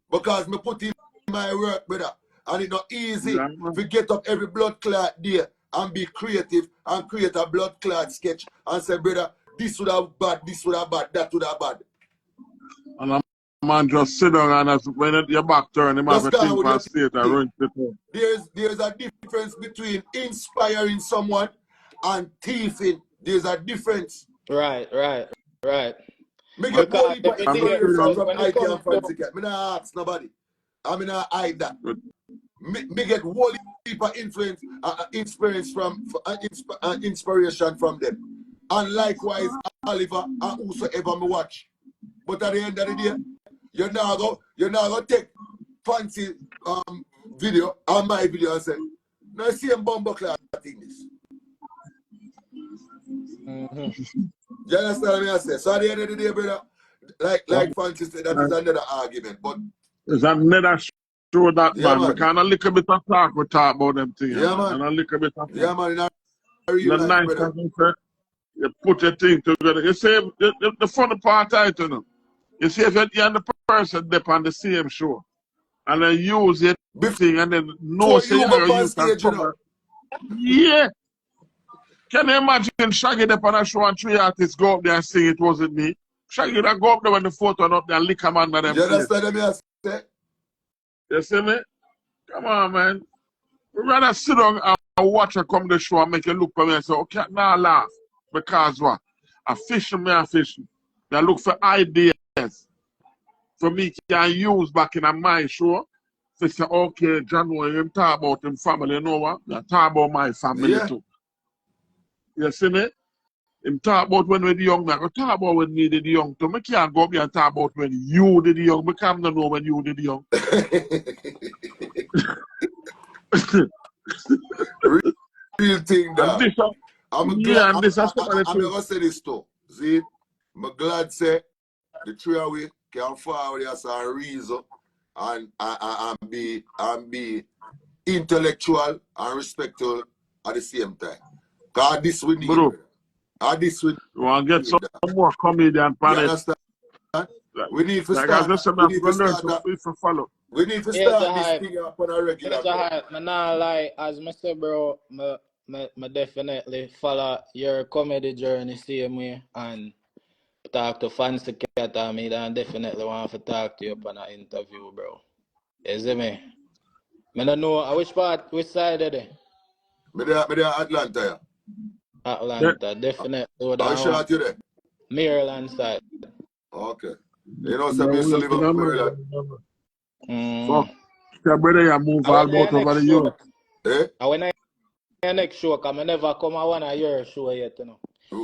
Because me put in my work, brother. And it's not easy to get up every blood clot day and be creative and create a blood clot sketch and say, brother, this would have bad, this would have bad, that would have bad. And a man just sit down and when your back turn, him have a thing for state and run people. There's a difference between inspiring someone and thieving. There's a difference. Right. Me get money for inspiration from IT and Fancy Cat. Me not ask nobody. I mean, I hide that. Me get whole heap of influence, inspiration from them. And likewise, Oliver and whosoever me watch. But at the end of the day, you're not gonna take Fancy video and my video and say, no, see him bumbuckler in this. You understand what I say? So at the end of the day, brother, like Fancy said, that is another argument. But it's another show that man. We can a little bit of talk we talk about them things. Yeah, man. And a little bit of man, in real life, nice brother. You put your thing together. You see the funny part out, you know. You see if you and the person dip on the same show and then use it thing and then no say you can come. Yeah. Can you imagine Shaggy up on a show and 3 artists go up there and sing it wasn't me? Shaggy that go up there when the photo up there and lick a man by them. You understand what I say? You see me? Come on, man. We'd rather sit down and watch her come to the show and make you look for me and say, okay, now laugh. Because what? I fishing. They look for ideas for me can use back in my show. They say, okay, John, when you talk about him family, you know what? You talk about my family too. You see me? Him talk about when we're the young, I go talk about when we did the young too. I can't go up here and talk about when you did the young, because I don't know when you did the young. Real thing, that. I'm glad. I'm gonna say this too. See, I'm glad say the three of we can forward us a reason and be intellectual and respectful at the same time. Cause this we need. This we want to get some more comedian panel. You understand? We need to start. We need to start this thing up on a regular. I not like, as I say, bro, I definitely follow your comedy journey same way and talk to Fancy Cat and me, and definitely want to talk to you upon an interview, bro. You see me? I don't know which side of it? Me there Atlanta, yeah. Atlanta, definitely. How short you there? Maryland side. Okay. You know, some used to live in Maryland. Your brother, you move all about over the year. Eh? When I next show, because I never come on one of your show yet, you know.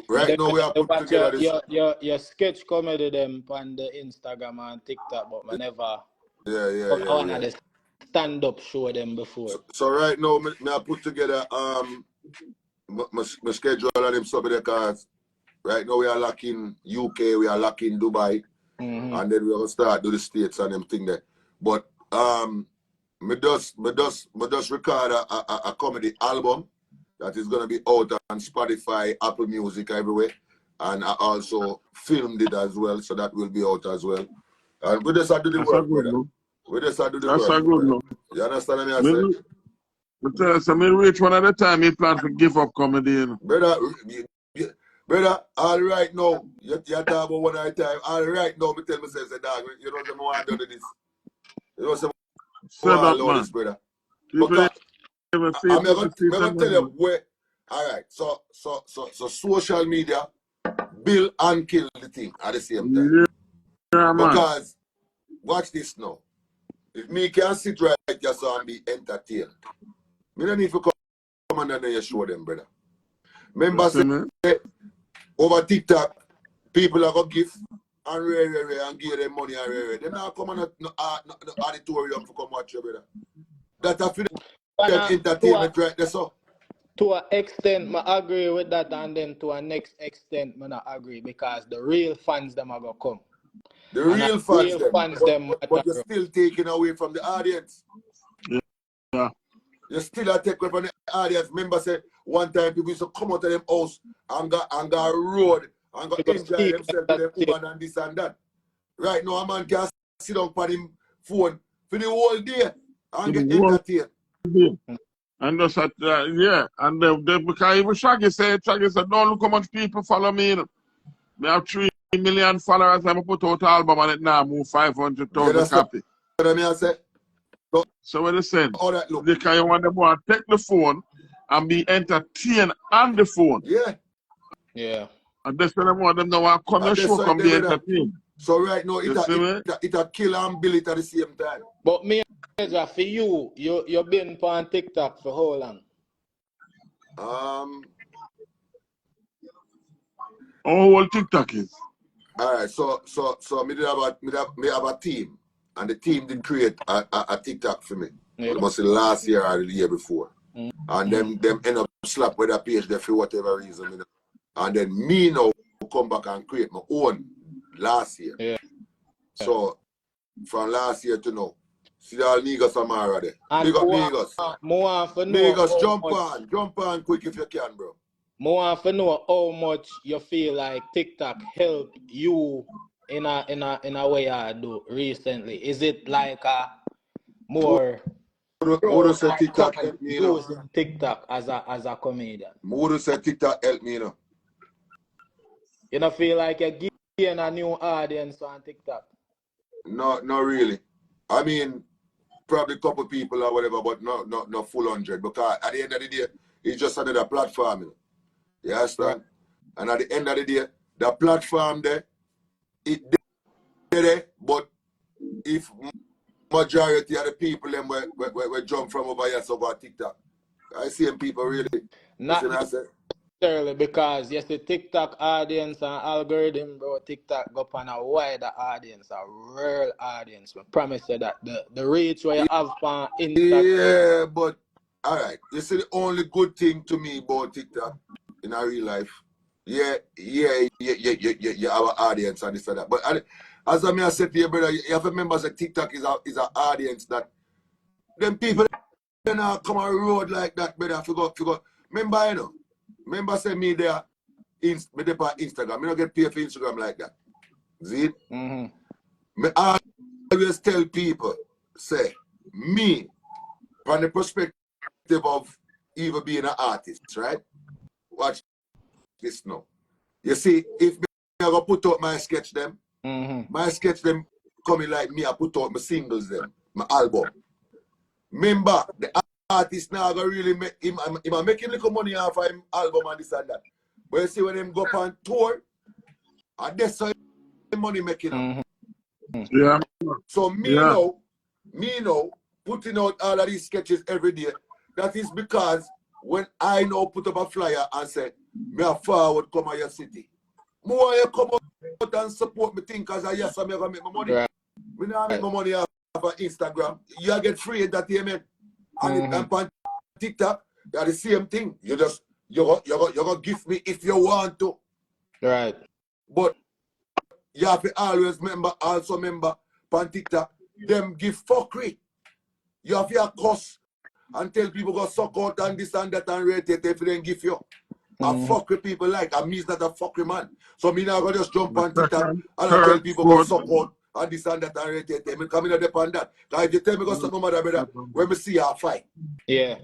Right now, we are putting together this. Your sketch comedy them on the Instagram and TikTok, but I never come on the stand-up show them before. So right now, I put together my schedule and them some of the cards. Right now, we are lacking UK, we are lacking Dubai, and then we're going to start do the States and them thing there. But me just record a comedy album that is going to be out on Spotify, Apple Music, everywhere. And I also filmed it as well, so that will be out as well. And we just have to do the work, brother. We just have to do the work. That's a good one. You understand what I say? But tell us, I mean, reach one at a time, you plan to give up comedy, you know. Brother, all right now, you talk about one at a time. All right now, me tell myself, say, dog, you know what I want to do this. You know what I want this, brother. Because I'm going to tell you where. All right, so social media build and kill the thing at the same time. Yeah, because, watch this now. If me can sit right here so and be entertained, me don't need to come and then you show them, brother. Remember, say, over TikTok, people are going to give and give them money and They now come on the auditorium to come watch you, brother. That's a entertainment right there, so. To an extent, I agree with that, and then to a next extent, I not agree, because the real fans them are going to come. The real fans them. But you're still taking away from the audience. Yeah. You still are taking away from the audience. Remember, say, one time people used to come out of them house and go road and go enjoy themselves with them woman and this and that. Right now, a man can sit down on him phone for the whole day and get entertained. And just yeah, and because even Shaggy said, don't look how much people follow me. Me have 3 million followers, and I put out an album on it now, move 500,000 copies. So what they said, because you want them to take the phone and be entertained on the phone. Yeah. Yeah. And that's what I want them now to come and show, come be entertained. So right now, it a kill and bill it at the same time. But me, for you've been on TikTok for how long? How old TikTok is? Alright, so me have a team, and the team did create a TikTok for me. Yeah. It must be last year or the year before. And them end up slap with that page there for whatever reason. You know? And then me now come back and create my own last year. Yeah. So from last year to now, see all niggas Samara there. Big up niggas. Niggas, jump on quick if you can, bro. More want to know how much you feel like TikTok helped you in a way I do recently. Is it like a more say TikTok help me, using TikTok as a comedian? More say TikTok help me, you know. You don't feel like you're getting a new audience on TikTok? No, not really. I mean, probably a couple people or whatever, but not full 100. Because at the end of the day, it's just another platform, you know. You understand? And at the end of the day, the platform there, it there, but if majority of the people them we jump from over here over TikTok, I see people really. Not necessarily because yes, the TikTok audience and algorithm, bro, TikTok go on a wider audience, a real audience. I promise you that the reach where you have on Instagram. Yeah, but all right, you see the only good thing to me about TikTok in our real life, you have an audience and this and that. But as I said to you, brother, you have to remember that TikTok is an audience that them people they not come on road like that, brother. I forgot. Remember, you know, say me there, me there on Instagram. Me don't get paid for Instagram like that. See it? Me always tell people, say, me, from the perspective of even being an artist, right? Watch this now. You see, if me I go put out my sketch them, my sketch them coming like me, I put out my singles them, my album. Remember, the artist now go really make him making little money off of him album and this and that. But you see when him go up on tour, and that's how money making. Yeah. So me now, putting out all of these sketches every day, that is because when I now put up a flyer and say, me a forward come to your city. More you come out and support me thing because yes, I'm gonna make my money. Right. Me not make my money off of Instagram. You get free entertainment. And on TikTok, they're the same thing. You're gonna give me if you want to. Right. But you have to always remember on TikTok, them give fuckery. You have to cuss and tell people go suck out and this and that and rate it if they don't give you. I fuck with people like, and me's not a fuckery man. So me now go just jump on TikTok and I tell people go suck out and this and that and rate it. Me come in depend that. Because if you tell me go suck no matter brother, when me see you fight. Yeah.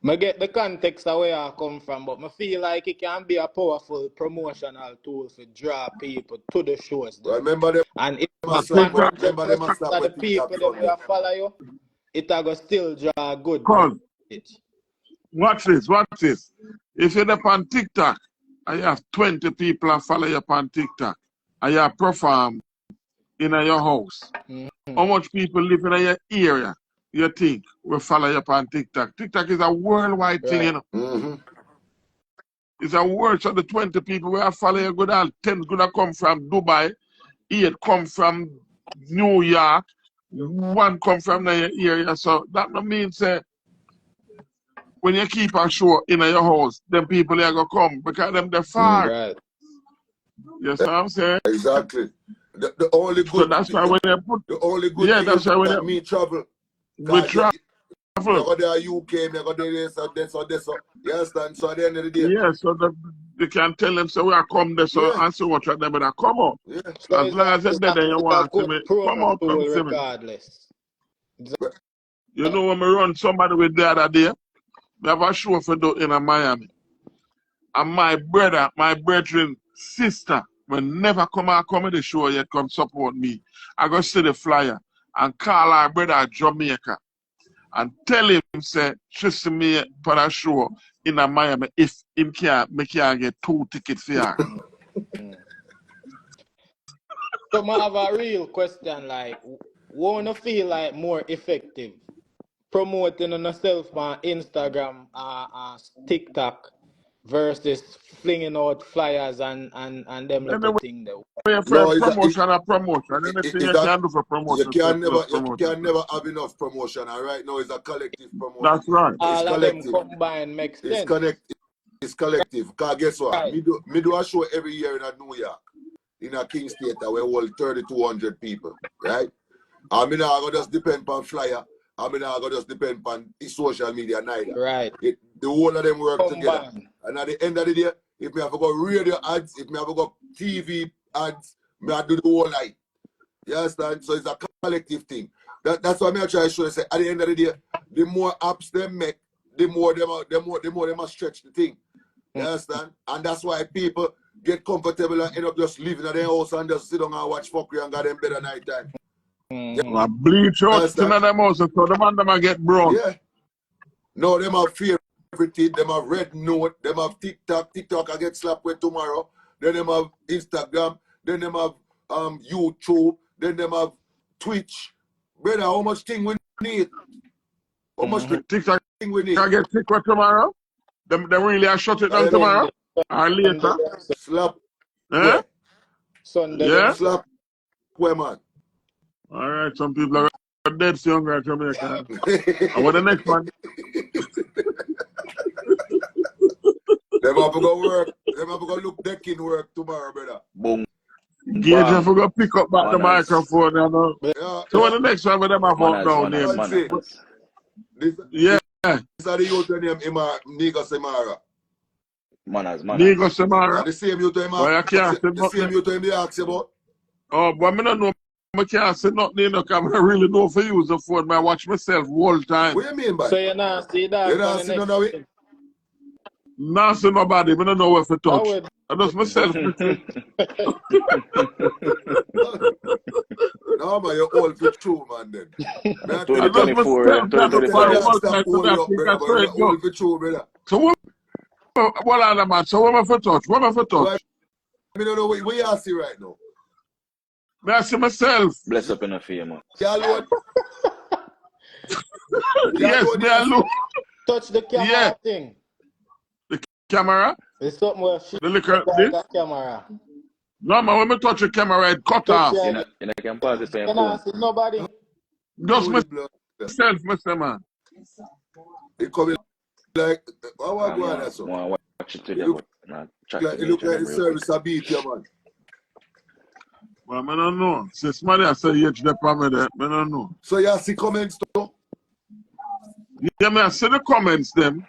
I get the context of where I come from, but I feel like it can be a powerful promotional tool to draw people to the shows. Well, remember them. And if the people that follow you, it will still draw good. Watch this. If you're on TikTok, and you have 20 people that follow you on TikTok, and you perform in your house, how much people live in your area, you think, will follow you on TikTok? TikTok is a worldwide thing, you know. It's a world, so the 20 people where follow you, 10 gonna come from Dubai, 8 come from New York, 1 come from your area. So that means when you keep a show in your house, them people are going to come because they're far. Right. You know what I'm saying? Exactly. The only good so that's why when you put the only good thing that's why when that me travel. We travel. You go there UK, you go there this or this or this. You understand? So at the end of the day. Yeah, so you can tell them, so we are come there, so and so much of them, but I come out. Yeah. So As long as they're there, you want to see me, come out, come see me. regardless. You know when we run somebody with the other day, we have a show for do in Miami. And my brother, my brethren's sister, will never come and comedy show yet come support me. I go see the flyer and call our brother at Jamaica and tell him, say, she see me for a show in Miami if him can make you get 2 tickets for her. So I have a real question, like, wanna feel like more effective promoting on yourself on Instagram or TikTok versus flinging out flyers and them little thing there. Promotion and promotion. Anything you can do for promotion. You can never have enough promotion, and right now it's a collective promotion. That's right. All of them combined makes sense. It's collective. Because guess what? Right. Me do a show every year in New York, in a King's Theater, where we hold 3,200 people, right? I mean, I go just depend on flyer. I mean, I go just depend on social media neither. Right. The whole of them work together. And at the end of the day, if me have to go radio ads, if me have to go TV ads, me have to do the whole night. You understand? So it's a collective thing. That's why I try to show you. Say, at the end of the day, the more apps they make, the more they must stretch the thing. You understand? And that's why people get comfortable and end up just living at their house and just sit down and watch fuckery and got them better night time. Yeah. Bleach out to them also, so the man them get brown. Yeah. No, them have favorite thing, them have red note, them have TikTok. TikTok I get slapped with tomorrow. Then them have Instagram, then them have YouTube, then them have Twitch. Brother, how much thing we need? How much TikTok thing we need? Can I get TikTok tomorrow? Them really are shut it down tomorrow? Or later? Slap. Eh? Sunday. Yeah? Slap. Where, man? All right, some people are dead younger at Jamaica. And what the next one? Them have to go work. Them have to go look decking work tomorrow, brother. Boom. Gage have to go pick up back the microphone, you know. Yeah, So what the next one with them have up down there? Yeah. These are the youth name Nigo Semara. Nigo Semara. The same youth him the same youth him they ask about. Oh, but I don't know. I can't say nothing, you know, because I really know for use the phone. I watch myself all the time. What do you mean by? So you're not see that? You're not see none of it? Not see nobody, I don't know where to touch. I just myself. No, man, you're old for true, man, then. I 2024, You're old for true, brother. So what are the man? So what am I for touch? What am I for touch? I don't know what you see right now. I see myself. Bless up in a fear, man. Yes, me alone. Touch the camera thing. The camera? It's something where she the liquor, this? Camera. No, man, when me touch the camera, it cut off. You can pause it for your phone. See nobody. Just myself, Mr. Man. It coming like, how I go on that, so? Watch it today, It look like the service a beat, yeah, man. Well, I don't know. Since money I say you the permit, I don't know. So you see comments too? Yeah, I see the comments them.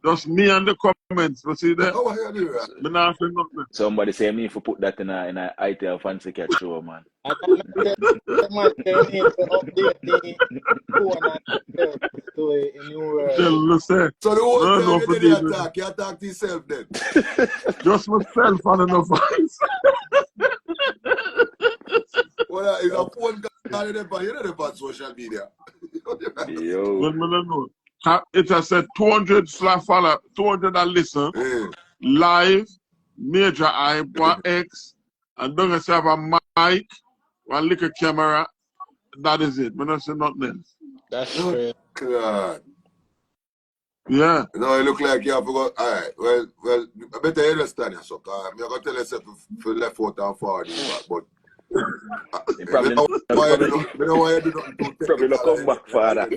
Just me and the comments. You see that? How are you doing that? Me not say nothing. Somebody say me if you put that in a ITL fancy cat show, man. I need to update the phone and to a new So the whole time you attack yourself then? Just myself and enough voice. Well, it's a phone call in the social media. Yo. Well, I don't know. It has said 200 follow, 200 that listen, live, Majahhype, 1X, and don't have a mic, one little camera. That is it. I don't say nothing else. That's true. God. Yeah. No, it look like you have forgot. All right. Well, I better you understand yourself. I'm going to tell yourself if you left out and forward, but probably don't want you to do nothing. Probably not come back for that.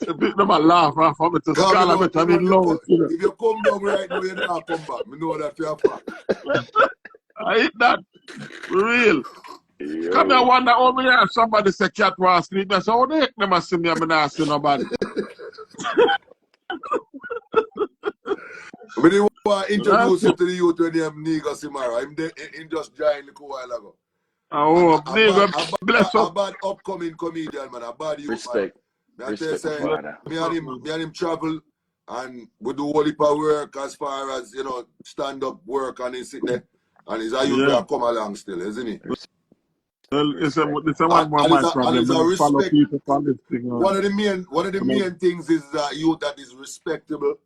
A bit of a laugh for me to scale a bit. I mean, low. If you come down right now, you don't come back. I know that for a fact. I hate that. For real. Yo. Come here, wonder over here. Somebody say cat was sleep. I say, how the heck them see me? I'm not see nobody. When you want to introduce him to the youth when him nigga Simara. Him just joined a while ago. Oh, nigga, bless A up. bad upcoming comedian, man. A bad youth, Respect. man. I tell you, Respect, say, father. me and him travel and we do all heap of work as far as, you know, stand-up work and he's sitting there. And he's a youth Yeah. that come along still, isn't he? Well, it's one more my problem. And it's a I follow respect. people on this thing. One of the main things is that youth that is respectable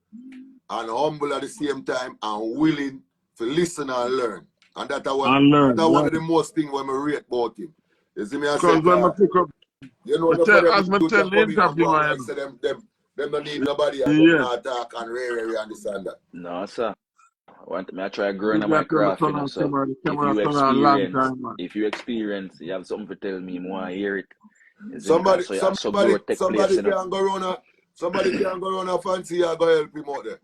and humble at the same time and willing to listen and learn. And that's one of the most things when I rate about him. You see me? I said, when I pick up, you know, as I tell the interview, man. Them don't need nobody and Yeah. them not talk and rare and this and that. No, sir. I try growing on my craft, you know, so if you experience, you have something to tell me, I want to hear it. Somebody can go around a fancy and go help him out there.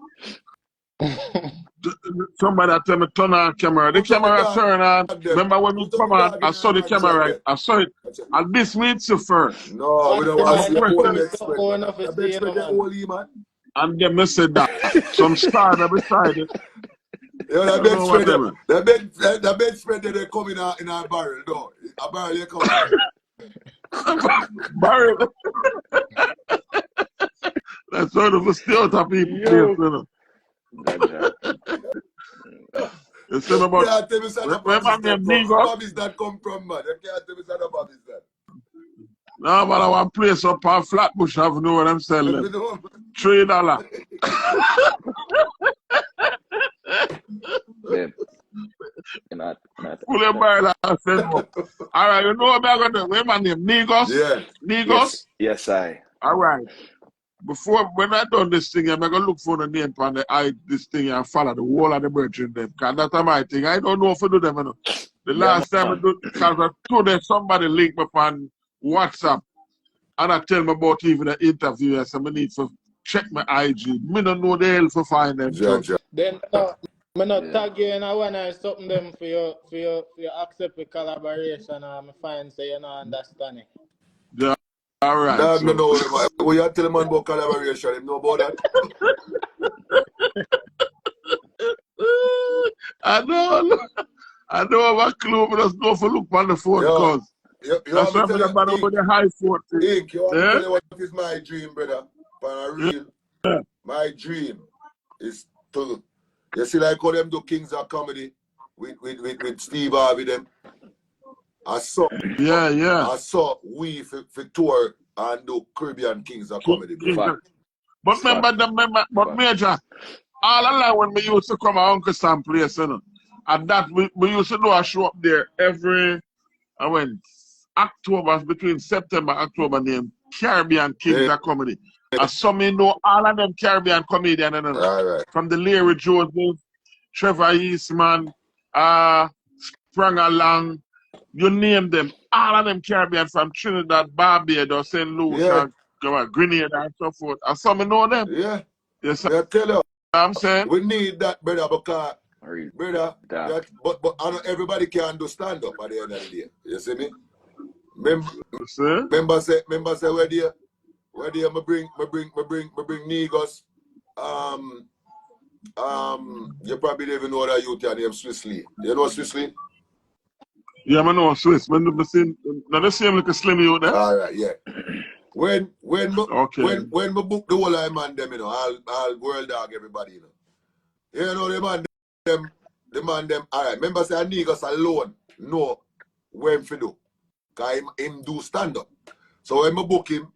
Somebody tell me turn on camera. The camera turn on. Remember when we come on, I saw the camera, I saw it. And this meets you first. No, we don't want to see a whole bedspread, man. And then I said that. Some star that beside it. Yeah, the bedspread they come in a barrel, no. A barrel you come barrel. That's sort of a stereotype people place, you know. You say about remember me Nigo? Bobby's that come from, man. You can't tell me that Bobby's that. No, but I want place up on Flatbush Avenue what I'm selling. $3. Pull your barrel and send up. All right, you know what I'm going to do? What's my name? Nigos? Yeah. Nigos? Yes, I. All right. When I done this thing, I'm going to look for the name on the this thing and follow the wall of the virgin them. Because that's my thing. I don't know if I do them. You know. The last time I do, because I told them somebody linked me on WhatsApp and I tell me about even the interview. So I need to check my IG. I don't know the hell to find them. Then I not tag you and I want to something them for you accept the collaboration and I find so you don't understand it. Yeah. All right. Nah, so. No. When you tell a man about collaboration, him know about that. I don't have a clue, but just go for look on the phone because that's why I'm about the high phone. Ink, you want to tell you what is my dream, brother? For real, my dream is to, you see like how them do Kings of Comedy with Steve Harvey them. I saw we for tour and do Caribbean Kings of Comedy. But remember, Major, all along when we used to come to Uncle Sam place, you know, and that we used to do a show up there every October, between September and October, named Caribbean Kings of Comedy. And some know all of them Caribbean comedians, you know, from the Larry Joseph, Trevor Eastman, Sprung Along. You name them, all of them Caribbean from Trinidad, Barbados, St. Lucia, Grenada, and so forth. And some know them. Yeah. Yes, I tell you, I'm saying we need that, brother, because, brother, but I know everybody can do stand up at the end of the day. You see me? Remember say where there, I bring Nigos. You probably don't even know that youth named Swiss Lee. You know Swiss Lee? Yeah, I know Swiss. When the same like a slim you there. All right, yeah. When we book the whole line man them, you know, all world dog everybody, you know. You know the man them. All right. Remember say Niggas alone know when to do. Cause him do stand up. So when I book him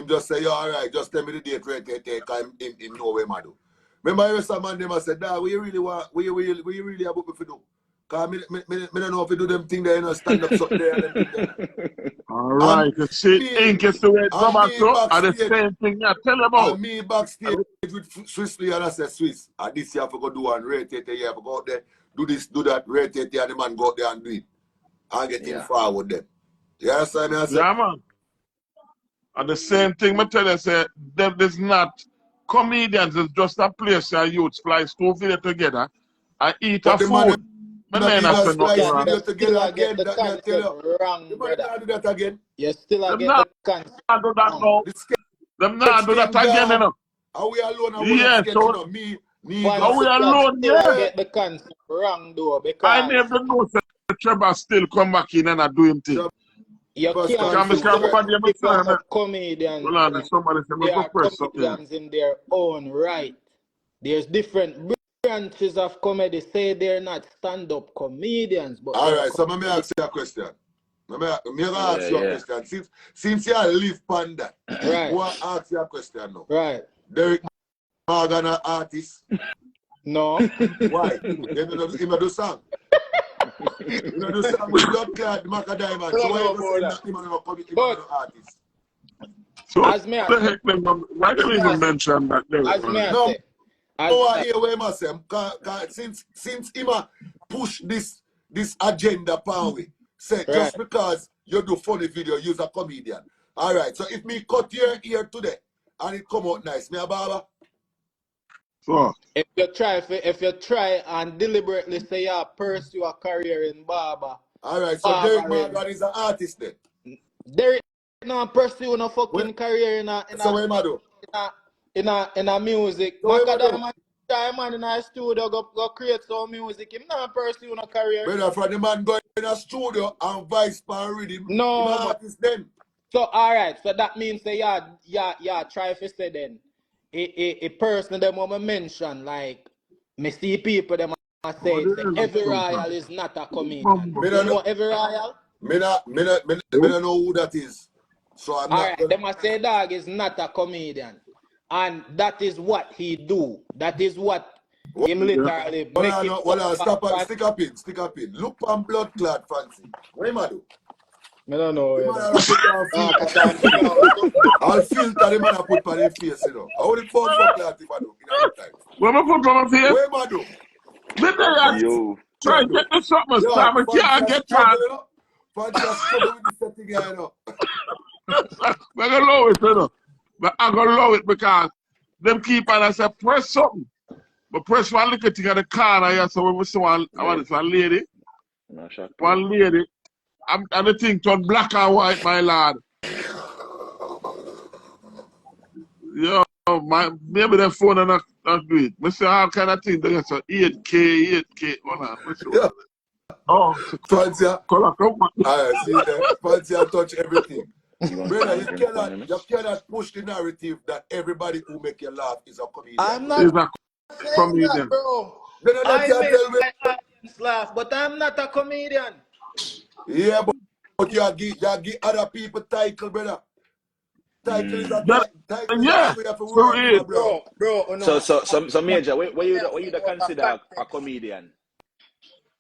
just say, yeah, all right, just tell me the date right there, cause him know where I do. Remember the rest of man them I said, "Dad, we really have book me to do." Cause me don't know if you do them thing there, you know, stand up something there and them thing there. All right, you see, ink is the way it's about to, and the same thing I tell you about. And me backstage with Swiss Lee and I said, Swiss, and this you have to go do and rate it, you have to go out there, do this, do that, rate it, and the man go out there and do it. And get in forward them. You understand me? Yeah, man. And the same thing I tell you, say, there's not comedians, it's just a place where youths fly two video together and eat a food. You still get the concept again. Them not do that again, you know. Are we alone? Yeah, so me But we alone, yeah. Get the concept wrong though, I because never know that Trevor still come back in and I do him thing. you can't Somebody comedians. Hold on, somebody say, They are press up here. comedians in their own right. There's different branches of comedy. Say they're not stand-up comedians, but all right. So let me ask you a question. Let me ask you a question. Since you live on that, right. I want to ask you a question now. Right. Derek Morgan an artist? No. Why? Then you know do song. You know do song with blood clot, Macadamia. So why you say that him an artist? So as me why do you even mention that? As me no, I hear what him say. Since him push this agenda power way, say just because you do funny video, you're a comedian. All right. So if me cut your ear today and it come out nice, me a barber. So if you try and deliberately say you pursue a career in barber. All right. So Derek Morgan is an artist then. Derek no pursue no fucking career in a music. So Macadamia man in a studio go create some music. Him not pursue no career. Brother, from the man going in a studio and vice pan rhythm. No. Him an artist then. So alright, so that means say yeah, try to say then. A person them want to mention, like me see people them say every royal is not a comedian. You know every royal? Me don't know who that is. So I'm alright, not them say dog is not a comedian. And that is what he do. That is what him literally make it. Stick up in. Look on blood clot fancy. What am I do? I don't know. I'll filter the man I put on his face, you know. I only phone for clot if I do. What am I put on my face? What am I do? Yo. Try and get the something. Stop it. Can't get mad. Fancy a struggle with this setting guy, you know. I'm going to lower it, you know. But I'm going to lower it because them keep on and say, press something. But press one little thing at the corner here, so when we see one lady. One lady. And the thing turned black and white, my lad. Yo, maybe the phone and not do it. I say, how kind of thing? They say 8K. Yeah. Oh, Fancy. Color, come on. Alright, see there. Fancy touch everything. Brother, you cannot push the narrative that everybody who make you laugh is a comedian. I'm not comedian, bro. I make my audience laugh, but I'm not a comedian. Yeah, but you give other people title, brother. Title is a title. Yeah, bro. No. So Major, what you consider a comedian?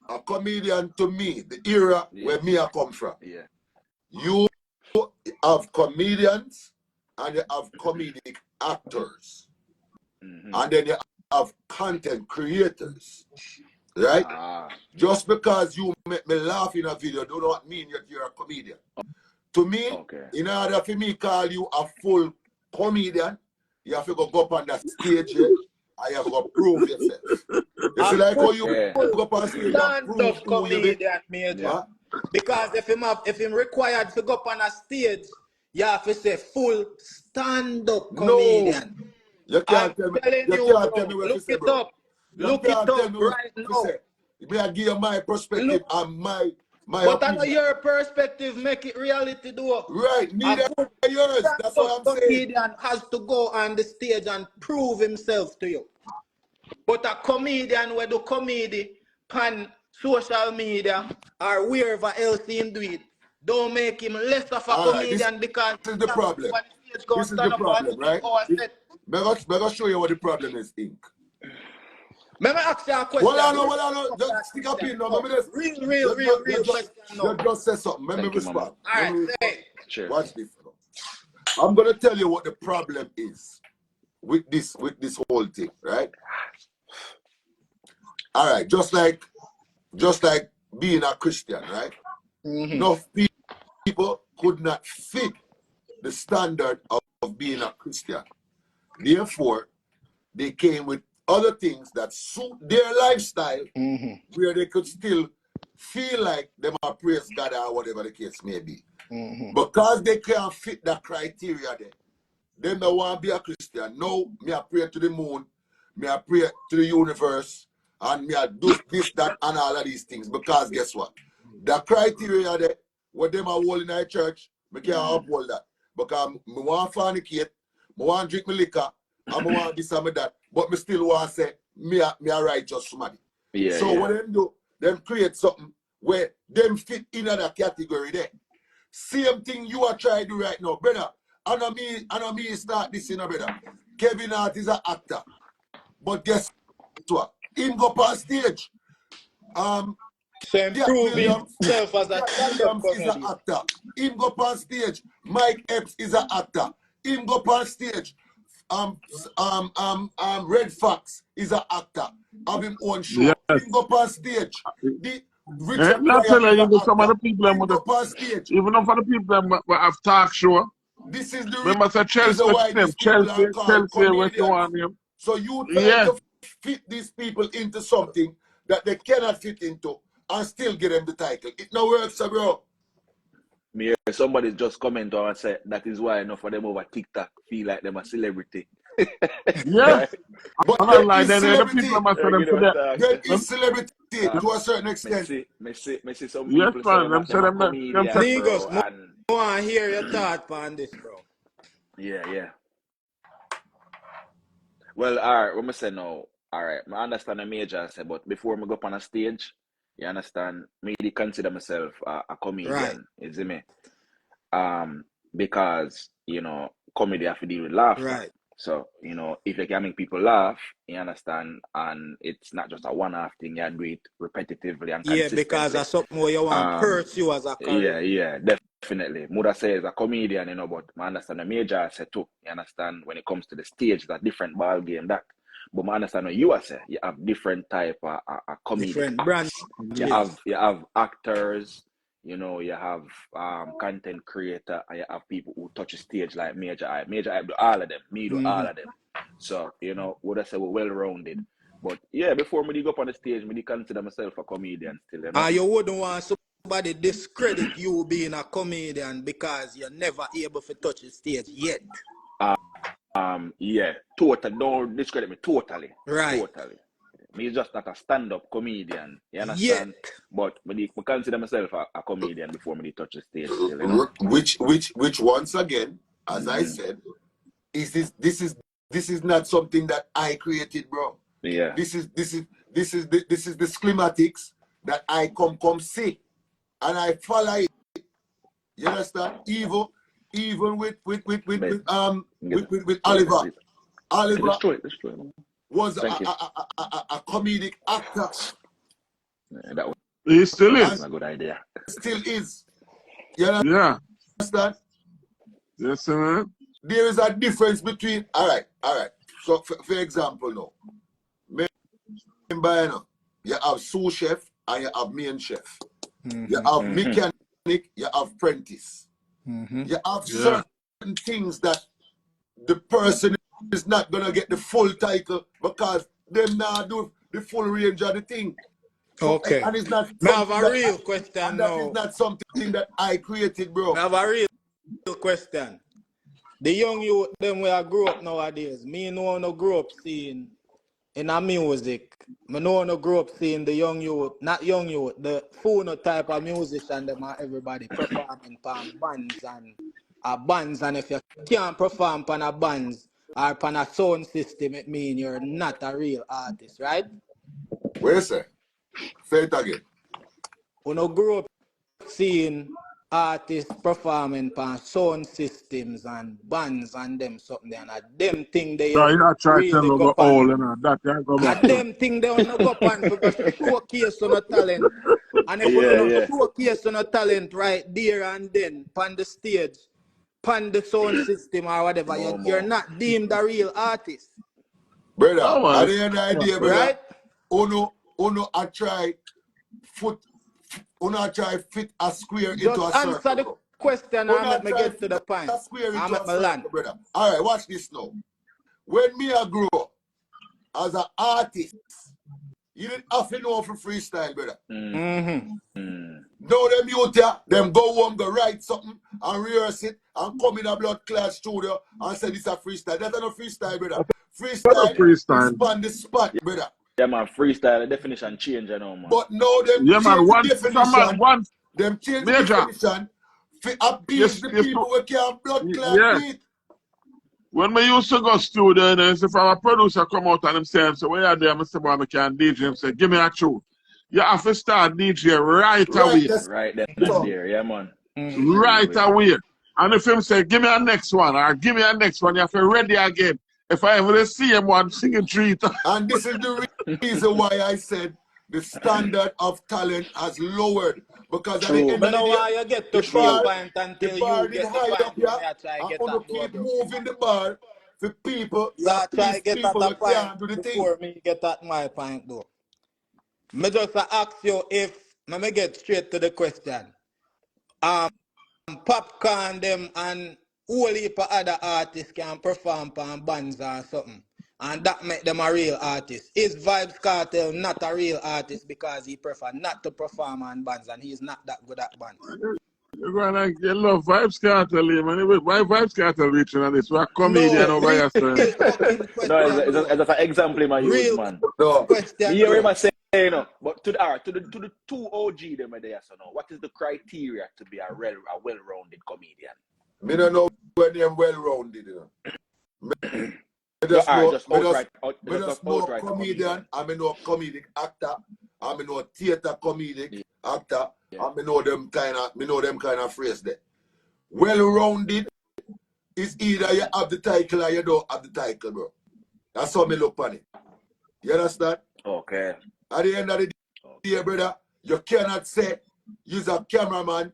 A comedian to me, the era where me I come from. Yeah. You have comedians and you have comedic actors. And then you have content creators. Right? Just because you make me laugh in a video do not mean that you're a comedian. To me, in order for me call you a full comedian, you have to go up on that stage and you have to go prove yourself. You see like how you go up on stage and prove comedian, Major. Because if him required to go up on a stage, you have to say full stand-up comedian. No. You can't tell me. Look it up. Look it up right now. I give you my perspective and my but opinion. I know your perspective make it reality though. Right, neither yours. That's what I'm saying. Comedian has to go on the stage and prove himself to you. But a comedian will do comedy on social media or wherever else he do it. Don't make him less of a comedian because this is the problem. This is the problem, right? I'm going to show you what the problem is, Ink. Let me ask you a question. Hold on. Just stick up in now. Real question. You just say something. Let me respond. All right, say. Sure. Watch this. I'm going to tell you what the problem is with this whole thing, right? All right, just like being a Christian, right? Enough people could not fit the standard of being a Christian. Therefore, they came with other things that suit their lifestyle, where they could still feel like they might praise God or whatever the case may be. Because they can't fit that criteria there, they don't want to be a Christian. No, me I pray to the moon, me I pray to the universe, and me I do this, that, and all of these things. Because guess what? The criteria there, what them are holding in the church, me can't uphold that. Because me want to fornicate, me want to drink my liquor, and me want this and me that. But me still want to say, me a righteous somebody. So what them do, them create something where them fit in that category there. Same thing you are trying to do right now, brother. I know me start this, brother. Kevin Hart is an actor. But guess what? Him go past stage. Same Jack prove Williams. himself as a Jack stand-up Williams is an comedy. actor. Him go past stage. Mike Epps is an actor. Him go past stage. Red Fox is an actor. Have him own show. Yes. Him go past stage. The Richard Me I tell Pryor is you, an even some of actor. the people them Him with go past stage. even for the people them what have talk show. This is the Remember say Chelsea, reason why them these people are called Chelsea, what you comedians. want him. So you try to fit these people into something that they cannot fit into and still get them the title. It no works, bro. Me hear somebody just comment on and say that is why enough of them over TikTok feel like them a celebrity. Yeah. But There there is the celebrity. people must them to that. There is celebrity to a certain extent. Me see some Yes, people say man. them a comedian, Niggas, bro. I want to hear your thought on this, bro. Yeah. Well, alright, what I say now, alright, I understand the major I say, but before I go up on a stage, you understand, me to consider myself a comedian, Right. you see me? Because, comedy have to deal with laughter. Right. So, if you can make people laugh, you understand, and it's not just a one-off thing, you do it repetitively and consistently. Because that's something where you want to pursue as a career. Yeah, definitely. Muda says a comedian, but I understand the major I say too. You understand when it comes to the stage, it's a different ball game that. But I understand what you say. You have different type of comedic Different acts. branches. You have actors, you have content creator, and you have people who touch the stage like Majahhype. Majahhype do all of them. Me do all of them. So, what I say, we're well-rounded. But yeah, before me go up on the stage, me consider myself a comedian still. You wouldn't want somebody discredit you being a comedian because you're never able to touch the stage yet. Yeah, totally. Don't discredit me totally. Right. Totally. Me just not a stand-up comedian. You understand? Yet. But I consider myself a comedian before me touch the stage still, Which once again, as I said, this is not something that I created, bro. Yeah. This is the schematics that I come see, and I follow it. You understand? Even with Oliver. Oliver was a comedic actor. Yeah, that was He still is. a good idea. Still is. You understand? Yes, man. There is a difference between all right. So for example now, remember, you have sous chef and you have main chef. You have mechanic, you have apprentice. You have certain things that the person is not gonna get the full title because them now do the full range of the thing. So, Okay. and it's not I have a real question and now. that is not something that I created, bro. I have a real question. The young youth, them where grew up nowadays, me no grow up seeing in a music. Me no grow up seeing the young youth, not young youth, the full type of musician them are everybody performing pan bands and if you can't perform pan a bands or pan a sound system, it mean you're not a real artist, right? Where say? Say it again. We no grow up seeing artists performing pan sound systems and bands and them something and them thing they really go pan. And them thing they wanna go pan for showcase on a talent. And if you don't showcase on a talent right there and then pan the stage, pan the sound system or whatever, you're not deemed a real artist. Brother, I didn't idea, brother. Right? Uno I try fit a square into a circle. Just answer the question and let me get to the point. A square into I'm a at my circle, land. brother. All right, watch this now. When me I grow up as an artist, You didn't have to know for freestyle, brother. Mm. Now them youth here, them go home, go write something and rehearse it and come in a blood class studio and say this a freestyle. That's not freestyle, brother. Freestyle is on the spot, brother. Yeah, man, freestyle, the definition change, you know, man. But now them Yeah, man, change the once definition. once Them change the Major. definition to appease the people who can't blood clot Yes. beat. When we used to go studio, and if our producer come out and him say, so where are they? I say, boy, I can DJ. Him say, give me a tune. You have to start DJ right away. Right then and there, yeah, man. Right away. And if him say, give me a next one, or give me a next one, you have to ready again. If I ever see him one singing treat. And this is the reason why I said the standard of talent has lowered. Because at the end of the day, you get to the point until the bar you did get the hide point up here, and and want to keep moving the bar for people, try get people at who a point can't do the thing. before me get at my point though. Me just ask you if me get straight to the question. Popcorn them and whole heap of other artists can perform on bands or something. And that make them a real artist. Is Vybz Kartel not a real artist because he prefer not to perform on bands and he's not that good at bands? You're going to get love Vybz Kartel, man. Why Vybz Kartel reaching on this? We're a comedian over here, sir. No, it's an example I use, man. No. Question. Me hear him say, you know, but to the two OG them are there, so now, what is the criteria to be a well-rounded comedian? Me don't know when they're well-rounded, you know. I just know comedian, I know comedic actor, I know theater comedic actor, and me know them kind of phrase there. Well-rounded is either you have the title or you don't have the title, bro. That's how me look on it. You understand? Okay. At the end of the day, brother, you cannot say you're a cameraman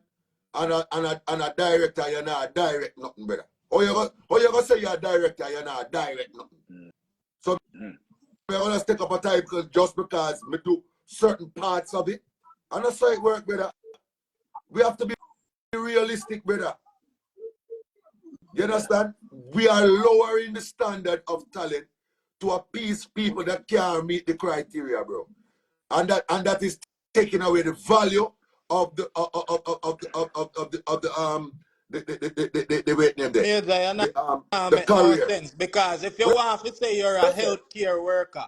and a director, you're not a direct nothing, brother. Or you gonna say you're a director, you're not a direct nothing. So we're gonna take up a title just because me do certain parts of it. And that's how it works, brother. We have to be realistic, brother. You understand? We are lowering the standard of talent to appease people that can't meet the criteria, bro. And that is taking away the value of the career. Sense because if you want to say you're a healthcare worker,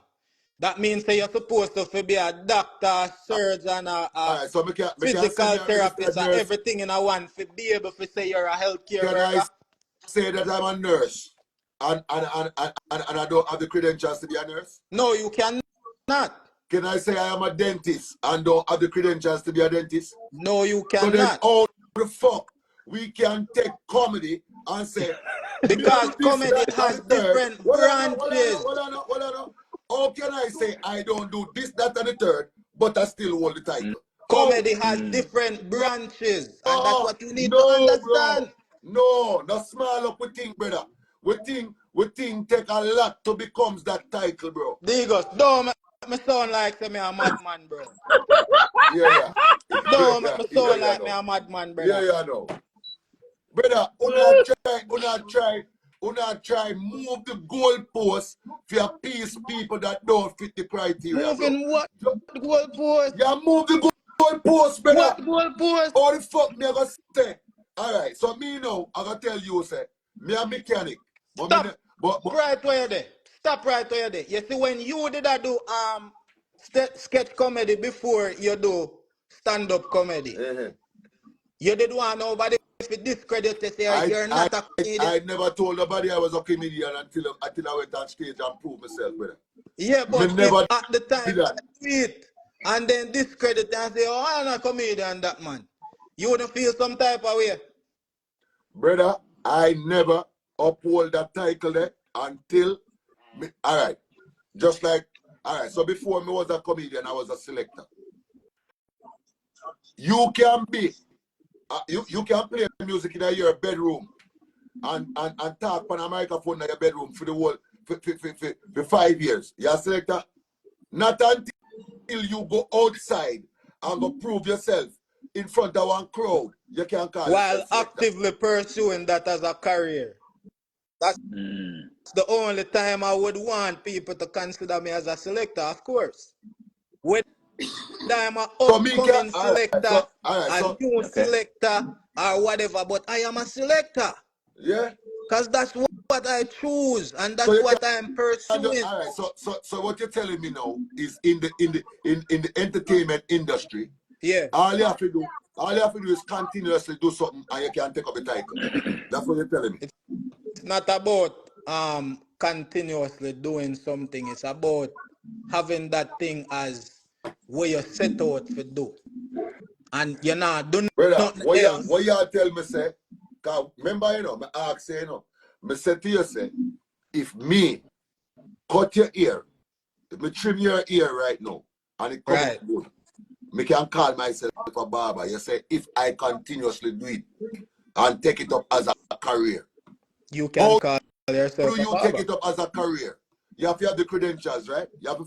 that means that you're supposed to be a doctor, surgeon, a physical therapist, or everything in a one to be able to say you're a healthcare worker. I say that I'm a nurse and I don't have the credentials to be a nurse? No, you cannot. Can I say I am a dentist and don't have the credentials to be a dentist? No, you cannot. So then how the fuck we can take comedy and say because comedy has different branches. How can I say I don't do this, that, and the third, but I still hold the title? Comedy has different branches, and that's what you need to understand. Bro. No small up we think, brother. We think take a lot to become that title, bro. Digos, don't me sound like me a madman, bro. Yeah. Don't make me sound like me a madman, brother. Yeah, no. Brother, una try move the goalpost for appease people that don't fit the criteria. Moving what goalpost? Yeah, move the goalpost, brother. What goalpost? How the fuck me I gonna say? Alright, so me now, I gonna tell you, say, me a mechanic. Stop right where you there. Stop right where you there. You see, when you did do sketch comedy before you do stand-up comedy, you did want nobody to discredit you say you're not a comedian. I never told nobody I was a comedian until I went on stage and proved myself, brother. Yeah, but at the time you do it and then discredit and say, oh, I'm not a comedian, that man. You wouldn't feel some type of way. Brother, I never uphold that title there until alright. Just like so before me was a comedian, I was a selector. You can be you can play music in your bedroom and talk on a microphone in your bedroom for the whole for 5 years. You're a selector. Not until you go outside and go prove yourself in front of one crowd, you can call while actively pursuing that as a career. That's the only time I would want people to consider me as a selector, of course. whether I'm an So me can, upcoming selector, a new okay. selector, or whatever, but I am a selector. yeah. Because that's what I choose, and So that's you what I'm can do, pursuing. all right. So what you're telling me now is in the entertainment industry, Yeah. all you have to do is continuously do something and you can take up the title. That's what you're telling me. It's not about continuously doing something. It's about having that thing as where you set out to do. And you're not doing Brother, nothing what else. you tell me say, cause remember, you know, me ask you, you know, me say to you say, if me cut your ear, if me trim your ear right now, and it come Right. out good, me can call myself a barber. You say, if I continuously do it and take it up as a career. You can call How yourself do a you take barber. it up as a career? You have to have the credentials, right? You have to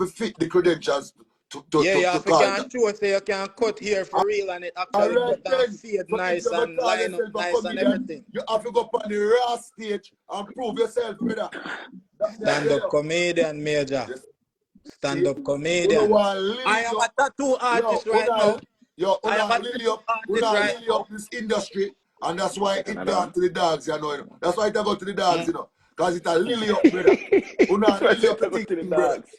fit the credentials to You have to call it. can show so you can cut here for real and it All actually right cut and then. fade So if nice you ever and call line up yourself a nice and comedian, everything. you have to go on the raw stage and prove yourself, brother. Stand up comedian, Major. Yes. Stand up You comedian. I am a tattoo artist right now. I am a lily tattoo artist right now. up this industry, and that's why Take it another gone one. to the dogs, you know. That's why it go to the dogs, you know. Because it's a lily up, brother. That's why I Lily said up the to go to the thing, brother. dogs.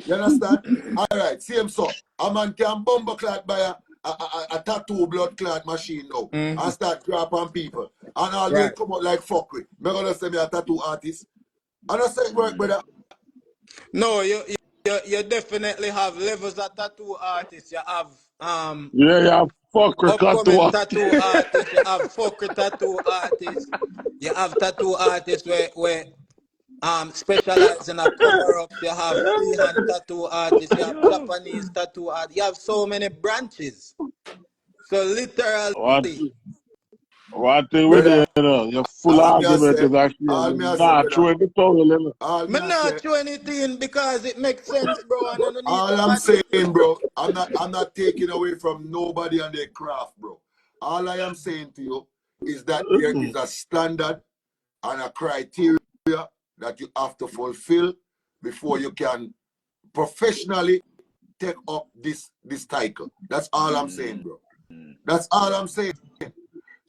You understand? All right, same so. A man can bumble clot by a tattoo blood clot machine now and start crap on people. And always Right. come out like fuckery. Me gonna say me a tattoo artist. And I say work, brother. No, you definitely have levels of tattoo artists. You have Yeah, fuck with upcoming tattoo. tattoo artists. You have fuckery tattoo artists. You have tattoo artists where specialize in a cover-ups. You have freehand tattoo artists. You have Yo. Japanese tattoo artists. You have so many branches. So literally, What thing with you, Brother, you know? Your full all me I argument say, is actually all me I say, not brother. true in the tongue, you know. All me me I not say, do anything because it makes sense, bro, and I don't need all I'm nobody saying, bro, I'm not taking away from nobody and their craft, bro. All I am saying to you is that there is a standard and a criteria that you have to fulfill before you can professionally take up this title. That's all I'm saying, bro. That's all I'm saying.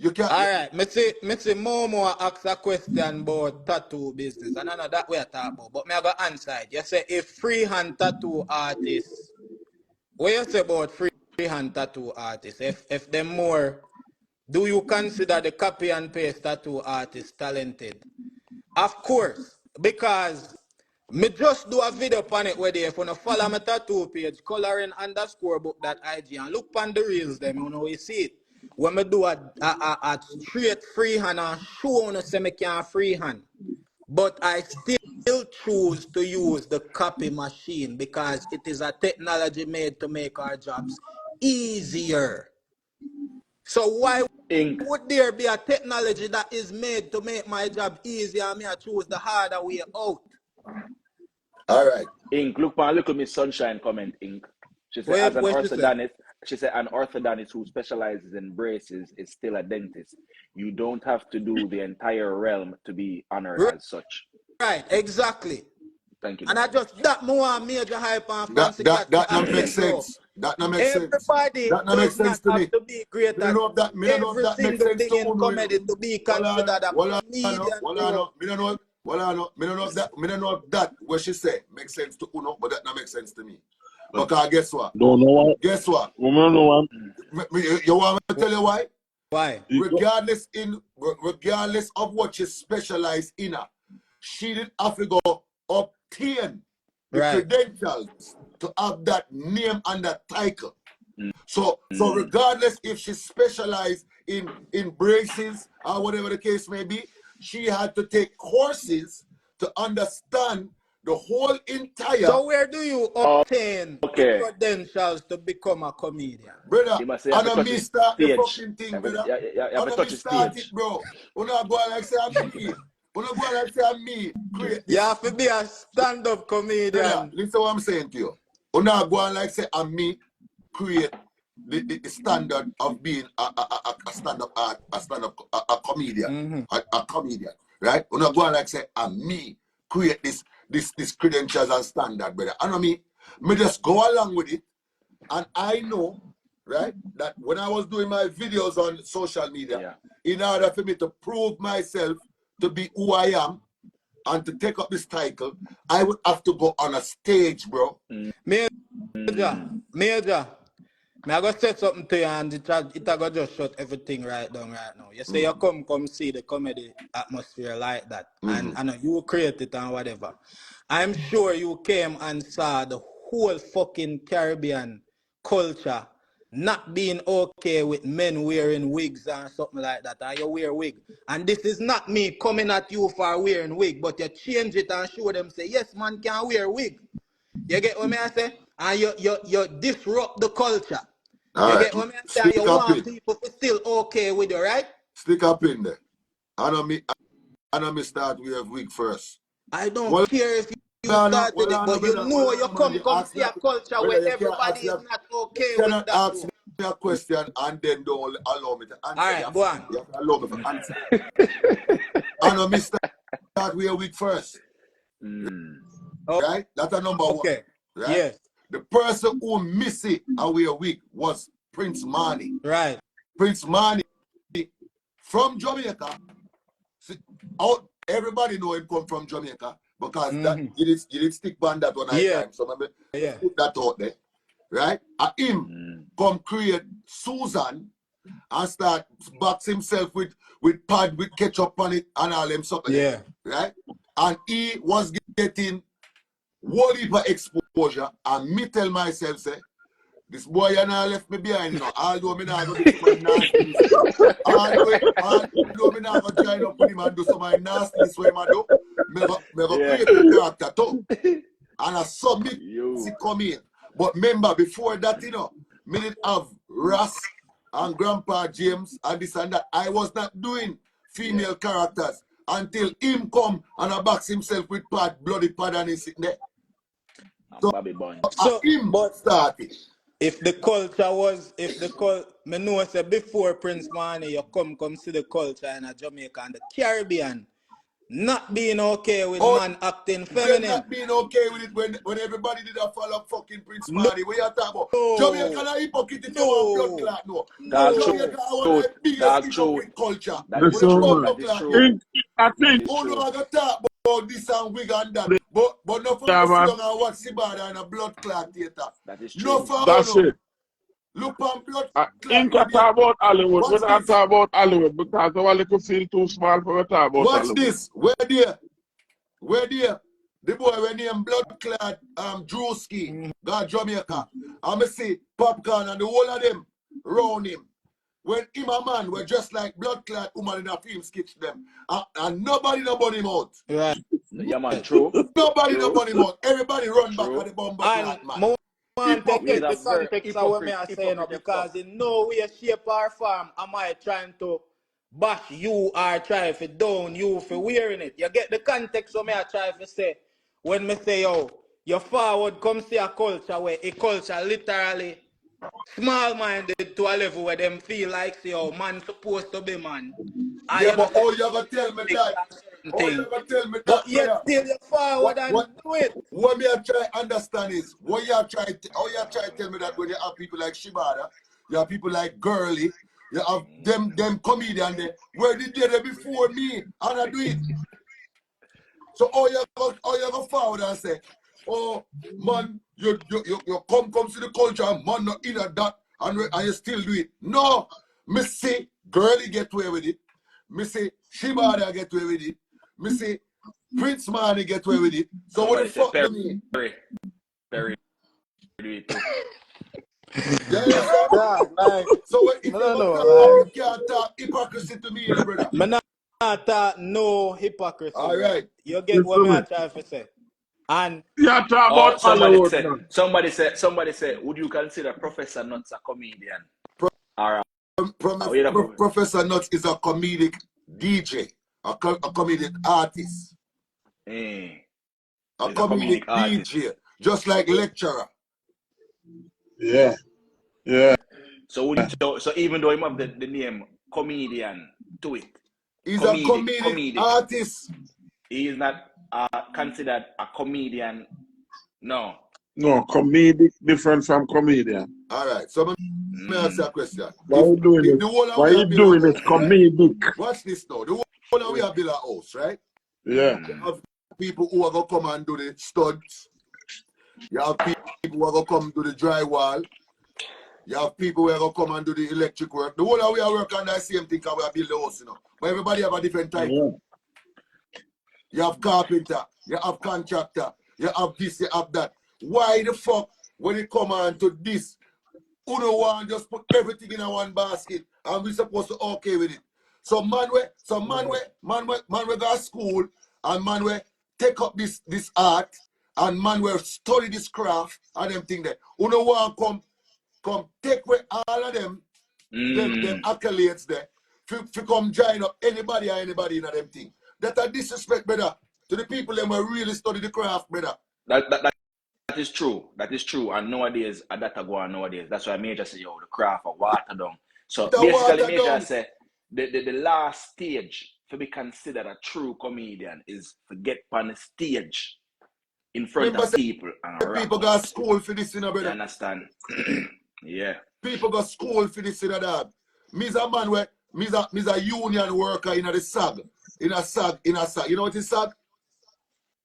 You can't. All right, me see Momo ask a question about tattoo business, and I know that we are talking about, but me I go answer it. You say if freehand tattoo artists, what you say about freehand tattoo artists? If them more, do you consider the copy and paste tattoo artists talented? Of course, because me just do a video on it where they if you follow my tattoo page, coloring underscore book that IG and look on the reels them, you know, you see it. When me do a straight freehand and show on say me can freehand. But I still choose to use the copy machine because it is a technology made to make our jobs easier. So why Ink. would there be a technology that is made to make my job easier and me I choose the harder way out? All right. Ink. Look at me sunshine comment, Ink. She said, as an Where she say? orthodontist, she said an orthodontist who specializes in braces is still a dentist. You don't have to do the entire realm to be honored as such. Right, exactly. Thank you, And I darling. just that more major hype and fancy cat That to not make accept, bro. sense. That not make sense. Everybody That not make does sense not to have me. to be great Me don't at know if that every makes single sense thing to in Uno, you know. comedy to be Well, considered a well, comedian, bro. me don't know if that what she say makes sense to Uno, but that not make sense to me. Because guess what? Don't know what. Guess what? Woman, no one. You want me to tell you why? Why? Regardless of what she specialized in, she didn't have to go obtain the Right. credentials to have that name and that title. So regardless if she specialized in braces or whatever the case may be, she had to take courses to understand the whole entire. So where do you obtain the Okay. credentials to become a comedian? Brother, You must say, I don't miss start the fucking thing, You brother. have I to don't touch miss the start it, stage. bro. When I go like say I'm me. When I go like say I'm me, create You this. have to be a stand-up comedian. Brother, listen what I'm saying to you. When I go like say I'm me, create the standard of being a stand-up art, a comedian, a comedian, right? When I go like say I'm me, create this credentials and standard, brother. I know me. Me just go along with it. And I know, right, that when I was doing my videos on social media, in order for me to prove myself to be who I am and to take up this title, I would have to go on a stage, bro. Major. I go say something to you and it go just shut everything right down right now. You say you come see the comedy atmosphere like that. And I know you create it and whatever. I'm sure you came and saw the whole fucking Caribbean culture not being okay with men wearing wigs and something like that. Or you wear wig. And this is not me coming at you for wearing wig, but you change it and show them say, yes, man can wear wig. You get what I say? And you disrupt the culture. All you right. get what I say? You want people to still okay with you, right? Stick up in there. I know me start with a wig first. I don't care if you started it, but you know you come see a culture where everybody is not okay with that. Ask me a question and then don't allow me to answer. All right, go on. You have to allow me to answer. I know me start with a wig first. Right? That's a number one. Right? Yes. The person who missed it and wear a wig was Prince Marnie. Right. Prince Marnie from Jamaica. Everybody know him come from Jamaica because that you did stick band that one time. So maybe put that out there. Right? And him come create Susan and start box himself with pad with ketchup on it and all them something. Yeah. Right? And he was getting whole heap of exposure, and me tell myself, say, this boy you not left me behind, you know, although me not go do some nasty, although me not go join up with him and do some nasty way man do, me go create a character too. And I submit to come in. But remember, before that, you know, me did have Ras and Grandpa James and this and that. I was not doing female characters until him come and I box himself with bloody pad and he's sitting there. So him started. If the culture was, me know say before Prince Marnie, you come see the culture in Jamaica and the Caribbean not being okay with man acting feminine. Not being okay with it when everybody did a follow Fucking Prince Marnie. What you talking about? Jamaica not hypocrite if you want blood clot, no. Jamaica one of the biggest hypocrite culture. I think who know I got talk about this and wig and that. But no for us long and watch Sibada and a blood clot theater. That is true. No for that's it. Look on blood In talk about Hollywood. We don't talk about Hollywood because our little feel too small for a talk about watch Hollywood. this. Where there? The boy when named blood clad Drewski got Jamaica. I'm see Popcorn and the whole of them round him. When him a man were just like blood clad woman in a film sketch them. And nobody no burn him out. Right. Yeah man, true. Nobody no burn him out. Everybody run back at the bomber clad man. Man, take it the context of what me are saying now, because in no way, shape or form am I trying to bash you or try to down you for wearing it. You get the context of me I try to say when me say, yo, you forward come see a culture where a culture literally small-minded to a level where them feel like, say, oh, man supposed to be man. Yeah, but you gonna tell me that? You gonna tell me that? But yet still you forward and do it. What me I try to understand is, how you try to tell me that when you have people like Shibada, you have people like Girly, you have them comedian there, where they did it before me, and I do it. So how you go forward and say, oh man, you come to the culture and man not in that and you still do it. No, me say Girly get away with it. Me say Shibada get away with it. Me say Prince Marnie get away with it. So what the fuck do me? Perry do it too. Yeah, so if you can't talk hypocrisy to me, brother. Me not talk no hypocrisy. All right. You get what me I try to say. And yeah, talk about Hollywood. Somebody said, would you consider Professor Nuts a comedian? Professor Nuts is a comedic DJ, a comedic artist. A comedic DJ, just like lecturer. Yeah. So even though him have the name comedian to it, he's a comedic artist. He is not considered a comedian. No. No, comedic different from comedian. All right. So let me ask you a question. Why you doing If it? the whole of Why we you are build a doing it house, right? comedic? Watch this now. The whole of we are build a house, right? Yeah. You have people who are gonna come and do the studs. You have people who are gonna come do the drywall. You have people who are gonna come and do the electric work. The whole of we are working on that same thing because we are build a house, you know. But everybody have a different title. You have carpenter, you have contractor, you have this, you have that. Why the fuck when it come on to this, who don't want just put everything in a one basket and we supposed to okay with it? So man we go to school and man we take up this art and man we study this craft and them thing there. Who don't want come take away all of them accolades there to come join up anybody in them thing. That a disrespect, brother, to the people that will really study the craft, brother. That is true. That is true. And nowadays, that go on nowadays. That's why Major say, yo, the craft of water down. So basically, Major say the last stage to be considered a true comedian is to get on the stage in front of people and rap. People got school for this, you know, brother. You understand? Yeah. People got school for this, you know, dog. Me's a man where me's a union worker in the SAG. In a SAG. You know what is SAG?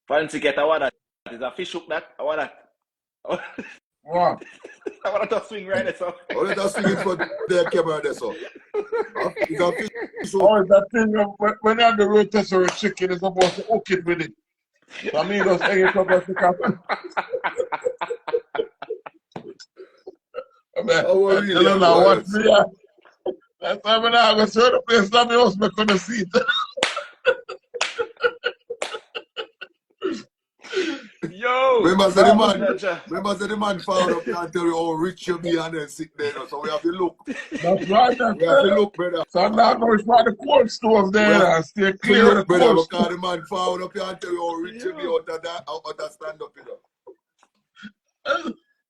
Fancy get a what that is a fish hook that? A what that? What? I want to swing right there, so. Oh, let us swing it for the camera there, so. It's a fish hook. Oh, that thing when you have the rotisserie chicken, it's supposed to hook it with it. So I mean, just hang it up as the captain. I don't know what me are. That's why when I go to the place, that me was making a seat. Yo! Remember the man found up here and tell you how rich you be and then sit there. So we have to look. That's right. We have to look, brother. So now I know it's by the cold stove there and stay clear of the brother, cold because the man found up here and tell you how rich you be out of stand up, you know.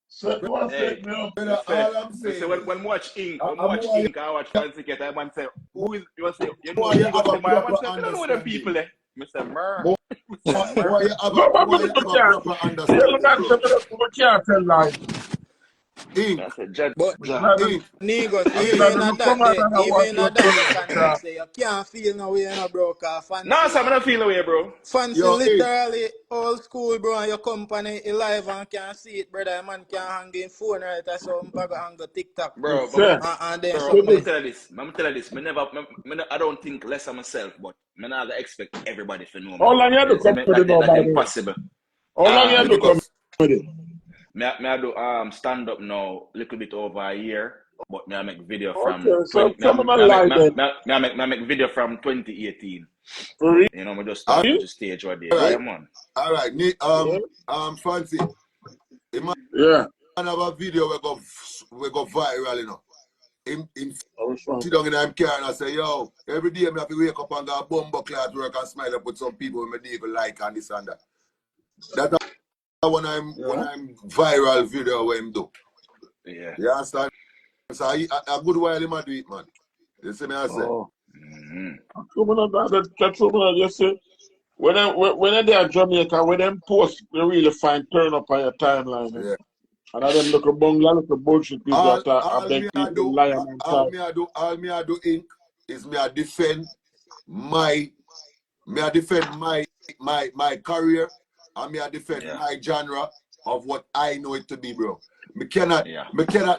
So you want to take me up? Brother, all I'm saying so when watch Ink, I watch Fancy Get, I want to say, who is, you want to say, you know, you you have a proper I don't know them people there. Mr. Murr. Why you have a proper understanding? We can't tell lies. That's a judge. But Niggas, even at that, you can say you can't feel no way, you know, bro. Fancy, No, so I'm not feel away, bro. Fancy literally old school, bro, and your company alive and can see it, brother. Man can hang in phone right or something, but hang the TikTok. Bro, and then I'm gonna tell you this. I don't think less of myself, but I'm not gonna expect everybody to know me. How long you do come with it now, That's impossible. How long you do come with it? I do stand up now a little bit over a year, but I make video from I make video from 2018. You know, I just started to stage right there. All right. Yeah, man. All right, Fancy. Yeah. I have a video we go viral, you know. Him sit down in him car and I say, yo, every day I have to wake up and go bumbo cloud work and smile up with some people who I even like and this and that. That's when I'm viral video where him do. Yeah. You understand? So a good while him do it, man. You see me I say? That's what I just say. When they're Jamaica, when them post, you really find turn up on your timeline. Yeah. And I them look a bungalow, look a bullshit people all beg people lie on all me I do Ink is me I defend my career and me I defend my genre of what I know it to be, bro. Me cannot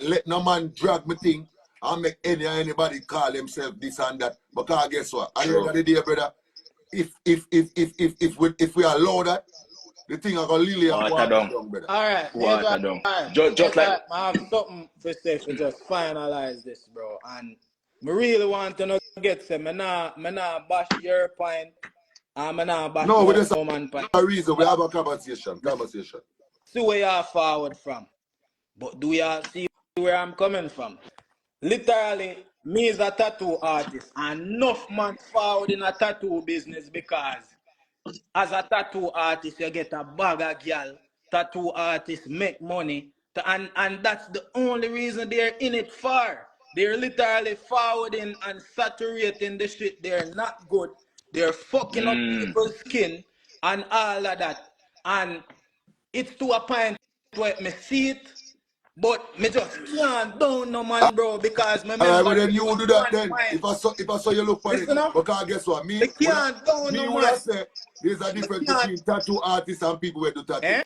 let no man drag me thing and make anybody call themselves this and that. Because guess what? At the end of the day, brother, if we allow that, the thing are gonna really water down, brother. Alright, water down. Just like I have something to say to just finalize this, bro. And I really want to get some. Me nah bash your point. And me nah bash no, we just point. A reason we have a conversation. See where you are forward from. But do you see where I'm coming from? Literally, me is a tattoo artist. And enough man forward in a tattoo business because as a tattoo artist, you get a bag of girl. Tattoo artists make money. And that's the only reason they're in it for. They're literally forwarding and saturating the shit. They're not good. They're fucking up people's skin and all of that. And it's to a point where me see it, but me just can't down no man, bro, because my Alright, member well then you was do that one then. point. If I saw you look for it. Listen up, Because guess what? me can't down Me no would man. have said there's a Me difference can't. between tattoo artists and people who do tattoo. Eh?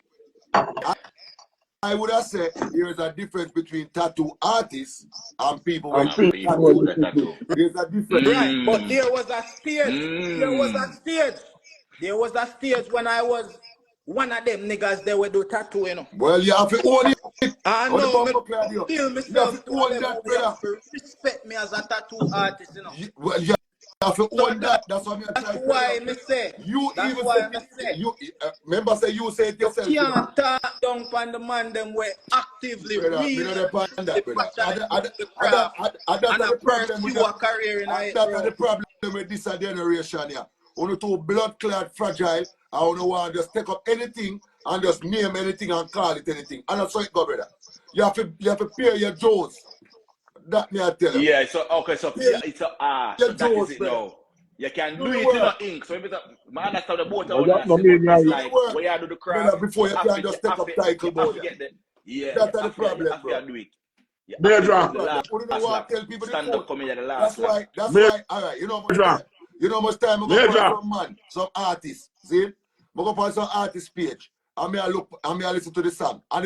I would have said there is a difference between tattoo artists and people who And do people tattoo. with the tattoo. There's a difference. Right, but there was a stage. There was a stage. There was a stage when I was one of them niggas that would do tattoo, you know. Well, you have to own it. I Or the know bumper me clad you. feel You have myself to to a own level that, where you brother. have to respect me as a tattoo artist, you know. Well, you have to So own that. That's what I'm that's trying to why tell me you. say. You That's even why said me say. you remember say you say it You yourself, you know. can't talk down on the man them where actively Brother, me really not depend on the that, brother. passionate about the craft That's and a the problem with pursue a that. career in it, That's bro. the problem with this generation here. Only too blood clot fragile. I don't want to just take up anything and just name anything and call it anything. And that's how it go, brother. You have to pay your dues. That me I tell you. Yeah, so okay, so Pay it's so your that is dues, it brother. now. You can Do do the it in a work. ink. So if it's I understand the boat I But that want no to say, mean but it's Do like the like work. where you do the Brother, craft, before you can just take up title, you have boy. to get the you That's the have problem, bro. to do it. You have to Major. put the Problem. You don't last want lap. to tell people the Stand truth. up coming at the last That's lap. why, all right, you know how much time I go Major. find some man, some artist, see? I go find some artist page, and me I look, and me I listen to the song. And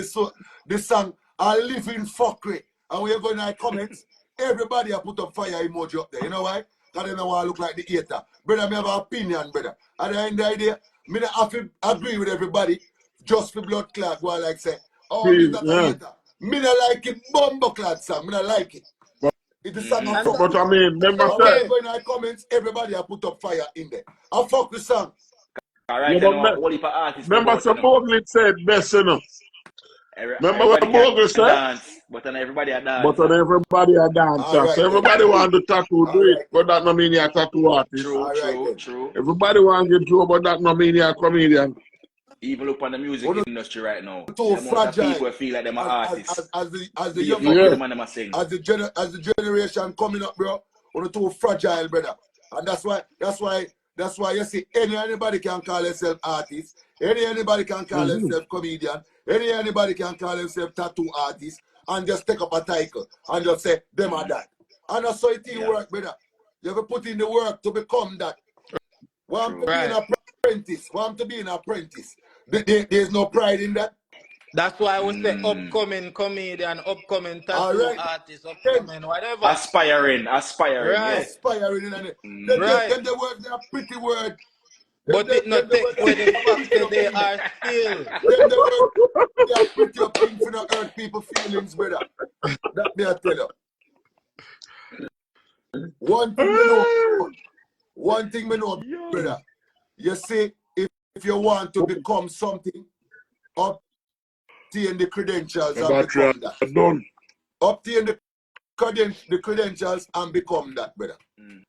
the song, I live in fuckery. And when you go in the comments, everybody I put up fire emoji up there. You know why? Because they don't want to look like the hater. Brother, me have an opinion, brother. At the end of the day, me not have to agree with everybody just for blood clot, go like say, oh, this not a hater. Me not like it, bumbo clot song, me not like it. It's a song I fuck But with. I mean, remember And when say, you go in the comments, everybody I put up fire in there. I fuck the song. Alright, yeah, I know all the artists remember about, some Bogle said best, you know. Remember what everybody Bogle can said? dance, but then everybody a But dancer. on everybody a dancer. All right, So everybody then. want to tattoo, do it. But that no mean you're a tattoo artist. True. Everybody want to get through, but that no mean you're a comedian. Even look on the music industry right now. Too The amount of fragile. people feel like them are artists. As the Be young fuck with them and them a sing. as the generation coming up, bro, we're too fragile, brother. And that's why you see anybody can call themselves artist, anybody can call themselves comedian, anybody can call themselves tattoo artist, and just take up a title and just say them are that. And that's how it work, brother. You have to put in the work to become that. Want to be an apprentice. Want to be an apprentice. There's no pride in that. That's why I would say upcoming comedian, upcoming tattoo artist, upcoming whatever. Aspiring. Right. Yeah. Aspiring. Them the words, they are pretty word. But it not take away the fact that they are still. Them the words, they are pretty up things for not hurt people's feelings, brother. That me I tell you. One thing me know, brother. You see, if you want to become something, obtain the credentials and become that. Obtain the credentials and become that, brother.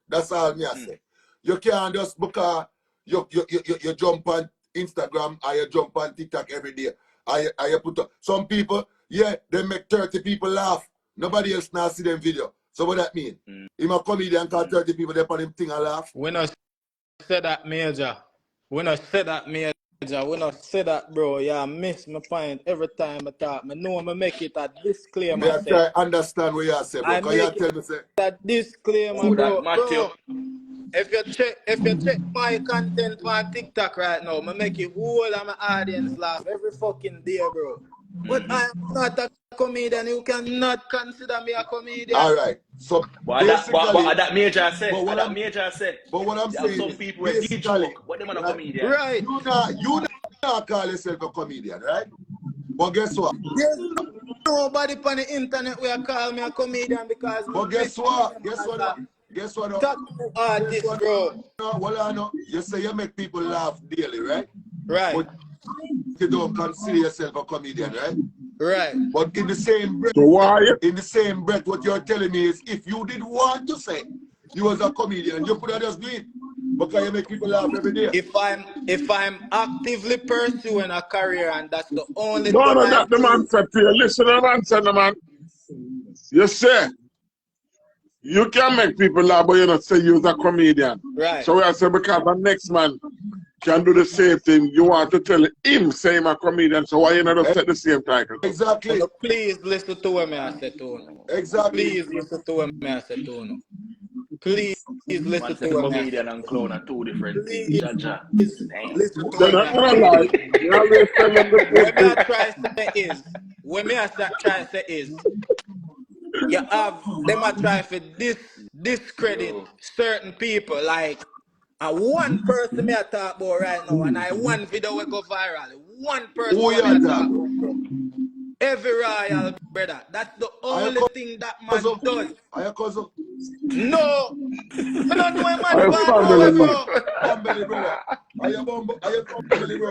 That's all me I say. You can't just because you jump on Instagram or you jump on TikTok every day. I put up some people, they make 30 people laugh. Nobody else now see them video. So what that mean? If a comedian call 30 people, they put them thing and laugh. We not say that, Major. We not say that, Major. We not say that, bro. Yeah, I miss my point every time I talk. I know I make it a disclaimer. I try understand what you say, bro. I make you tell me say that disclaimer, bro. If you check my content on TikTok right now, I make it whole of my audience laugh every fucking day, bro. But I'm not a comedian. You cannot consider me a comedian. All right. So but that Major said. But what I'm saying some is, people will be joke, but them are not comedian. Right. You not call yourself a comedian, right? But guess what? There's nobody on the internet will call me a comedian because. But guess what? Guess what? Tattoo artist, bro. Well, I know. You say you make people laugh daily, right? Right. But you don't consider yourself a comedian, right? Right. But in the same breath, what you're telling me is, if you did want to say you was a comedian, you could have just do it because you make people laugh every day. If I'm actively pursuing a career and that's the only No, thing that the man said to you. Listen, the man said, man. You say you can make people laugh, but you not say you're a comedian. Right. So I say because the next man can do the same thing. You want to tell him, say I'm a comedian, so why you not set the same title? Exactly. So please listen to what I said to you. Exactly. Please listen to what I said to you. Please listen Man, to what I comedian said. and clown are two different things. Please Jaja. Damn. listen to They're what not I gonna said. lie. You always tell them the What same me I thing. try to say is, what me I try to say is, you have them I try for discredit certain people. Like one person me I talk about right now, and one video will go viral. One person Who what me you I talk talk about? about, bro. Every royal brother. That's the only thing that man does. Are your cousin? No, I don't know a man I for family, nowhere, man. bro. Bumble, brother. Are you bumble, bro?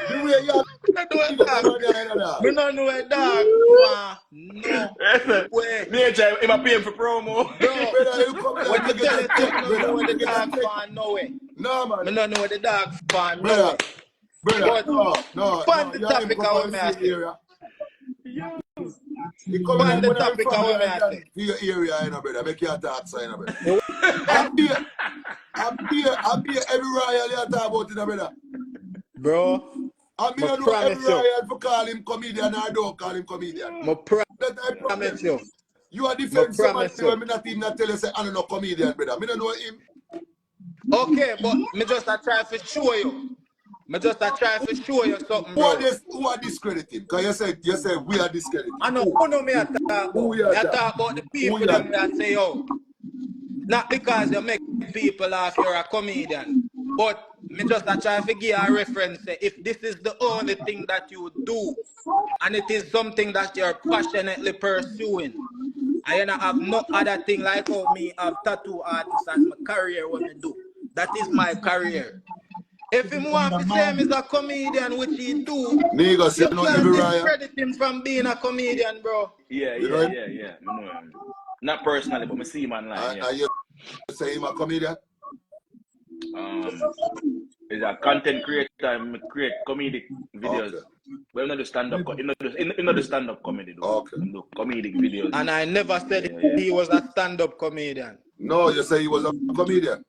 The way you are I don't big know up a the dog. man, Me don't know a dog for no way. Major, him a paying for promo. Bro, brother, you come when like me to get tell a you say check, me don't brother. know the To get a dog check. for no way. No, man. Me don't know the dog for no Brother, way. brother, But no. find the You are him topic come of from what the me I same say. area. He come Find like the one of the topic of family what me and I then say. to your area, you know, brother. Make your talk, so, you know, brother. You- I be every royal you talk about, you know, brother. Bro, I mean, I know every promise you. royal for call him comedian or don't call him comedian. That I Promise problem. you. You are defend somebody Promise you. when me not even not tell you say I don't know comedian, brother. Me don't know him. Okay, but me just a try to show you. Me just a try to show you something, Who are bro. this? Who are discrediting? Because you say we are discrediting. I know who know me I talk Who about. you Me I talk? talk about the Who people you them talk? that say, yo, not because you make people laugh, you're a comedian. But me just a try to give a reference. Say, if this is the only thing that you do, and it is something that you're passionately pursuing, and you not have no other thing like how me have tattoo artist as my career what me do. That is my career. If him want to say him is a comedian, which he do, Niggas, you you know can't every riot. discredit him from being a comedian, bro. Yeah. You know him? I know him. Not personally, but I see him online, yeah. And you say him a comedian? He's a content creator and create comedic videos. Okay. Well, not the stand-up, not the stand-up comedy, though. Okay. The comedic videos. And I never said he was a stand-up comedian. No, you say he was a comedian.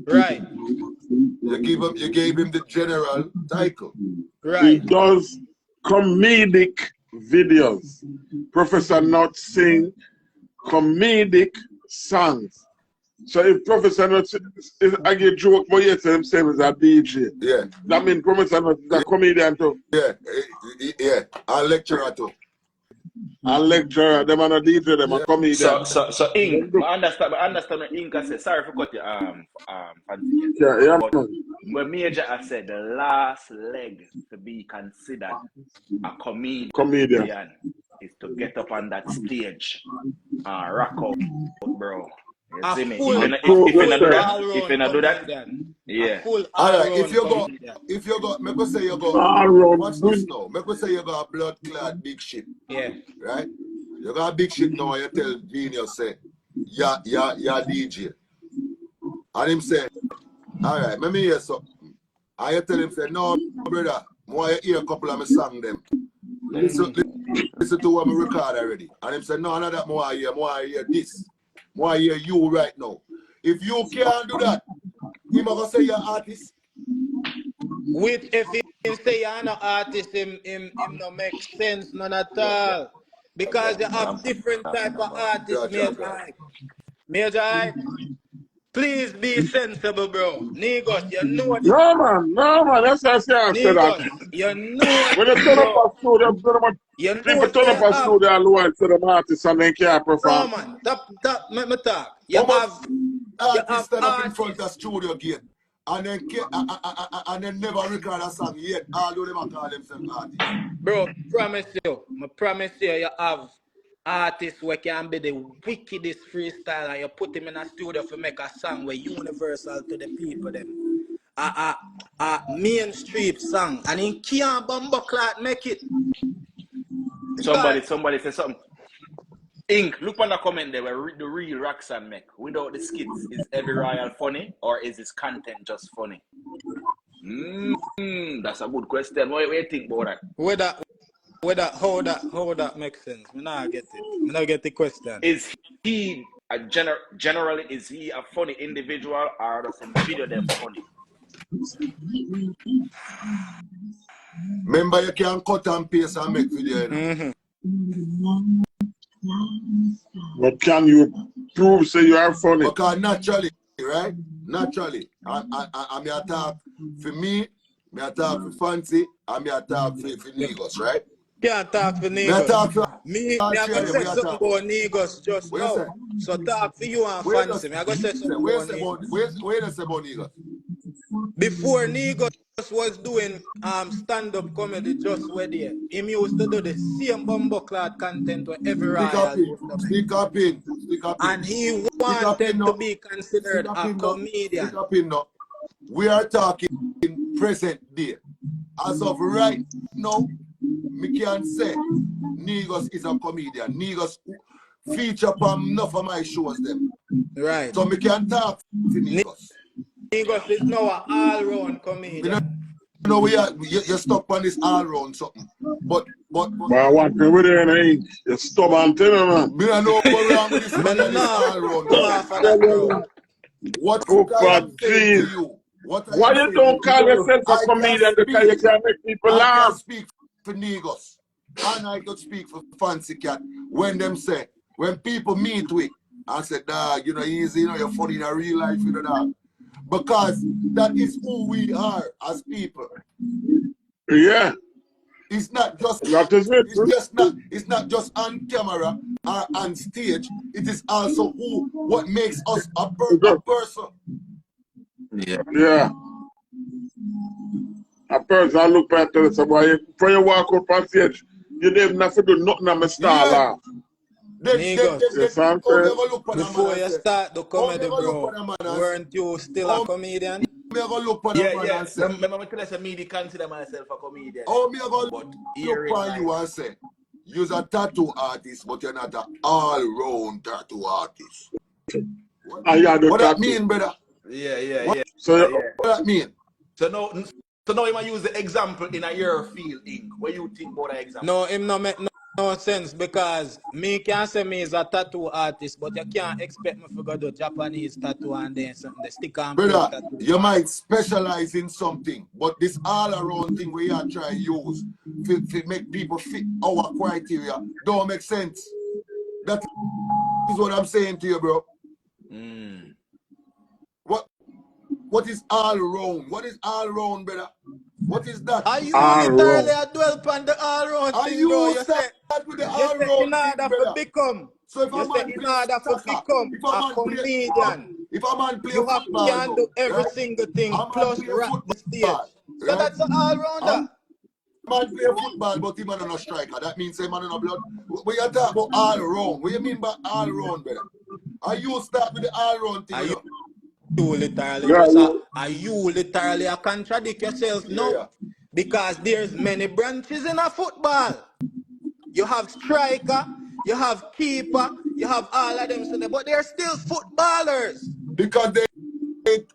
Right. You gave him the general title. He Right. does comedic videos. Professor Not sing comedic songs. So if Professor Not is I get joke, but yet him same as a DJ. Yeah. That means Professor Not is a comedian too. Yeah. Yeah. A lecturer too. A lecturer, them and a DJ, them a comedian. So Ink, I understand what Ink has said. Sorry for cut you, fancy cat. Yeah, But man. when Major has said the last leg to be considered a comedian is to get up on that stage and rock out, bro. You see me? If you not do that, yeah. Alright, if you go, make us say you go, watch this now. Make us say you got a blood clad big ship. Yeah. Right? You got a big ship now and you tell Genius say, yeah, DJ. And him say, alright, let me hear something. And you tell him say, no, brother, more you hear a couple of my song them. Listen to what I record already. And him say, no, none of that more I hear this. More I hear you right now. If you can't do that, him gonna say you're artist. With if he say you're not artist, him no make sense none at all. Because you have different type of artists, Majahhype. Majahhype, please be sensible, bro. Niggas, you know this. No man, that's what I say after that. Niggas, you know when you turn up a studio, people turn up a studio and want to the artists and they can't perform. No man, let me talk. You have artists stand up in front of the studio gate and then never record a song yet. Although they call themselves artists. Bro, I promise you, you have artists who can be the wickedest freestyler. You put him in a studio to make a song where universal to the people them. Mainstream song, and he can't bumbleclot make it. Somebody said something. Ink, look on the comment there where the real Roxanne make. Without the skits, is every royal funny or is his content just funny? That's a good question. What do you think about that? How that makes sense? I not get it. I not get the question. Is he generally is he a funny individual or does him video them funny? Remember, you can cut and paste and make video. You know? But can you prove say you are funny? Because naturally, right? Naturally. I'm your talk for me talk for Fancy, and talk for Negos, right? Can't talk for Me talk Negos. for Me I go say something about Negos just now. So talk for you and Fancy. Me I go say something about Negos. Where does about Negos? Before Negos was doing stand-up comedy just where there, him used to do the same bumbleclad content where every royal used to make. Stick up in. And he wanted to be considered a comedian. Stick up in now. We are talking present day. As of right now, me can say Negos is a comedian. Negos feature upon enough of my shows them. Right. So me can talk to Negos. Negos is now an all-round comedian. You know, you're stuck on this all-round something. But I want to be there and you stubborn thing, man. Me don't know what's wrong with this man and this all-round. What I say to you? Why you don't call yourself a comedian because you can make people laugh? I can speak for Negos and I can speak for Fancy Cat when them say, when people meet with, I said, dog, you know, easy, you know, you're funny in a real life, you know, dog. Because that is who we are as people. Yeah. It's not just it's not just on camera or on stage. It is also what makes us a person. Yeah. A person I look back to somebody before you walk up on stage, you didn't have to do nothing on my star laugh. Before you start the comedy, bro, weren't you still a comedian? Yeah. Remember me tell you, me consider myself a comedian. Oh, me gonna look on you and say, you're a tattoo artist, but you're not an all-round tattoo artist. What that mean, brother? Yeah. So what that mean? So now you might use the example in your field, Ink. What you think about the example? No, him no make no sense because me can say me is a tattoo artist, but you can't expect me to go do Japanese tattoo and then something the stick and brother, tattoo. You might specialize in something, but this all-around thing we are trying to use to make people fit our criteria don't make sense. That is what I'm saying to you, bro. What is all-round? What is all-round, brother? What is that? Are you literally a dwell upon the all-round thing, bro? You say with the all-round in order to become. So if a man in order to become a comedian, if a man play you have football, to do every single thing plus rock the stage. So that's an all-rounder. Man play football, but he man on a striker. That means he man on a blood. We are talking about all-round. What do you mean by all-round, brother? Are you start with the all-round thing? You literally contradict yourself now because there's many branches in a football. You have striker, you have keeper, you have all of them, but they're still footballers. Because they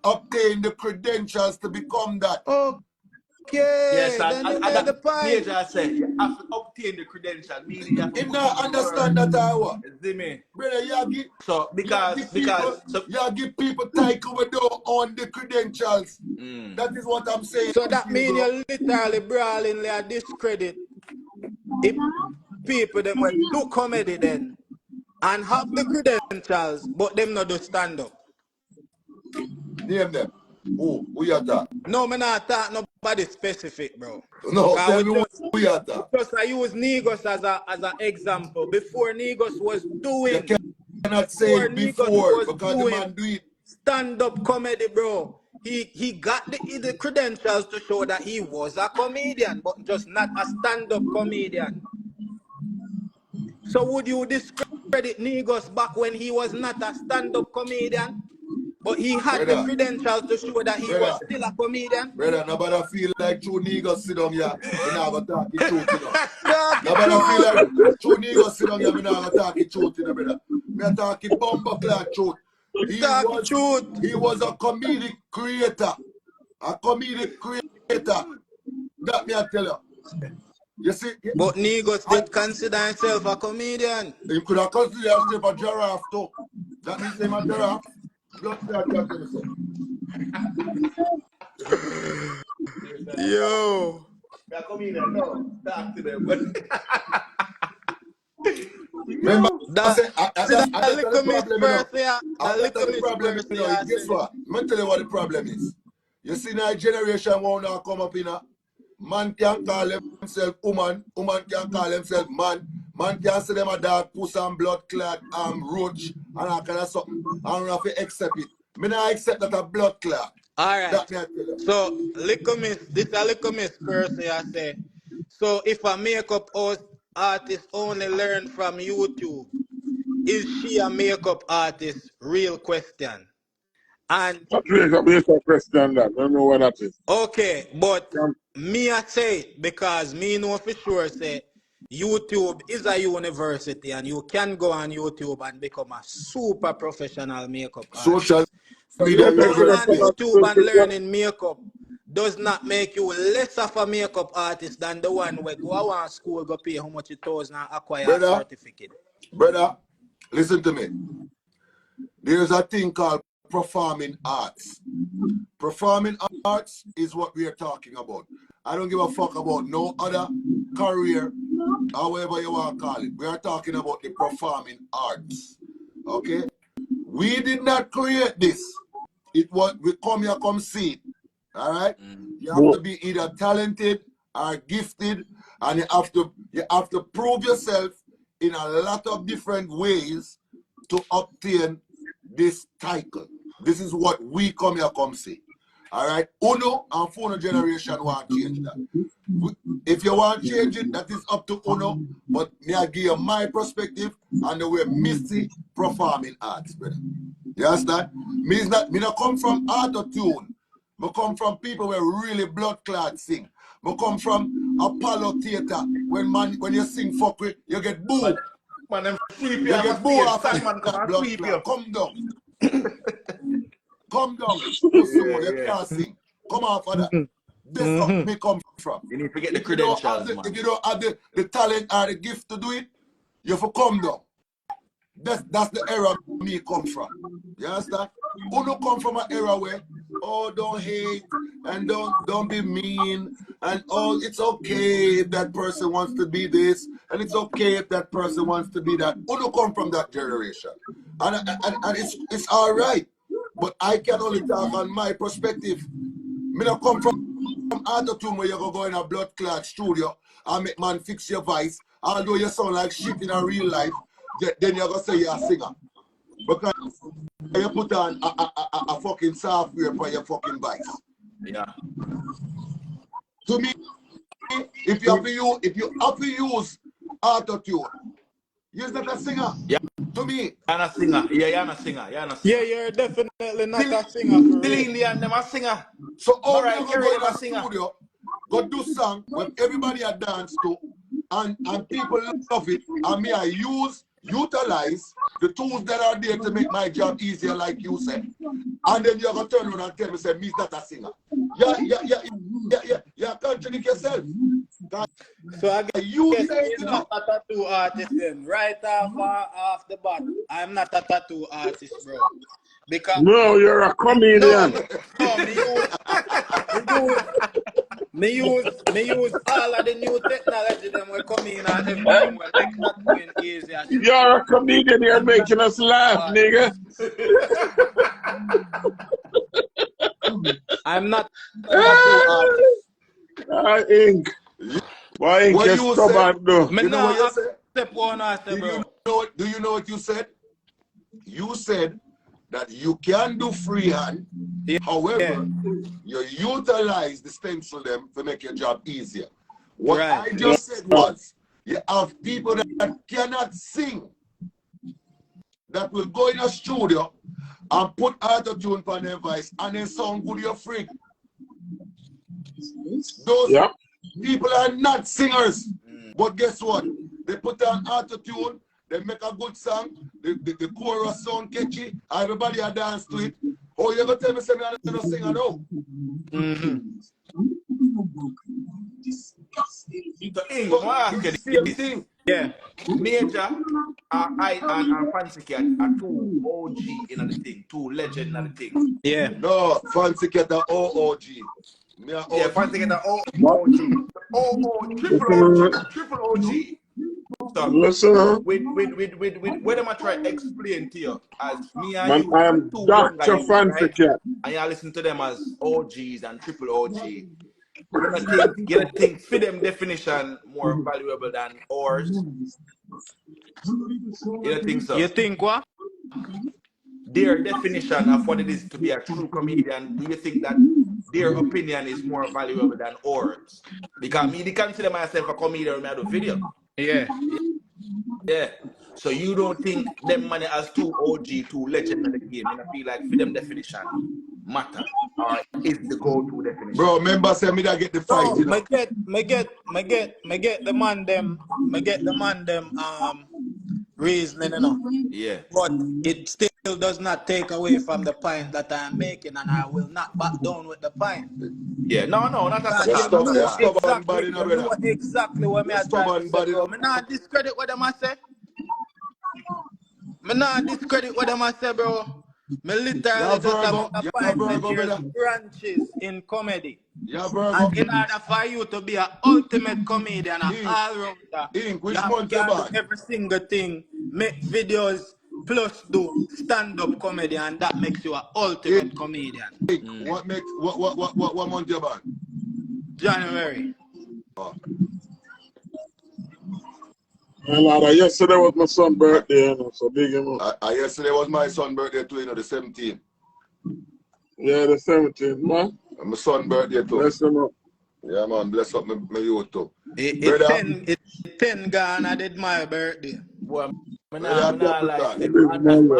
obtain the credentials to become that. Okay, yes, then you made the point. Major said you have to obtain the credential, meaning you have to understand that I want. me. Brother, you give people title when they don't own the credentials. That is what I'm saying. So that means you're literally brawling like discredit if people them will do comedy then and have the credentials, but them not do stand up. Name them. Who you talk? No, me not talk nobody specific, bro. No, tell me who you talk. Just I use Negos as an example. Before Negos was doing, you cannot say before because the man do it. Stand-up comedy, bro. He got the credentials to show that he was a comedian, but just not a stand-up comedian. So would you discredit Negos back when he was not a stand-up comedian? But he had the credentials to show that he was still a comedian. Brother, nobody feel like true Negos sit down here. We not gonna talk the truth, you know. Nobody feel like true Negos sit down here. We not gonna talk the truth, you know, brother. We are talking bumbleclad truth. He was a comedic creator. A comedic creator. That me I tell you. You see? But Negos did consider himself a comedian. He could have considered himself a giraffe too. That means him a giraffe. Yo. I come in and no, talk to them. But Remember, That that's the little miss problem, you know. first, yeah. That That's little the miss problem, first, you know. yeah. Guess what? I'm tell you what the problem is. You see, now generation won't now come up in a man can call himself woman, woman can call himself man can say them a dog, puss and blood clad, roach, and all kind of something. I don't have to accept it. Me not accept that a blood clot. All right. That me I tell you. So, little miss, this a little miss first, I say. So, if a makeup artist only learn from YouTube, is she a makeup artist? Real question. And What makes a question that? I don't know what that is. okay, but me I say it because me know for sure say YouTube is a university and you can go on YouTube and become a super professional makeup Social artist. media You going on university. YouTube and learning makeup does not make you less of a makeup artist than the one where go to school, go pay how much it costs and acquire a certificate. Brother, listen to me. There's a thing called performing arts. Performing arts is what we are talking about. I don't give a fuck about no other career, however you want to call it. We are talking about the performing arts. Okay? We did not create this. It was we come here, come see it. All right? You have to be either talented or gifted, and you have to prove yourself in a lot of different ways to obtain this title. This is what we come here, come see. All right? Uno and Phono generation want to change that. If you want to change it, that is up to Uno, but me I give you my perspective and the way me see performing arts, brother. You understand? Me not come from auto-tune. Me come from people who really blood clot sing. Me come from Apollo Theater. When you sing fuck with, you get booed. man, them sweep you. You get booed off Sang man, come and blood sweep you. clot. Come down. Come down. You can't sing. Come off of that. This is where me come from. You need to get the credentials, man. If you don't have the talent or the gift to do it, you have to come down. That's the era me come from. You understand? Who don't come from an era where, oh, don't hate and don't be mean and oh, it's okay if that person wants to be this and it's okay if that person wants to be that. Who don't come from that generation? And it's all right. But I can only talk on my perspective. Me not come from auto-tune where you go in a blood clot studio and make man fix your voice. Although you sound like shit in a real life, then you're going to say you're a singer. Because you put on a fucking software for your fucking voice. Yeah. To me, if you have to use auto-tune, you're not a singer. Yeah. To me. You're not a singer. Yeah, you're not a singer. You're not a singer. Yeah, you're definitely not a singer for real. Indian, them a singer. So all Mariah you Carey, go in them a a singer. studio, go do song when everybody a dance to, and people love it, and me I utilize the tools that are there to make my job easier, like you said. And then you're gonna turn around and tell me, say, me's not a singer. You contradict yourself. So I guess you're not a tattoo artist then. Right off the bat, I'm not a tattoo artist, bro. Because no, you're a comedian. Me use all of the new technology them will come in and everything will make tattooing easier. You're a comedian, you're making us laugh, nigga. I'm not a tattoo artist. Ink. Why Ink is stubborn though? You know what you said? Do you know what you said? You said that you can do freehand. Yeah. However, you utilize the stencil them to make your job easier. What I just said was, you have people that cannot sing that will go in a studio and put auto-tune on their voice and then sound good, you're freak. Those people are not singers. But guess what? They put on auto-tune, they make a good song, the chorus sound catchy, everybody a dance to it. Oh, you're going to tell me something I'm not singer now? Same thing. Yeah. Major, I and Fancy Cat are two OG in the thing, two legend in the thing. Yeah. No, Fancy Cat a OOG. Me a Yeah, OG. Fancy Cat are What? OG. Triple OG. So Listen, with what am I trying to explain to you? As me and man, you I are am two younger Dr. youths, Fancy right? Cat. And you listen to them as OGs and triple OG. You don't think for them definition more valuable than ours? You don't think so? You think what? Their definition of what it is to be a true comedian, do you think that their opinion is more valuable than ours? Because me, they consider myself a comedian when I do video. Yeah. Yeah. So you don't think them money as two OG, two legend in the game, and I feel like for them definition matter or is the go-to definition? Bro, remember say me that get the fight, No, you know. me get the man them reasoning, you know. Yeah. But it still does not take away from the point that I am making, and I will not back down with the point. Yeah, no, not at Because all. You're stubborn body, you no, know brother. exactly what me I try to Stubborn say, body, bro. no. Me not discredit what them I say. Me not discredit what them I say, bro. Me literally just a You're point that Virgo, there's brother. branches in comedy. You're Virgo. And in order for you to be an ultimate comedian, an all-rounder, Which you have month to you do born? every single thing, make videos, plus do stand-up comedy, and that makes you an ultimate comedian. What month you born? January. Oh. Well, yesterday was my son's birthday, you know, so big him up. Yesterday was my son's birthday too, you know, the 17th. Yeah, the 17th, man. And my son's birthday too. Bless him up. Yeah, man, bless up my youth too. It's 10 gone, I did my birthday. Well, I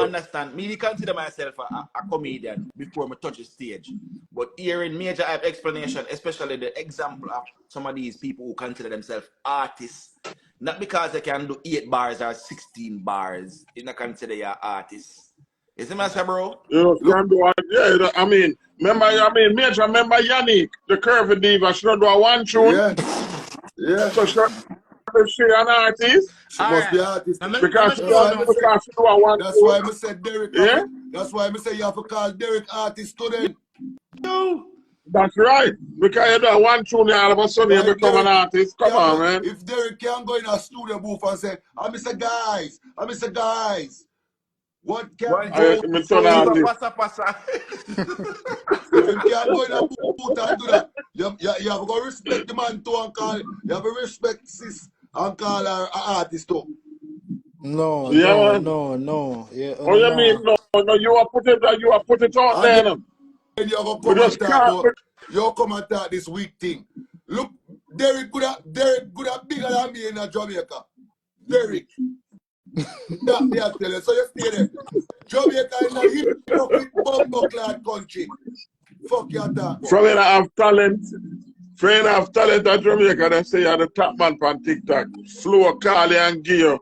understand. Me consider myself a comedian before I touch the stage. But hearing Majahhype explanation, especially the example of some of these people who consider themselves artists, not because they can do 8 bars or 16 bars, you not consider you artists. You see my say, bro? You can do it. Yeah, I mean, Major, remember Yannick, the Curvy Diva, she don't do a one tune. Yeah. So she an artist. She must be an artist. Because she do a one tune. That's why I said Derek. Yeah? That's why I say you have to call Derek artist today. No. That's right. Because you do a one tune, all of a sudden you become an artist. Come on, man. If Derek can go in a studio booth and say, I miss a guys. What can I turn artist. If you can't go in a booth and do that, you have to respect the man too and call. You have to respect sis and call her an artist too. No. Yeah, Yeah, oh, you mean no? You are put it out there. Then you come and talk this weak thing. Look, Derek could have bigger than me in Jamaica. Derek. That they are telling. So you stay there. Jamaica is a hypocrite bumbo-clad country. Fuck your talk. From when I have talent, at Jamaica, they say you're the top man on TikTok. Flow, Carly, and give you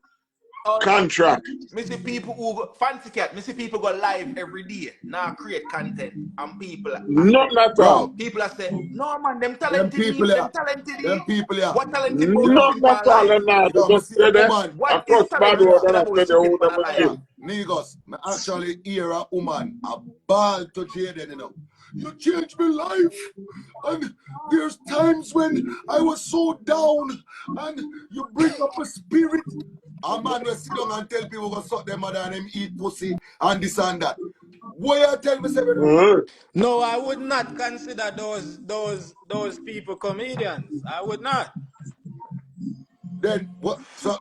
contract. Me see people who go, Fancy Cat, me see people go live every day, now create content, and people Not at all. People are saying, no man, them talented. Them people, yeah. What talented Not at all now. Just say that. What Across is bad talented road and I about say the whole chicken them Niggas, I actually hear a woman, a ball to Jaden, you know. You changed my life. And there's times when I was so down and you bring up a spirit. A man will sit down and tell people to suck their mother and them eat pussy and this and that. What you tell me, say, No, I would not consider those people comedians. I would not. Then what? So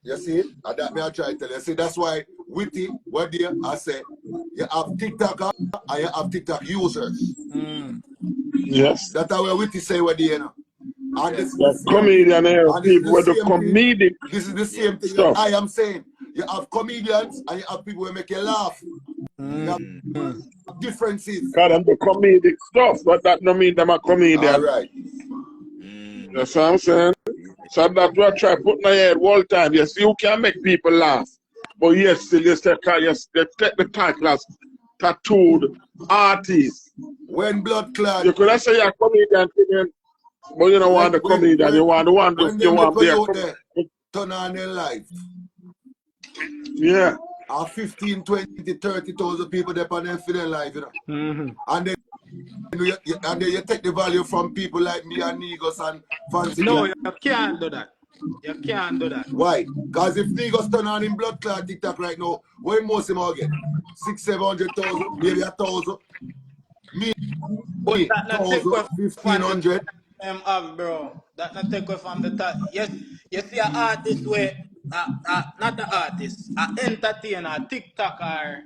you see, and that me I try to tell you. See, that's why Witty, what there I say, you have TikTok and you have TikTok users. Yes. That's how Witty say what there, you know. And this is comedian here, people with the comedic. This is the same thing stuff. I am saying. You have comedians and you have people who make you laugh. You have differences. God, I'm the comedic stuff, but that don't mean them a comedian. All right. That's what I'm saying. So that's what I try to put in my head all the time. Yes, you can make people laugh. But yes, still you take the title as tattooed artist. When blood clot. You could say you're a comedian, but you don't want the comedian. You want the one you want there. Turn on their life. Yeah. 15, 20, 30,000 people there on them for their life, you know. And then you take the value from people like me and Negos and Fancy No, Cat. you can't do that. You can't do that. Why? Because if Negos turn on in blood clot TikTok right now, what most of them all get? 600,000, 700,000, maybe 1,000. Me, But that not take 1,000, away from the 1,500. bro. That not take away from the top. Yes, you see an artist where not an artist, an entertainer, TikTok or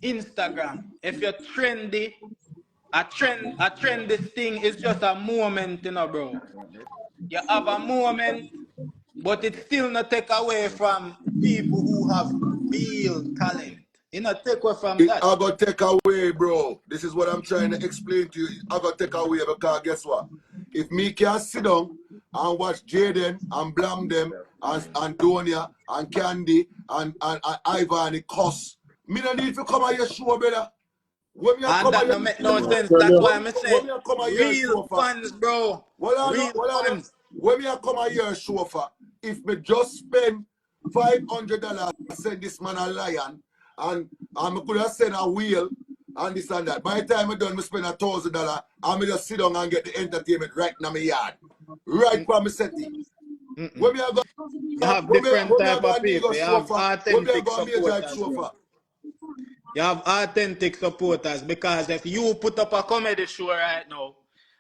Instagram. If you're trendy, a trend this thing is just a moment, you know, bro. You have a moment, but it still not take away from people who have real talent. You know, take away from that. I got to take away, bro. This is what I'm trying to explain to you. I got to take away because guess what? If me can sit down and watch Jaden and Blam them and Donia and Candy and Ivan and Cuss, me don't need to come on your show, brother. And that don't make no sense. That's why I'm saying real fans, bro. Real fans. When me come on your show for, if me just spend $500 send this man a lion and I could have sent a wheel and this and that. By the time I done, me spend $1,000 and me just sit down and get the entertainment right in my yard. Right from my setting. When me You have different type of people. You have authentic supporters, bro. You have authentic supporters because if you put up a comedy show right now,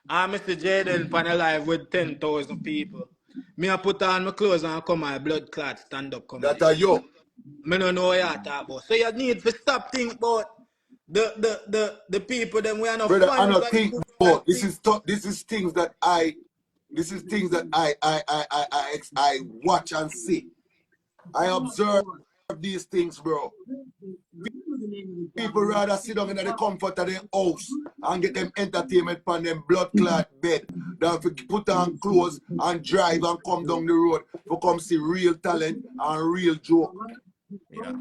I'm Mr. Jaden on a live with 10,000 people. Me I put on my clothes and come my blood clot stand up comedy. That are you. Me don't know what you talk about. So you need to stop thinking about the people them we are not brother, fans. I don't think about this is things that I watch and see. I observe these things, bro. People rather sit down in the comfort of their house and get them entertainment on them blood clot bed than to put on clothes and drive and come down the road to come see real talent and real joke. Yeah.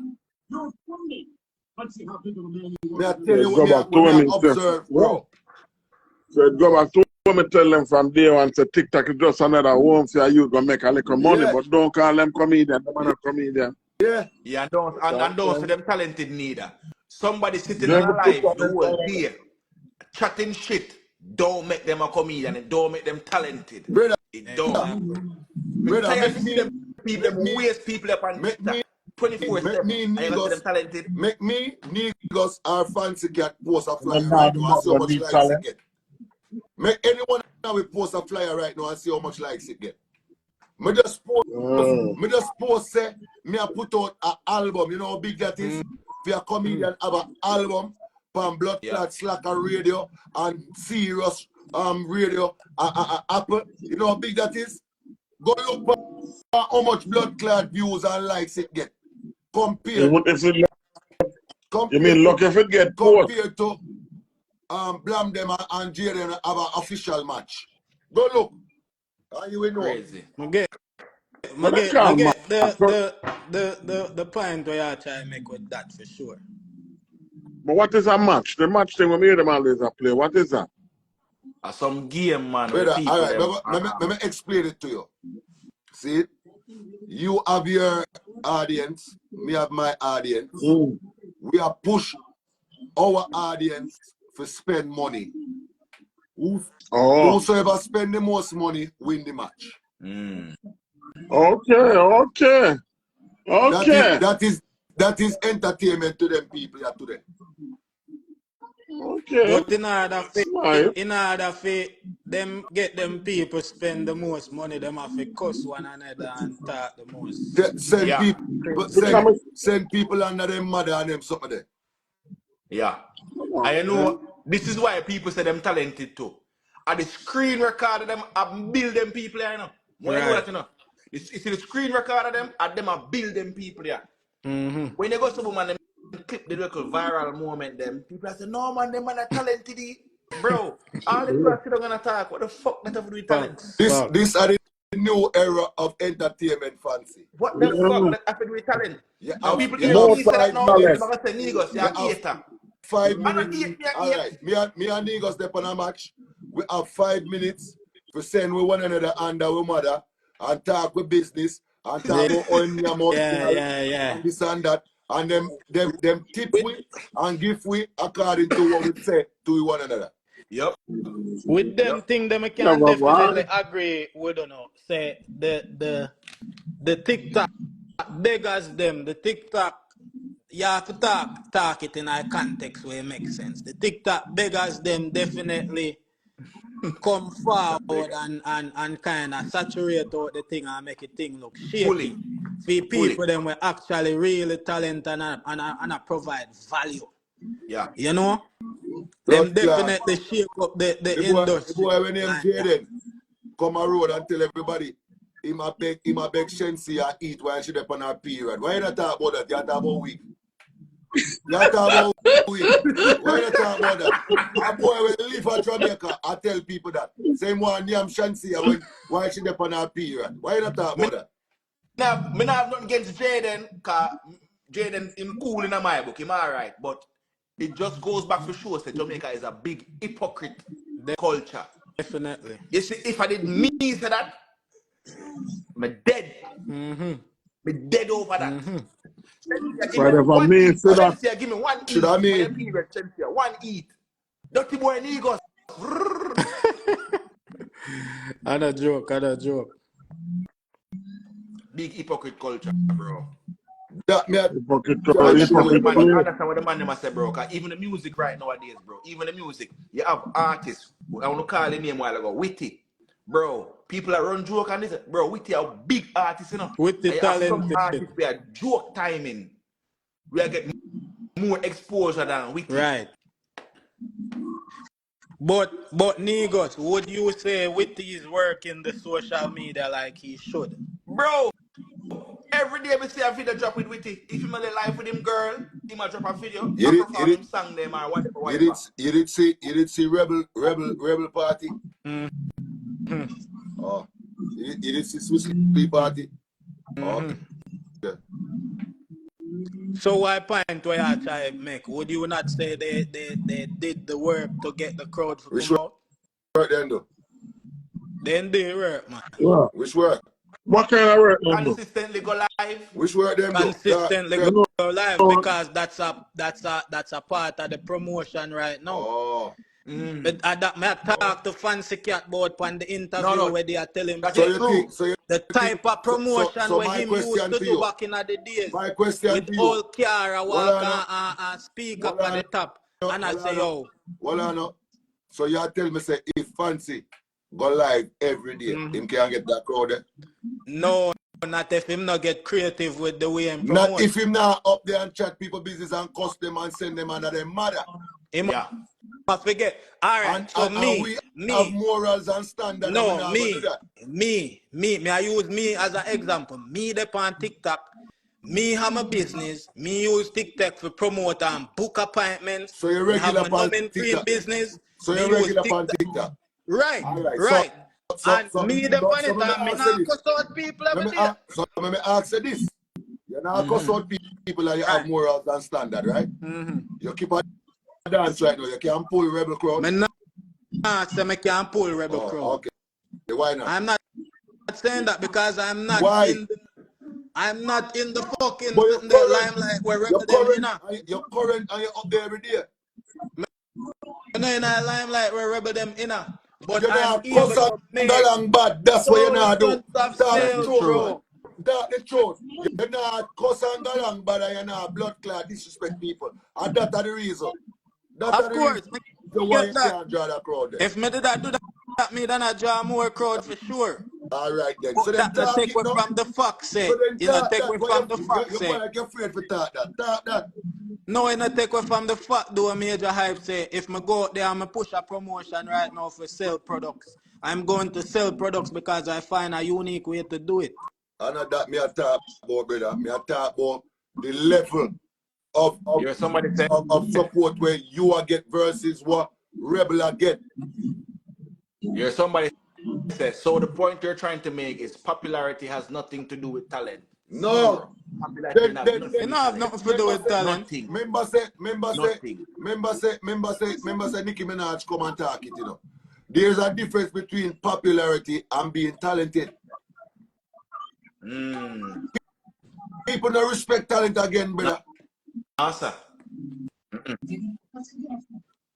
I tell you what I observe, bro. So go back to me, tell them from day one, say TikTok is just another home for you to make a little money, but don't call them comedian, them are not comedian. Yeah. Yeah, and don't say them talented neither. Somebody sitting on a live the whole day, chatting shit, don't make them a comedian, and don't make them talented. Brother, it don't. Brother, tired to see them people, them waste people up on TikTok 24/7. I ever see them talented. Make me, Negos, or Fancy Cat post a flyer right now and see how much likes it get. Make anyone now we post a flyer right now and see how much likes it get. Me just post say me I put out an album. You know how big that is? For a comedian have an album from Blood Clot Slacker Radio and Serious Radio Apple. You know how big that is? Go look for how much Blood Clot views and likes it get. Compared. You mean look if it get compared to Blam them and Jaden have an official match. Go look. And you will know. Crazy. The point where you try to make with that for sure. But what is a match? The match thing we made them always a play. What is that? Some game, man. Brother, all right, let me explain it to you. See, you have your audience, me have my audience. We are push our audience to spend money. Whosoever spend the most money win the match. Okay. That is entertainment to them people here today. Okay. But in order for them get them people spend the most money, them have to cuss one another and talk the most. Send people under them mother and them something there. Yeah. I know this is why people say them talented too. At the screen record of them, I build them people here, you know. When you know that, you know. You see the screen record of them, and them I build them people here. When they go to man, them clip the local viral moment, them people say, no man, them man are talented. Bro, all the people sit down and talk. What the fuck that have to do with talent? This are the new era of entertainment, Fancy. What the fuck that have to do with talent? Yeah, people hear me say that now, they're going to say, Negos, you're a hater. 5 minutes. All right, me and Negos step on a match. We have 5 minutes to send with one another under our mother and talk with business and talk about oil in your mouth and this and that. And them tip we and give we according to what we say to one another. Yep. With them thing, them I can definitely agree with say the TikTok beggars them, the TikTok you have to talk it in a context where it makes sense. The TikTok beggars them definitely come forward and kind of saturate out the thing and make it thing look shaky. For people them were actually really talented and provide value. Yeah. You know? Them definitely shake up the industry. The boy when him Jaden come a road and tell everybody him a beg Shensi and eat while she up on her period. Why you not talk about that? You talk about week. You talk about week. Why you not talk about that? A boy will live in Jamaica, I tell people that. Same one name Shensi while she up on her period. Why you not talk about that? Now, I have nothing against Jaden, because Jaden him cool in my book, him alright, but it just goes back to show that Jamaica is a big hypocrite culture. Definitely. You see, if I did me say that, I'm dead. I'm dead over that. Cynthia, give me one eat. One eat. Dirty boy Negos. I'm a joke. Big hypocrite culture, bro. Hypocrite I understand what the man them say, bro. Cause even the music right nowadays, bro. Even the music, you have artists. I want to call the name a while ago. Witty, bro. People that run joke on this, bro. Witty are big artists, you know. Witty talented. Some artists we are joke timing. We are getting more exposure than Witty. Right. But Negos, would you say Witty is working the social media like he should? Bro, every day we see a video drop with Witty. If you make live with him, girl, he might drop a video. Perform him song them or whatever. You did see Rebel Party? Oh, you did see Swiss Party? Okay. Yeah. So why point where I try to make? Would you not say they did the work to get the crowd to come out? Which work then do? Then they work, man. Yeah. Which work? What kind of work? Consistently go live. Which work them do? Consistently go live because that's a part of the promotion right now. Oh. But I talk to Fancy Cat about on the interview where they are telling the type of promotion where him used to do back in the days. My question with all Kiara walk and speak up at the top. And I say, yo. Well, I know. So you tell me, say, if Fancy go live every day, him can't get that crowd there? No, not if him not get creative with the way him promote. Not if him not up there and chat people business and cuss them and send them under their mother. I forget. All right, so me have morals and standards. No, me. I use me as an example. Me up on TikTok. Me have a business. Me use TikTok for promote and book appointments. So you're regular on TikTok. Business. So you're regular on TikTok. Right. So, and me the on it and me not cuss out people every day. So let me ask you this. You not cuss out people and you have morals and standard, right? You keep on dance right now. You can't pull rebel crowd. Me not say me can't pull rebel crowd. Okay. Why not? I'm not saying that because I'm not I'm not in the fucking limelight where rebel them in. You're current and you're up there every day. I'm not in the limelight where rebel them in. But you're I'm able to make bad. That's what you're not doing. That's the truth. That's the truth. You're not cuss and galang bad and you're not blood clot disrespect people. And that's the reason. Of course. If me did that do that, me then I draw more crowd for sure. All right then. But so that the take away from the fuck say. You know, take away from the fuck say. You're afraid for talk that. No, you not take away from the fuck do a Majahhype say. If me go out there and me push a promotion right now for sell products, I'm going to sell products because I find a unique way to do it. I know that me a talk about, brother. Me a talk about the level of support where you are get versus what Rebel are get. You're somebody says, so the point you're trying to make is popularity has nothing to do with talent. No. It have nothing to do with talent. Member say Nicki Minaj come and talk it, you know. There's a difference between popularity and being talented. People don't respect talent again, brother. No, sir.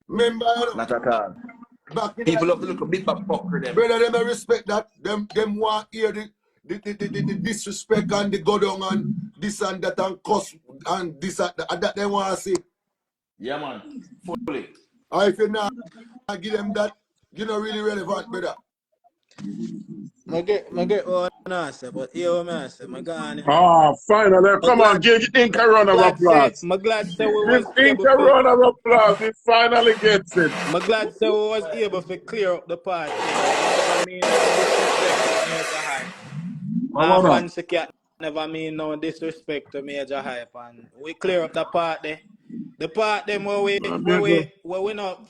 Remember, Not at all. back in People love to look a bit back fucker them. brother, them don't respect that. Them want hear the disrespect and the go down and this and that and cuss and this and that they want to see. Yeah, man. Fully. Or if you not give them that, you're not really relevant, brother. I get what I say, but here what I say, Finally, come on, give Ink a round of applause. I'm glad say we Give was Ink able a to. round of applause. He finally gets it. I'm glad say we was able to clear up the part there. Never mean no disrespect to Majahhype. Fancy Cat never mean no disrespect to Majahhype, and we clear up the part there. The part them where we not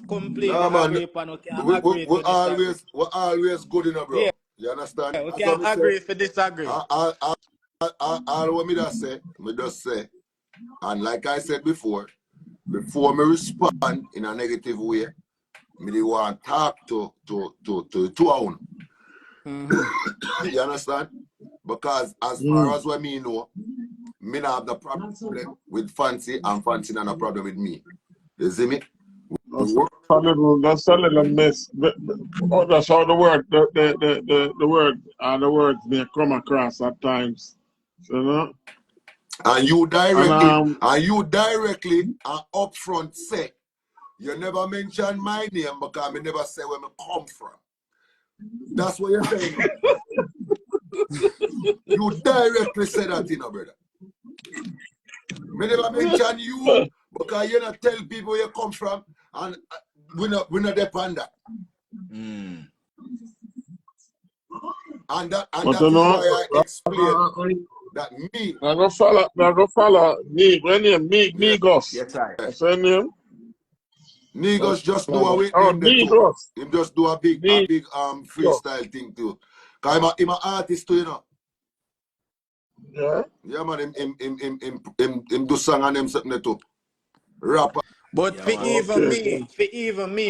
completely agree upon, we can agree to disagree. We're always good enough, bro. Yeah. You understand? We can agree to disagree. All what me just say, and like I said before me respond in a negative way, me want to talk to own. You understand? Because as far as what me know, me not have the problem with Fancy and Fancy not a problem with me. You see me? That's a little mess. That's how the word, the words may come across at times. You know? And you directly and upfront say, you never mention my name because I never say where I come from. That's what you're saying. You directly say that, you know, brother. I never mention you because you not tell people where you come from, and we not depend that. And that is why I explain that me. I go follow me. When name Migos. Yes, I. What's her name? Niggas just do a week. Migos. Him just do a big freestyle thing too. Cause I'm an artist too, you know. Yeah. Yeah, man. Him do song and them something too. Rapper. But for even me,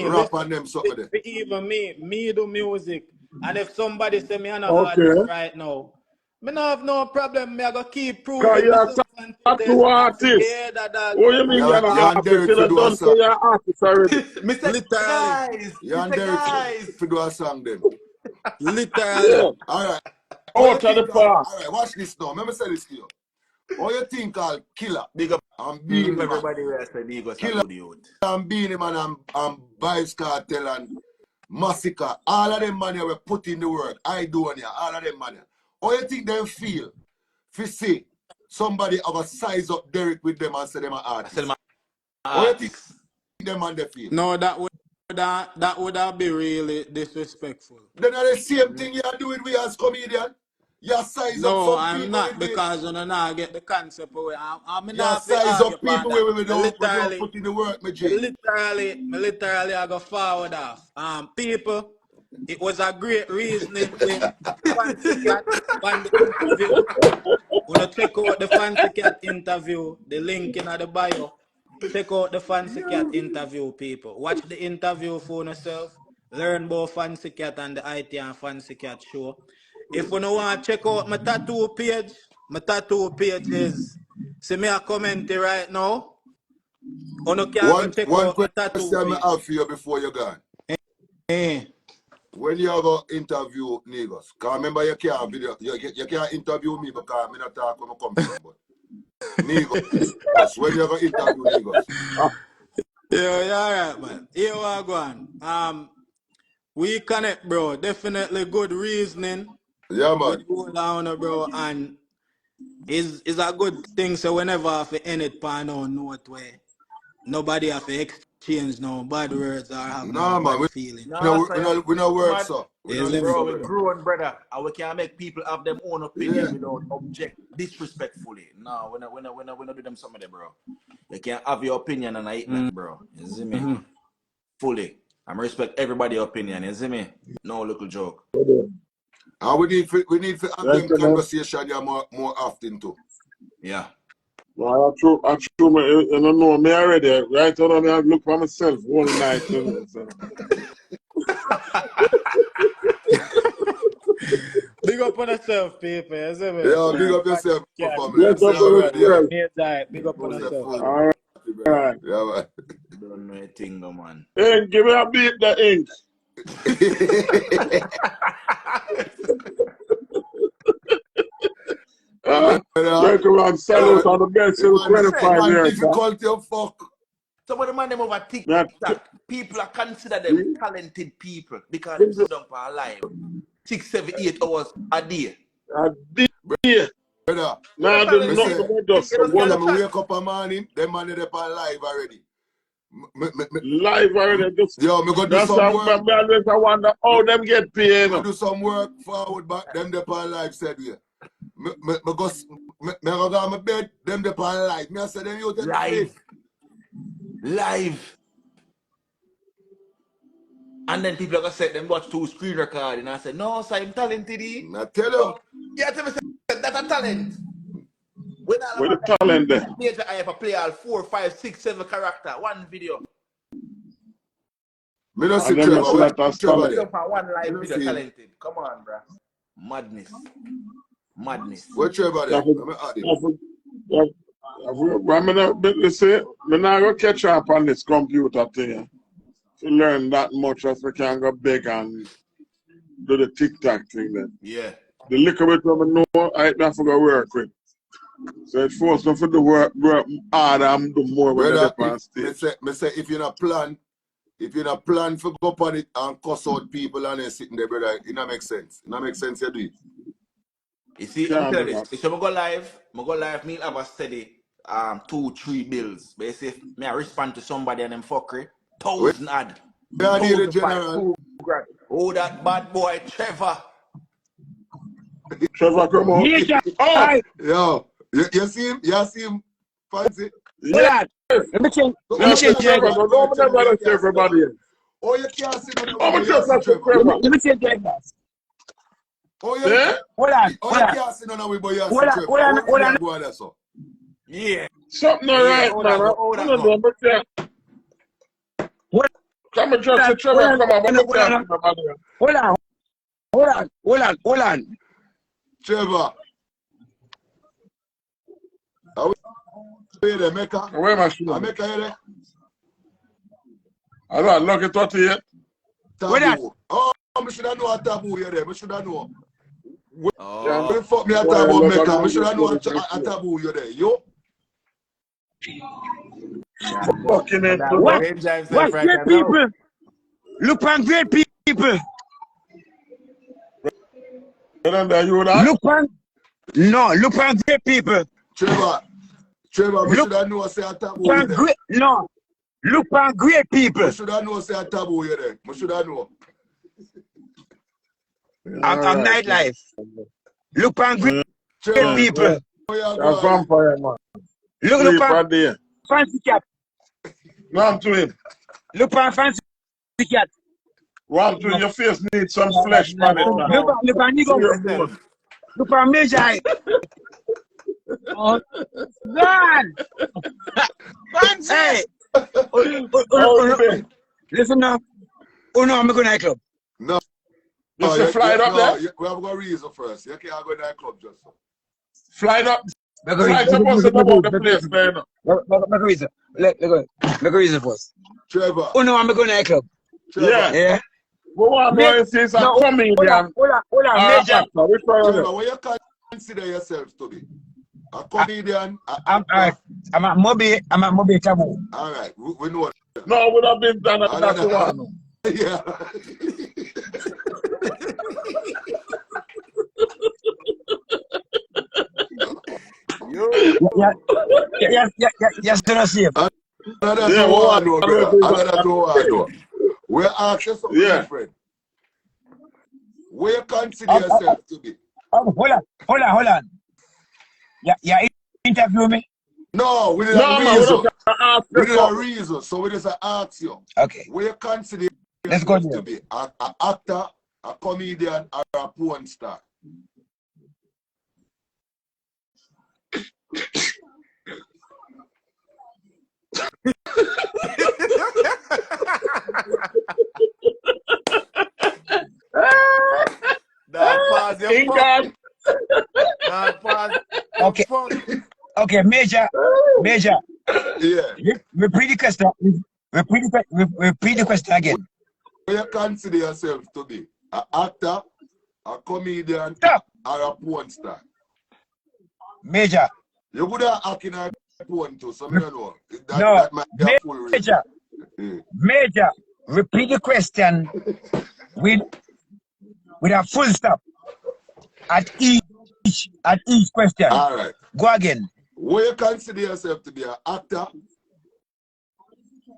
rap and them something there. For even me do music. And if somebody say me an artist right now, me not have no problem. Me I go keep proving. Cause you're a tattoo artist. Yeah, what you mean you're an artist? You don't say you're an artist already. Literally. Guys, you and Derek to do a song then. Literally. Yeah. Alright. Out of the park. Alright, watch this now. Let me say this to you. What you think called Killer? Big up and Beanie Man. everybody where I said Migos Killer and good. and Beanie Man and Vibes Cartel and Massacre. All of them man were put in the work. I do on here. All of them man. What you think they feel? If you see somebody have a size up Derek with them and say them an artist. What you think them man they feel? No, that would be really disrespectful. Then are the same thing you are doing with as comedian. You size up No, some I'm people. not, because you know now I get the concept away. I'm you not size up people where we don't put in the work, my G. Literally I go forward off. People, it was a great reasoning with Fancy Cat on the interview. Wanna check out the Fancy Cat interview, the link in the bio. Check out the Fancy Cat interview, people. Watch the interview for yourself. Learn about Fancy Cat and the IT and Fancy Cat show. If you don't want to check out my tattoo page is, see me a comment right now. You can check out my tattoo question page. I have for you before you gone. When you go interview niggas, because remember you can't video, you can't interview me because I'm not talking where I come from, but niggas, when you go interview niggas. Yeah, alright, man. Here we go on. We connect, bro. Definitely good reasoning. Yeah, man. Good go down, bro, and is a good thing. So whenever I have to end it, pan on note where nobody have to exchange no bad words or have no bad feeling. We no work, so. Bro, we're growing, brother, and we can make people have their own opinion without object disrespectfully. No, we not do them some of them, bro. You can't have your opinion and I eat that, bro. You see me? Fully. I respect everybody's opinion. You see me? No little joke. And we need to have them conversation more often too. Yeah. Well, I true, you don't know me already. Right now, I look for myself all night. You know, so. Big up on yourself, people. You see me? Yeah, big up yourself, family. Bless You up see on already, yeah. yourself. Big up on Who's the yourself. food? All right. Yeah, man. Don't know a thing, no man. Hey, give me a beat the ink. Gentlemen, salute on the best in 25 years. Difficulty of fuck. Some of the man them over Yeah. TikTok, people are consider them talented people because they sit down for live 6, 7, 8 hours a day. Brother, Nah, I didn't know about just when one I wake up a morning, them man are up live already. live already. Yo, me go do That's some why work. I always wonder how them get paid. Me do some work forward back, them they on live said we. Me go on my bed, them they on live. Me I say them you Live. And then people are gonna say them watch 2 screen record and I said, no, so I'm talented. I tell you. Yeah, tell me that's a talent. When Where the talent there? Majahhype play all 4, 5, 6, 7 character, one video. Me no see And then Trevor. you see that as Trevor talent. there. One live You video see him. talented. Come on, bro. Madness. Where Trevor there? Let me add him. I'm not going to catch up on this computer thing. To learn that much as we can go big and do the TikTok thing then. Yeah. The little bit of me know, I have to go work with. So it forced me to do work harder and do more when Brother, they're on stage. me say if you're not plan for go up on it and cuss out people and then sitting there, brother, it don't make sense. It don't make sense you do it. You see, I'm telling you, if I go live, me have a steady 2, 3 bills. But if me I respond to somebody and them fuckery, 1,000 ad. Yeah, I need a general. Oh, that bad boy, Trevor. Trevor, come on. Oh! Yo, you see him? You see him? Fancy? Yeah. Let me change. Trevor. Nobody say everybody. Oh, you can't see him. Oh, my Trevor. Let me change that. Oh, you Yeah? Hold on. Oh, you can't see none of we, but you see Trevor. Hold on. Yeah. Something alright, man. Come and just say Trevor, come on. Hold on. Trevor. Are we there, Mecca? Where am I shooting? Mecca, you there? I don't look at 38. Taboo. Oh, I should have known a taboo here there. I should have known. Oh. Fuck me a taboo, Mecca. I should have known a taboo here there. Yo. Fucking it. What great people? Look on great people. Look on great people. Trevor, we should have known say a taboo here there. Look on great people. We should have known say a taboo here there. We should have known. I'm nightlife. Look on great people. You're vampire, man. Look on fancy cat. Run to him. Look on fancy cat. Run to your face needs some flesh, man. Look on nigga. Look on Majahhype. Oh, man. Hey. Listen now. Oh no, I'm going to nightclub. No. You fly up there? We have got a reason first. You can't go to nightclub just so. Fly up. I'm supposed to know about the place, man. Make a reason first. Trevor. Oh no, I'm going to nightclub. Yeah. But what I'm saying is a comedian. Hold on, Major. Trevor, what you consider yourself to be? A comedian? I'm at Moby Taboo. All right, we know. No, we have been done at that one. Yeah. Yes, don't see it. We're asking something different. Where you consider yourself to be? Hold on. Yeah, interview me. No, we didn't reason. We didn't reason, so we just ask you. Okay. Where you consider yourself to be? An actor, a comedian, or a porn star? That Okay. Okay, Major. Yeah. Repeat the question. Repeat the question again. What you consider yourself to be? An actor, a comedian, Stop. or a porn star? Major. You could have act in a porn too, so I don't know. No. That might be a full range. Major. Repeat the question with a full stop at each question. All right. Go again. What you consider yourself to be? An actor?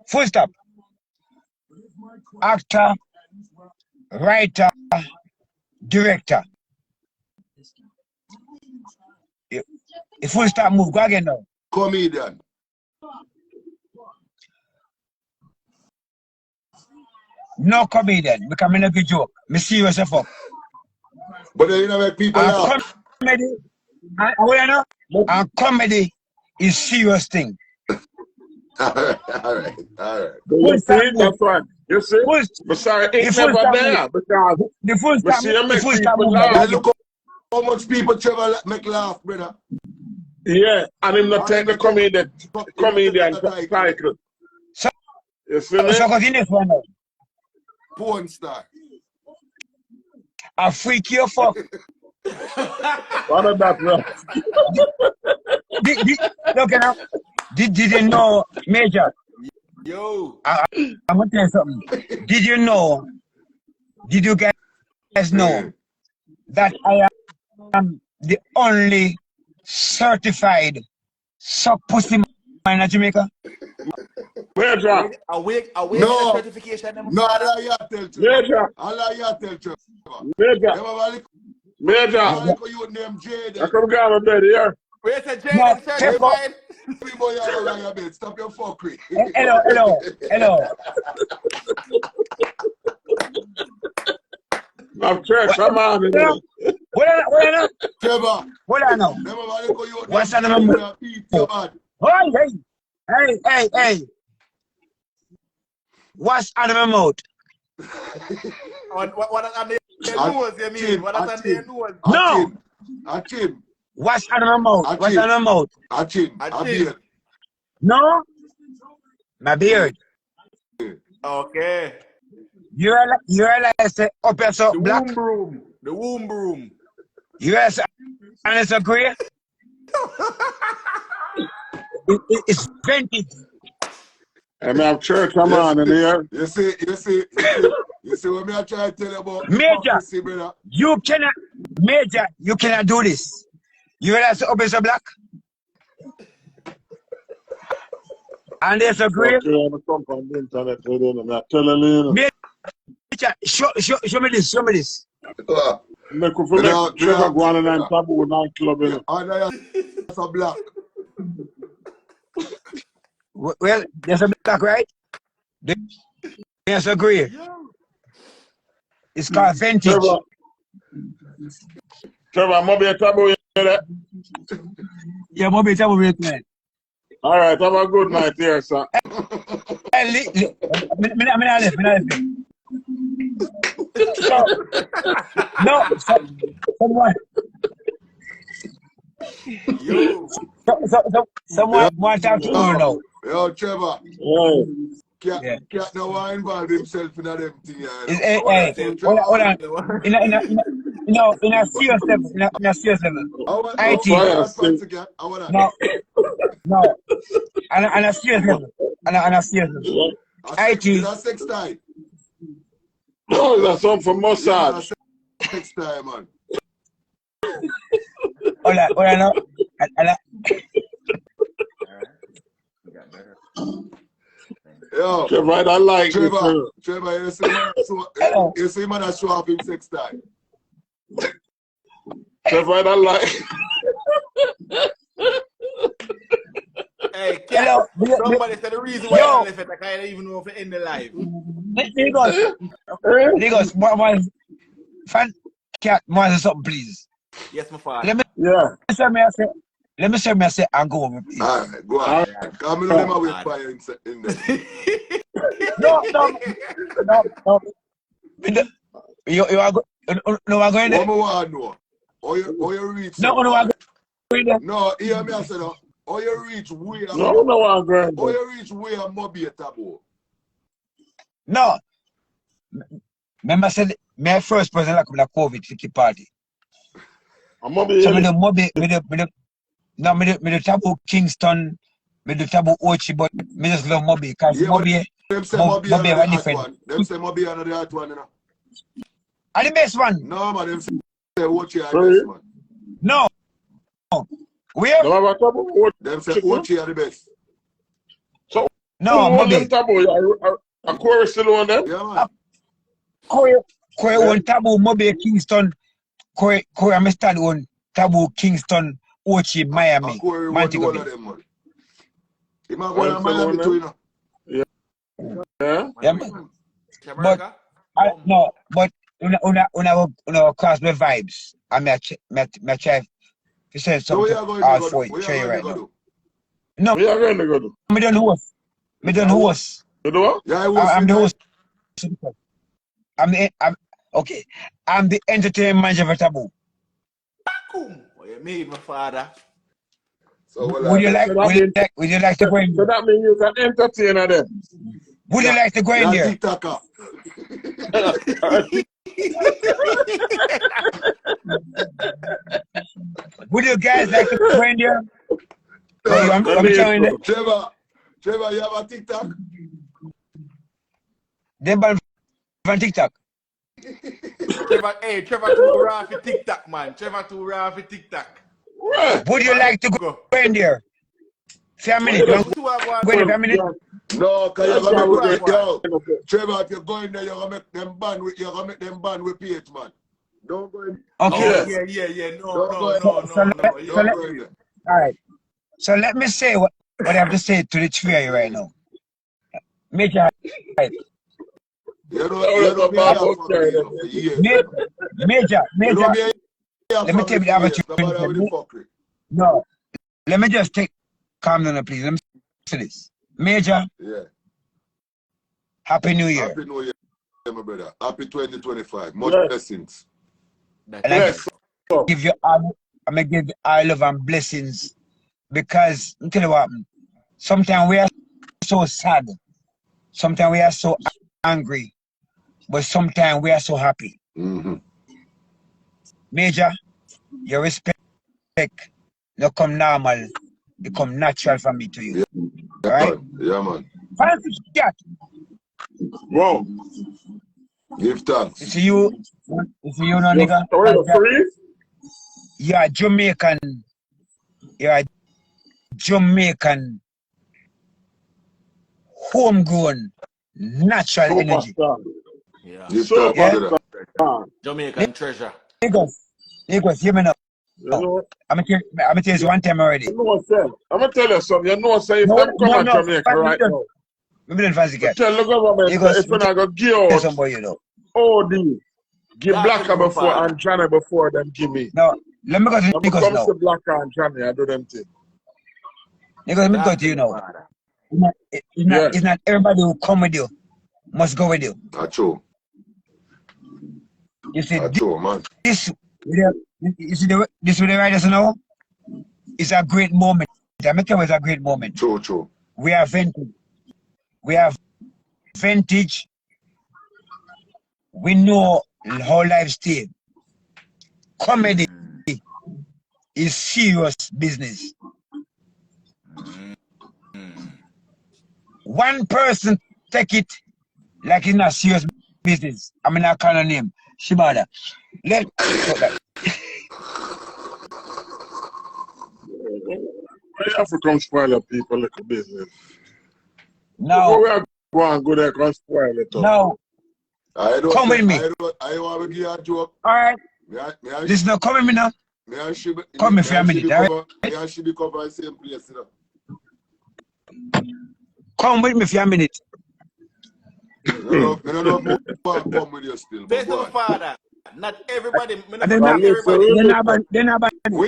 Full stop. Actor, writer, director. If full stop move, go again now. Comedian. No comedian, because I'm not a joke. I'm serious as fuck. But then you know make people laugh. Comedy, and comedy is serious thing. All right. You see, that's right. You see? But sorry, it's never there because the full stop. The full stop. Look how much people Trevor make laugh, brother. Yeah, and him not take the comedian title. So, you see me? So continue for now. Porn star. A freak your fuck. What of that, bro? Look now. Did you know, Major? Yo. I'm gonna tell you something. Did you guys know that I am the only certified pussy man in Jamaica? Major. Awake No. certification. No, Allah you tell Trevor. Major. Allah you tell Trevor. Major. You name Jade. I come down on bed here. Where's the Jade certified? Stop your fuckery. Hello. I'm church, come on. What are you? Trevor. What are you? What's that number? Hey. What's animal mode? What on the nose, you mean? What on the nose? No. A chin. What's animal mode? What's animal mode? A chin. A beard. No. My beard. Okay. You realize that up here so black? The womb broom. You realize and it's a gray? It's vintage. And I'm church, come on in here. You see what me I try to tell you about Major, brother? you cannot do this. You realize up is a black? And there's a gray? Okay, I'm come on the internet, I'm telling you. Major, show me this. Make you feel like Trevor going in and Taboo nightclub. That's a black. Well, there's a black, right? There's a gray. It's called vintage. Trevor, I'm going to be a Taboo. Yeah, I'm going to be a Taboo man. All right, have a good night here, sir. Hey, someone. Someone want to talk to you now. Yo, Trevor. Oh. Can't no involve himself in them thing. Hey, hold on. In a serious level. IT. No. And a serious level. And a serious level. IT. That's sex time. No, that's something for massage. Sex time, man. Hold on. Yo, Trevor, I like Trevor, you see man that show up in sex time. Trevor, I like. Hey, Cat, somebody said the reason why I left it, I can't even know if it in the live. Ligos, one fan Cat, one something, please. Yes, my father. Let me say, and go over, please. All right, go on. Come on, let me wait for you in there. No. You are going there. What more I know? Or you reach? No, I'm grinder? No, hear me I said, oh you reach way. No, no one grinder. Oh you reach way a mobile taboo. No. Remember I said, my first person like with a COVID 50 party. A mobile. So me the taboo Kingston, me the taboo Ochi, but me just love Moby because Yeah, Moby them say mobile Moby are are the hot different. one. Them say mobile are the hot one, you know. Are the best one? No man, them say Ochi are the best one. No. Where? No, have a taboo. Them say Ochi are the best. So no, Moby. Taboo, a Corey still on them? Yeah man. Corey one taboo Moby Kingston. Corey I'm start one taboo Kingston, Ochi, Miami. Corey one all of them man. He might go to Miami too, you know. Yeah. Yeah, man. But no, but una cross my vibes. I may try to say something hard for you. Tell you right now. No, we are going to go do. Me don't host. Me don't host. You know what? Yeah, I'm the host. Okay. I'm the entertainment manager for Taboo. What you mean, my father? So would you like to go in there? So that means you can entertain them. Would you like to go in there? Would you guys like to go in there? I'm telling you. Trevor, you have a TikTok? They ban from TikTok. Trevor too raw for TikTok, man. Trevor too raw for TikTok. Would you like to go in there? For a minute. Go in there for a minute. No, because you're gonna make Trevor, if you're going there, you're gonna make them ban with PH, man. Don't go in. Okay. Yeah. No. All right. So let me say what I have to say to the three of you right now. Majahhype. Major. Let me take the opportunity. No. Let me just calm down, please. Let me say this. Major. Yeah. Happy New Year. Happy New Year, my brother. Happy 2025. Much blessings. And I give you all, I'm gonna give you all love and blessings because I'll tell you what, sometimes we are so sad, sometimes we are so angry, but sometimes we are so happy. Major, your respect no come normal, become natural for me to you. Yeah, right? Yeah, man. Fancy cat. Whoa. Give thanks. It's you no nigga. You're Jamaican. You're Jamaican, homegrown, natural energy. Yeah. Jamaican treasure. Niggas, hear me now. I'm gonna tell you this one time already. I'm gonna tell you something. You know, say if them come to Jamaica right now. Maybe don't fancy cat. Tell the government if you're not gonna give out somebody, you know. OD, give Blacker before and Johnny before them give me. No, let me go to Niggas now. Comes to Blacker and Johnny, I do them thing. Niggas, let me go to you now. It's not everybody who come with you must go with you. That's true. You see, that's true, man. This with the writers now, it's a great moment. I'm telling you, it's a great moment. True. We have vintage. We know how life stay. Comedy is serious business. One person take it like it's not serious business. I mean, I call her name. Shibada. Let's talk that. You have to come spoil your people like a business. No. We are going to go there and spoil it. No. Come with me. I want to give you a joke. All right. This is not come with me now. Come with me for a minute. I should be covered the same place, you know. Come with me for a minute. I don't know if I come with you still. Based on father, not everybody. We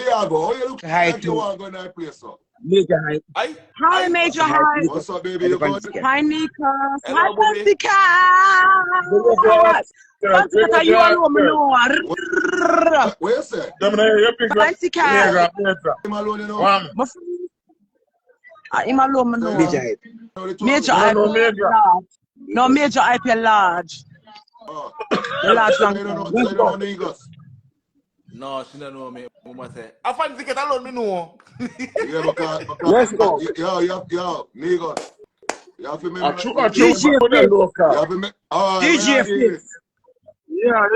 are going. How you look like you want to go in that place, so? Majahhype. Hi, Majahhype. What's up, baby? You good? Hi, Nikas. Hello, Hi, Bobby. Fancy Cat. Fancy Cat, you alone, me know. What you say? Fancy Cat. Him alone, you know? Him alone, me know. Majahhype. Majahhype. No, Majahhype, you're large. Oh. You're large. I don't know niggas. No, she don't know me. Mama say, I fancy Cat alone, me know. Yeah, because Let's go. yo, niggas. You have to remember. DJ Fitz. You have to make. Oh, DJ Fitz. Yeah.